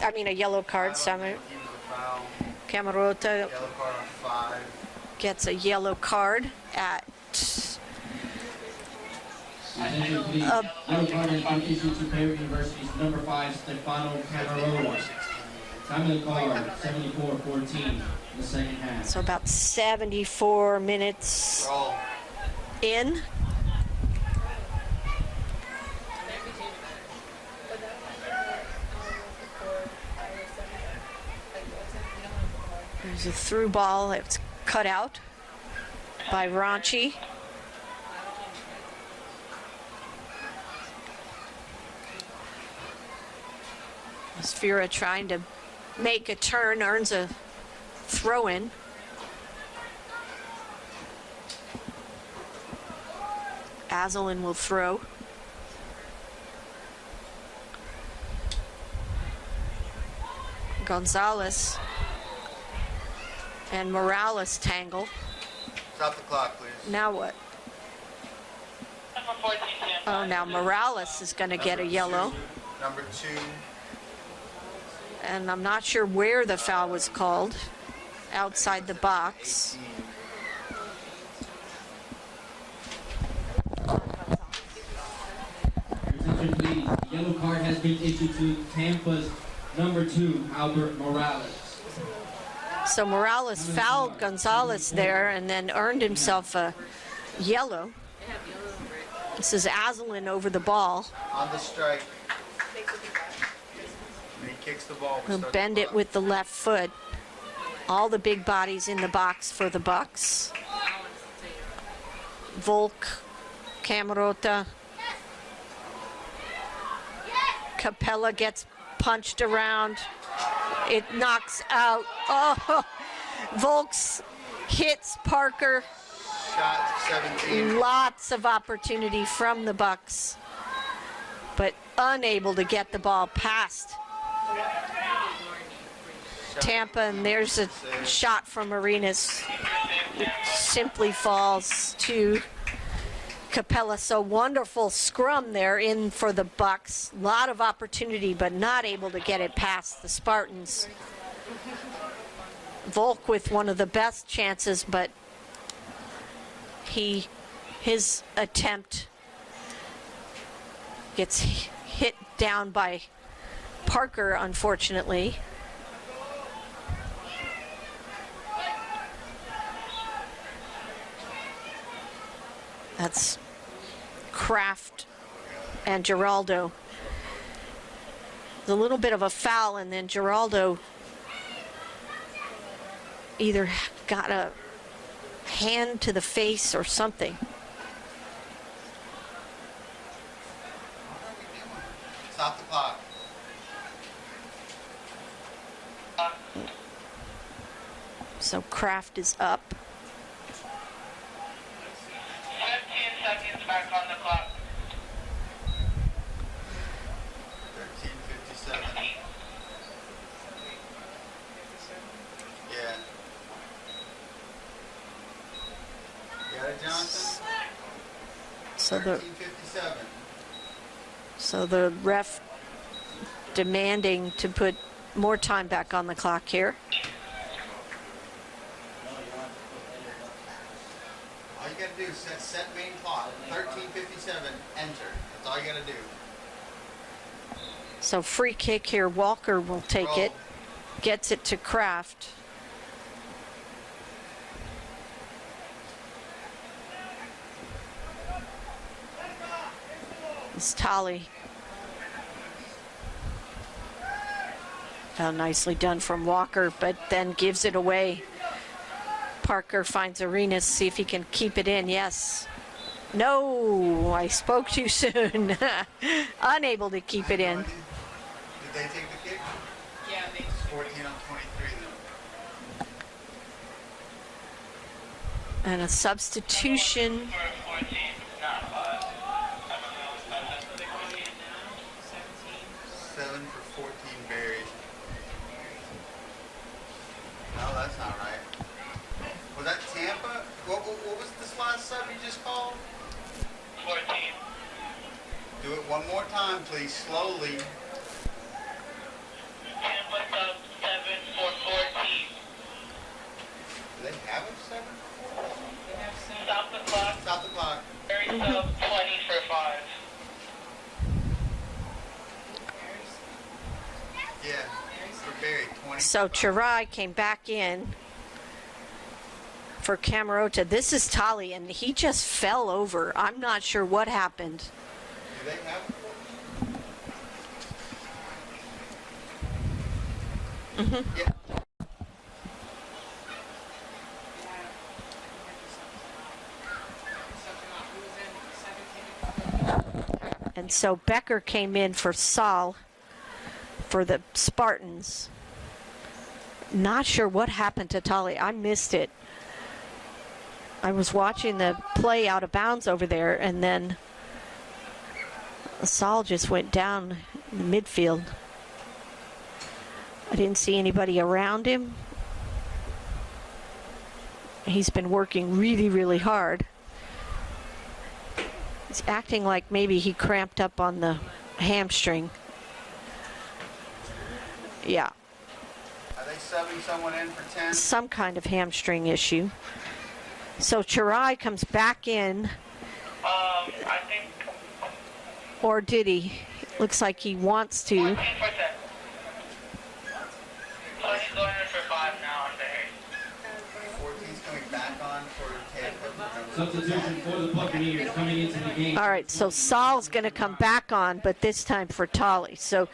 I mean a yellow card, sorry. Camarota gets a yellow card at Attention, please. Yellow card has been issued to Perry University's number 5, Stefano Camarota. Time of the card, 74-14 in the second half. So about 74 minutes in. There's a through ball that's cut out by Ranchi. Sfera trying to make a turn, earns a throw-in. Azalin will throw. Gonzalez and Morales tangle. Stop the clock, please. Now what? Oh, now Morales is going to get a yellow. Number 2. And I'm not sure where the foul was called. Outside the box. Attention, please. The yellow card has been issued to Tampa's number 2, Albert Morales. So Morales fouled Gonzalez there and then earned himself a yellow. This is Azalin over the ball. On the strike. And he kicks the ball. He'll bend it with the left foot. All the big bodies in the box for the Bucks. Volk, Camarota. Capella gets punched around. It knocks out. Oh, Volks hits Parker. Shot 17. Lots of opportunity from the Bucks, but unable to get the ball past Tampa. And there's a shot from Arenas. It simply falls to Capella. So wonderful scrum there in for the Bucks. Lot of opportunity, but not able to get it past the Spartans. Volk with one of the best chances, but his attempt gets hit down by Parker, unfortunately. That's Kraft and Giraldo. There's a little bit of a foul, and then Giraldo either got a hand to the face or something. Stop the clock. So Kraft is up. back on the clock. 13:57. Yeah. Got it, Johnson? So 13:57. the ref demanding to put more time back on the clock here. All you gotta do is set main clock. 13:57. Enter. That's all you gotta do. So free kick here. Walker will take it. Gets it to Kraft. It's Tolley. How nicely done from Walker, but then gives it away. Parker finds Arenas, see if he can keep it in. Yes. No, I spoke too soon. Unable to keep it in. Did they take the kick? Yeah, they 14 on 23 then. And a substitution. 7 for 14 buried. No, that's not right. Was that Tampa? What was this last sub you just called? 14. Do it one more time, please, slowly. Tampa sub 7 for 14. Do they have a 7 for 14? They have 7. Stop the clock. Stop the clock. Barry sub 20 for 5. Yeah, for Barry, 20. So Chirai came back in for Camarota. This is Tolley, and he just fell over. I'm not sure what happened. Do they have a 14? Yeah. And so Becker came in for Saul for the Spartans. Not sure what happened to Tolley. I missed it. I was watching the play out of bounds over there, and then Saul just went down in the midfield. I didn't see anybody around him. He's been working really, really hard. He's acting like maybe he cramped up on the hamstring. Yeah. Are they subbing someone in for 10? Some kind of hamstring issue. So Chirai comes back in. I think. Or did he? Looks like he wants to. 14%. So he's going in for 5 now on Barry. 14's coming back on for Tampa. Substitution for the Buccaneers coming into the game. All right, so Saul's going to come back on, but this time for Tolley. So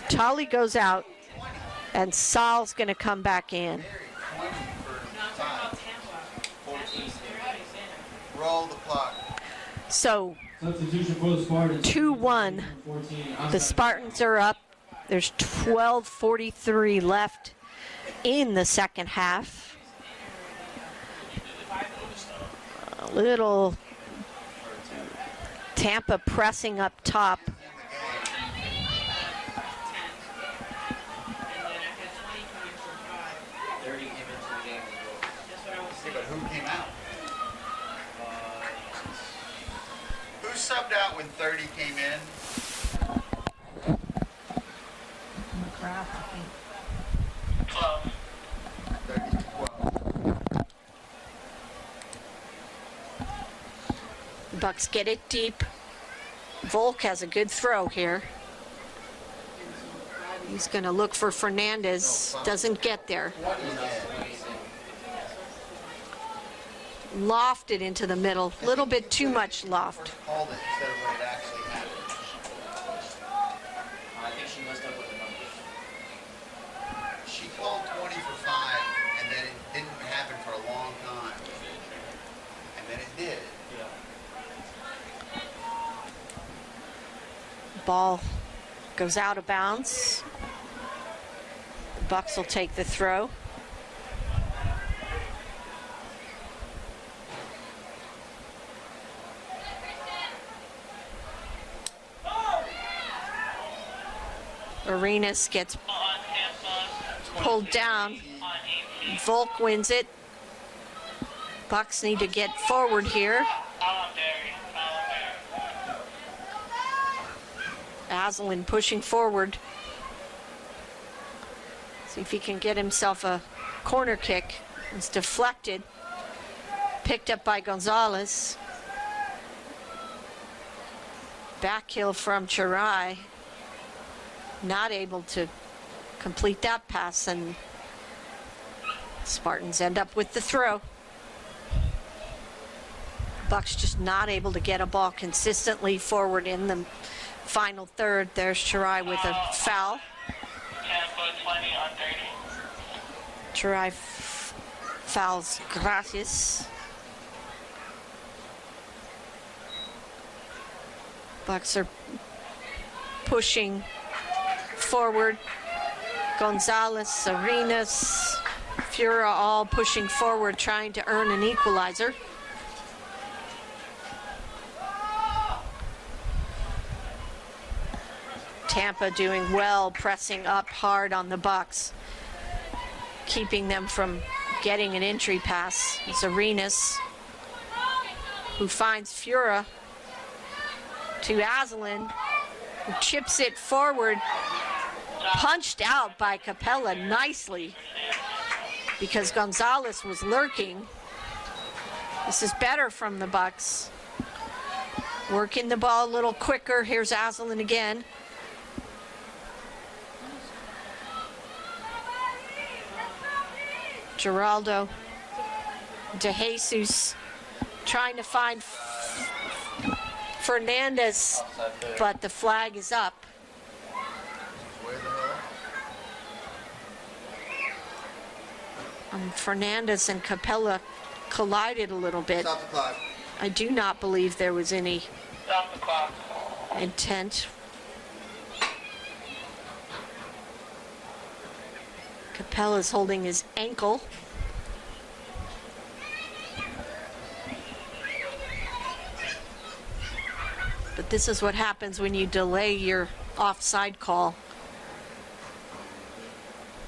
Tolley goes out, and Saul's going to come back in. Roll the clock. So Substitution for the Spartans. 2-1. The Spartans are up. There's 12:43 left in the second half. A little Tampa pressing up top. But who came out? Who subbed out when 30 came in? McGrath, I think. 12. 30 to 12. Bucks get it deep. Volk has a good throw here. He's going to look for Fernandez. Doesn't get there. Lofted into the middle. A little bit too much loft. Called it instead of when it actually happened. I think she messed up with the numbers. She called 20 for 5, and then it didn't happen for a long time. And then it did. Ball goes out of bounds. The Bucks will take the throw. Arenas gets pulled down. Volk wins it. Bucks need to get forward here. Aslan pushing forward. See if he can get himself a corner kick. It's deflected. Picked up by Gonzalez. Back heel from Chirai. Not able to complete that pass, and Spartans end up with the throw. Bucks just not able to get a ball consistently forward in the final third. There's Chirai with a foul. Tampa 20 on 30. Chirai fouls Gracias. Bucks are pushing forward. Gonzalez, Arenas, Fura all pushing forward, trying to earn an equalizer. Tampa doing well, pressing up hard on the Bucks, keeping them from getting an entry pass. It's Arenas who finds Fura to Aslan, who chips it forward, punched out by Capella nicely because Gonzalez was lurking. This is better from the Bucks. Working the ball a little quicker. Here's Aslan again. Geraldo De Jesus trying to find Fernandez, but the flag is up. Fernandez and Capella collided a little bit. Stop the clock. I do not believe there was any Stop the clock. intent. Capella's holding his ankle. But this is what happens when you delay your offside call.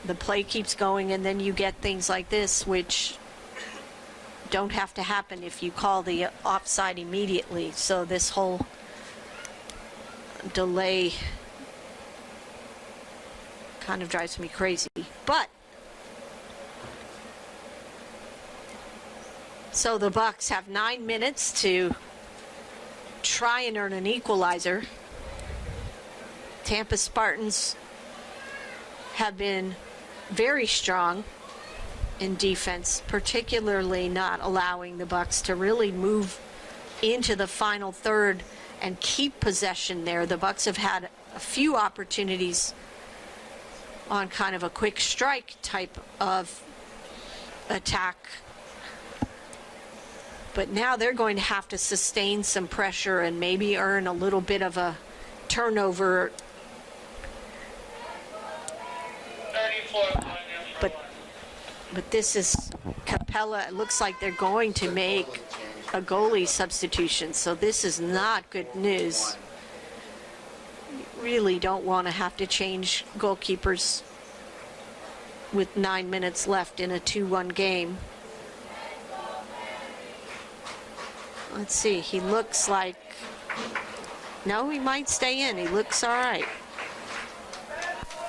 The play keeps going, and then you get things like this, which don't have to happen if you call the offside immediately. So this whole delay kind of drives me crazy. But so the Bucks have 9 minutes to try and earn an equalizer. Tampa Spartans have been very strong in defense, particularly not allowing the Bucks to really move into the final third and keep possession there. The Bucks have had a few opportunities on kind of a quick strike type of attack, but now they're going to have to sustain some pressure and maybe earn a little bit of a turnover. But this is Capella. It looks like they're going to make a goalie substitution, so this is not good news. You really don't want to have to change goalkeepers with 9 minutes left in a 2-1 game. Let's see, he looks like, no, he might stay in. He looks all right.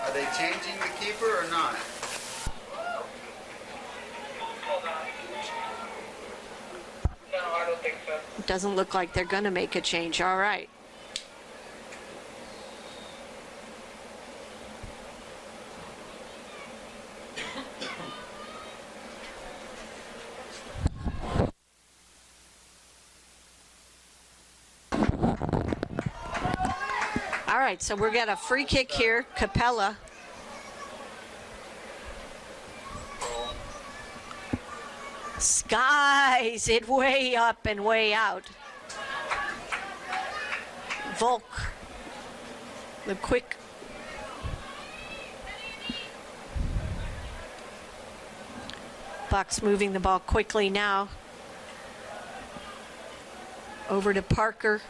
Are they changing the keeper or not? No, I don't think so. It doesn't look like they're going to make a change. All right. All right, so we're got a free kick here. Capella. Skies it way up and way out. Volk. The quick. Bucks moving the ball quickly now. Over to Parker.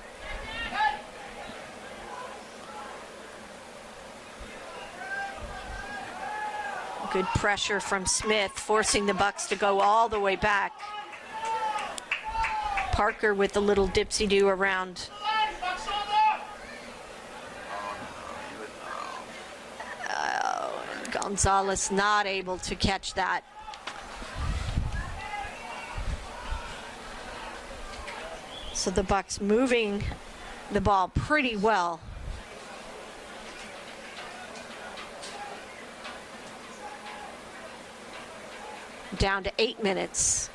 Good pressure from Smith, forcing the Bucks to go all the way back. Parker with a little dipsy-do around. Gonzalez not able to catch that. So the Bucks moving the ball pretty well. Down to 8 minutes.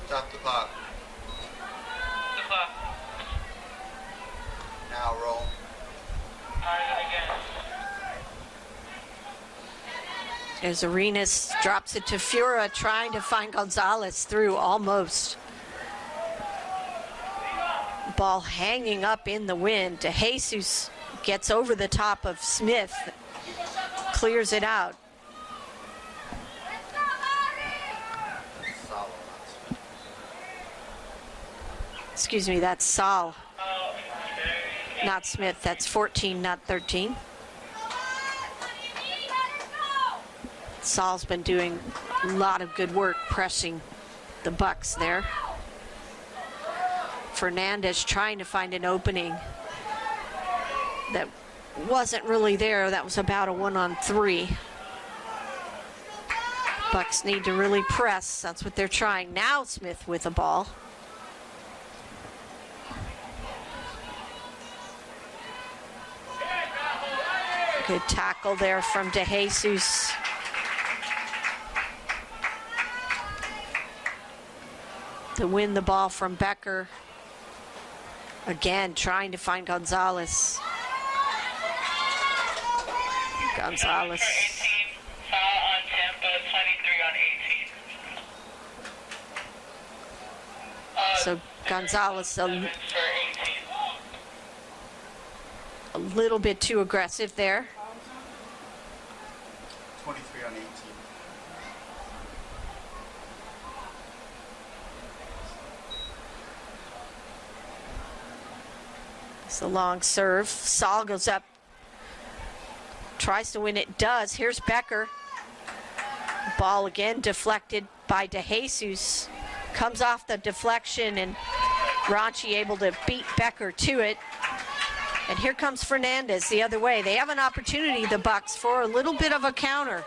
Stop the clock. Now roll. As Arenas drops it to Fura, trying to find Gonzalez through almost. Ball hanging up in the wind. DeJesus gets over the top of Smith, clears it out. Excuse me, that's Saul, not Smith. That's 14, not 13. Saul's been doing a lot of good work pressing the Bucks there. Fernandez trying to find an opening that wasn't really there. That was about a 1-on-3. Bucks need to really press. That's what they're trying. Now Smith with the ball. Good tackle there from DeJesus. To win the ball from Becker. Again, trying to find Gonzalez. Gonzalez. Foul on Tampa, 23 on 18. So Gonzalez a little bit too aggressive there. 23 on 18. It's a long serve. Saul goes up, tries to win it, does. Here's Becker. Ball again deflected by DeJesus. Comes off the deflection and Ranchi able to beat Becker to it. And here comes Fernandez the other way. They have an opportunity, the Bucks, for a little bit of a counter.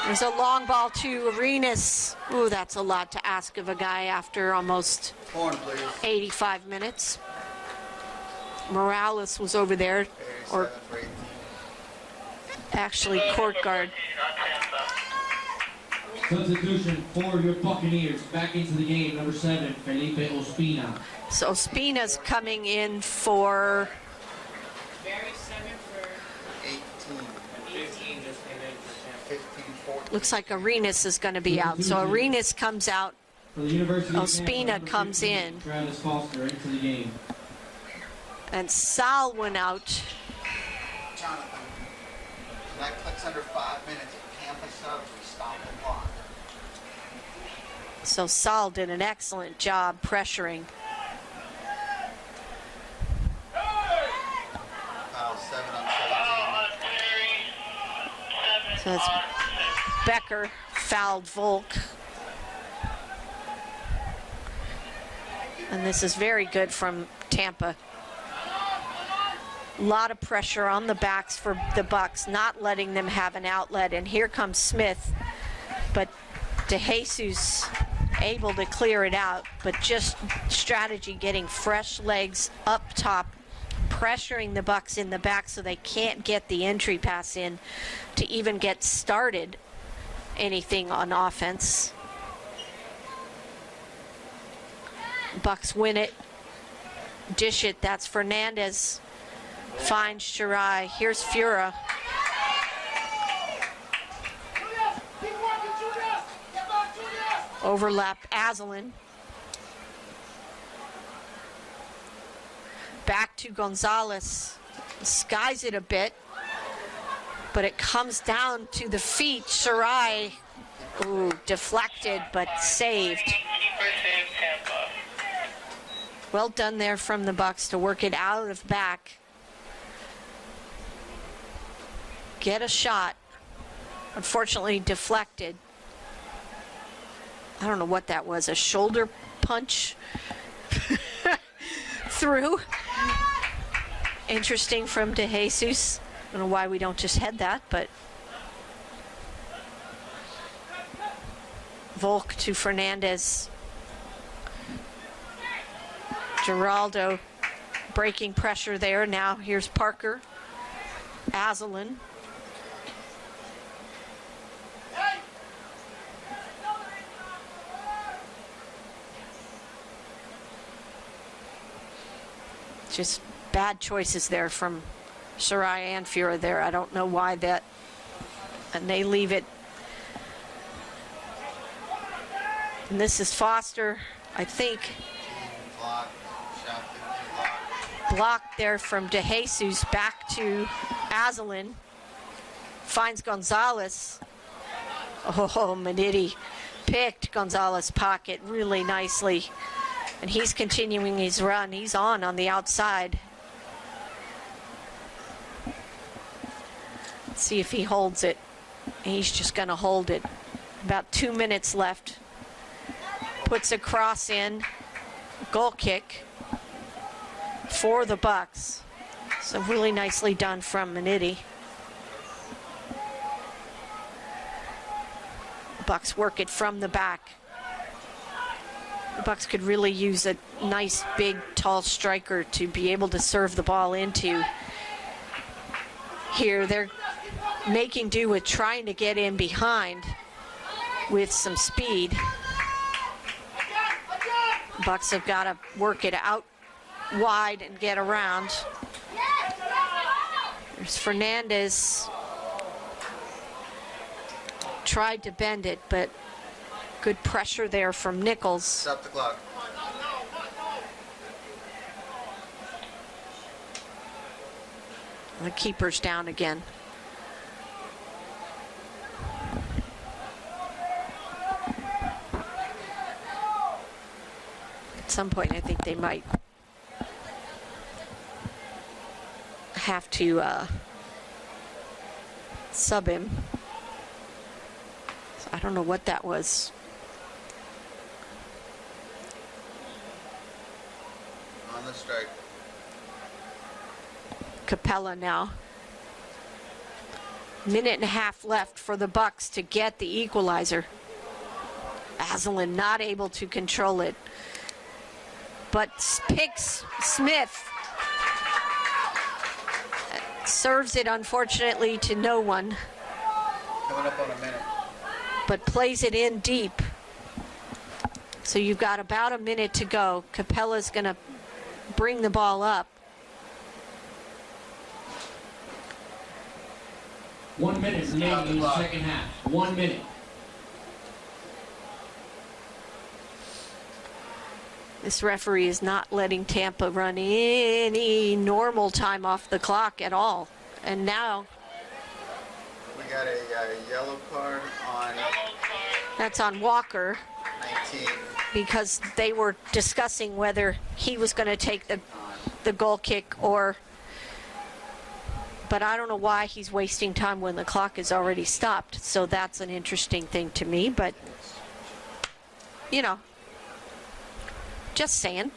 There's a long ball to Arenas. Ooh, that's a lot to ask of a guy after almost 85 minutes. Morales was over there, or actually court guard. Substitution for your Buccaneers. Back into the game, number 7, Felipe Ospina. So Ospina's coming in for... Barry 7 for 18 just came in for 15, 14. Looks like Arenas is going to be out. So Arenas comes out. Ospina comes in. Travis Foster into the game. And Sal went out. Jonathan, that clicks under 5 minutes. Tampa subs, we stop the clock. So Sal did an excellent job pressuring. Foul 7 on 17. So it's Becker fouled Volk. And this is very good from Tampa. A lot of pressure on the backs for the Bucks, not letting them have an outlet. And here comes Smith, but DeJesus able to clear it out, but just strategy, getting fresh legs up top, pressuring the Bucks in the back so they can't get the entry pass in to even get started anything on offense. Bucks win it, dish it. That's Fernandez. Finds Shirai. Here's Fura. Overlap Azalin. Back to Gonzalez. Skies it a bit, but it comes down to the feet. Shirai, ooh, deflected but saved. Well done there from the Bucks to work it out of back. Get a shot. Unfortunately deflected. I don't know what that was, a shoulder punch through. Interesting from De Jesus. I don't know why we don't just head that, but Volk to Fernandez. Geraldo breaking pressure there. Now here's Parker. Azalin. Just bad choices there from Soraya and Fura there. I don't know why that. And they leave it. And this is Foster, I think. Blocked there from De Jesus back to Azalin. Finds Gonzalez. Oh, Meditti picked Gonzalez's pocket really nicely. And he's continuing his run. He's on the outside. Let's see if he holds it. He's just going to hold it. About 2 minutes left. Puts a cross in. Goal kick for the Bucks. So really nicely done from Meditti. Bucks work it from the back. The Bucks could really use a nice, big, tall striker to be able to serve the ball into. Here, they're making do with trying to get in behind with some speed. Bucks have got to work it out wide and get around. There's Fernandez. Tried to bend it, but good pressure there from Nichols. Stop the clock. The keeper's down again. At some point, I think they might have to sub him. So I don't know what that was. On the strike. Capella now. Minute and a half left for the Bucks to get the equalizer. Azalin not able to control it. But picks Smith. Serves it, unfortunately, to no one. Coming up on a minute. But plays it in deep. So you've got about a minute to go. Capella's going to bring the ball up. 1 minute remaining in the second half. 1 minute. This referee is not letting Tampa run any normal time off the clock at all. And now We got a yellow card on that's on Walker 19. because they were discussing whether he was going to take the goal kick or. But I don't know why he's wasting time when the clock is already stopped. So that's an interesting thing to me. But, you know, just saying.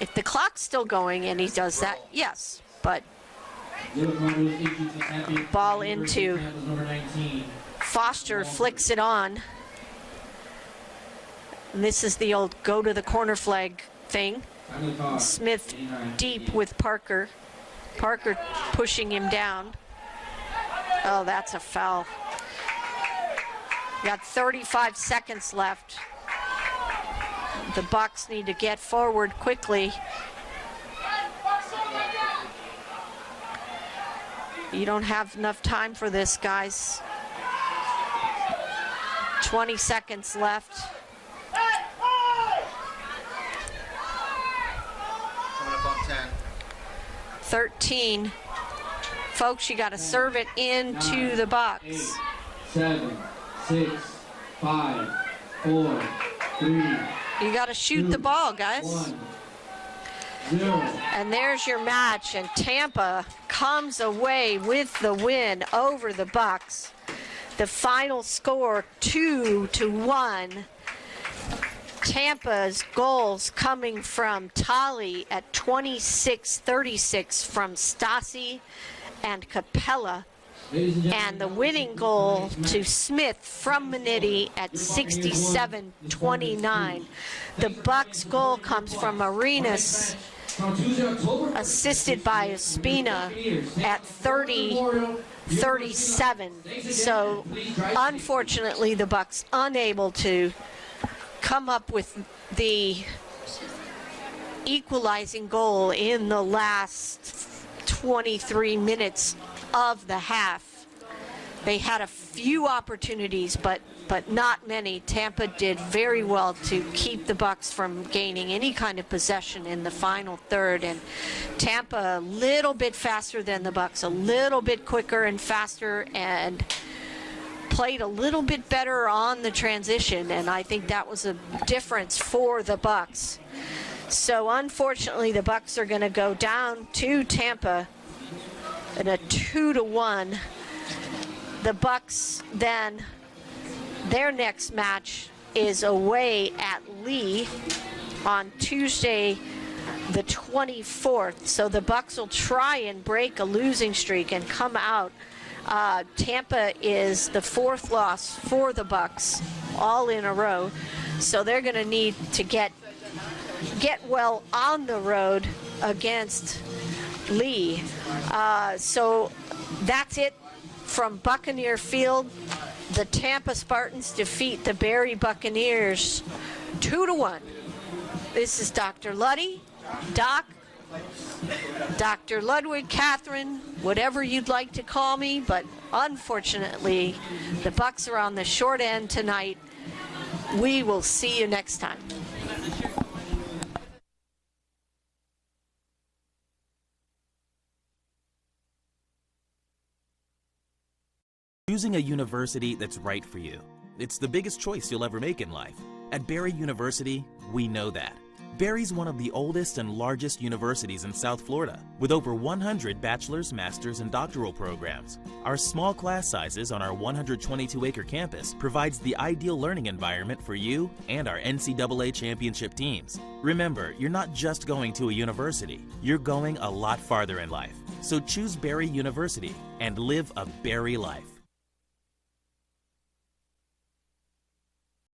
If the clock's still going and he does that, yes. But ball into Foster, flicks it on. And this is the old go to the corner flag thing. Smith deep with Parker. Parker pushing him down. Oh, that's a foul. Got 35 seconds left. The Bucks need to get forward quickly. You don't have enough time for this, guys. 20 seconds left. Coming up on 10. 13. Folks, you got to serve it into the box. 8, 7, 6, 5, 4, 3. You got to shoot the ball, guys. 1. And there's your match, and Tampa comes away with the win over the Bucks. The final score 2-1. Tampa's goals coming from Tali at 26-36 from Stasi and Capella. And the winning goal to Smith from Minetti at 67-29. The Bucks goal comes from Arenas, assisted by Espina at 30-37. So unfortunately, the Bucks unable to come up with the equalizing goal in the last 23 minutes of the half. They had a few opportunities, but not many. Tampa did very well to keep the Bucks from gaining any kind of possession in the final third, and Tampa a little bit faster than the Bucks, a little bit quicker and faster, and played a little bit better on the transition, and I think that was a difference for the Bucks. So unfortunately, the Bucks are going to go down to Tampa in a 2-1. The Bucks then, their next match is away at Lee on Tuesday the 24th. So the Bucks will try and break a losing streak and come out. Tampa is the fourth loss for the Bucks, all in a row. So they're going to need to get well on the road against Lee. So that's it from Buccaneer Field. The Tampa Spartans defeat the Barrie Buccaneers 2-1. This is Dr. Luddy, Doc, Dr. Ludwig, Catherine, whatever you'd like to call me, but unfortunately, the Bucks are on the short end tonight. We will see you next time. Choosing a university that's right for you. It's the biggest choice you'll ever make in life. At Barrie University, we know that. Barrie's one of the oldest and largest universities in South Florida, with over 100 bachelor's, master's, and doctoral programs. Our small class sizes on our 122-acre campus provides the ideal learning environment for you and our NCAA championship teams. Remember, you're not just going to a university, you're going a lot farther in life. So choose Barrie University and live a Barrie life.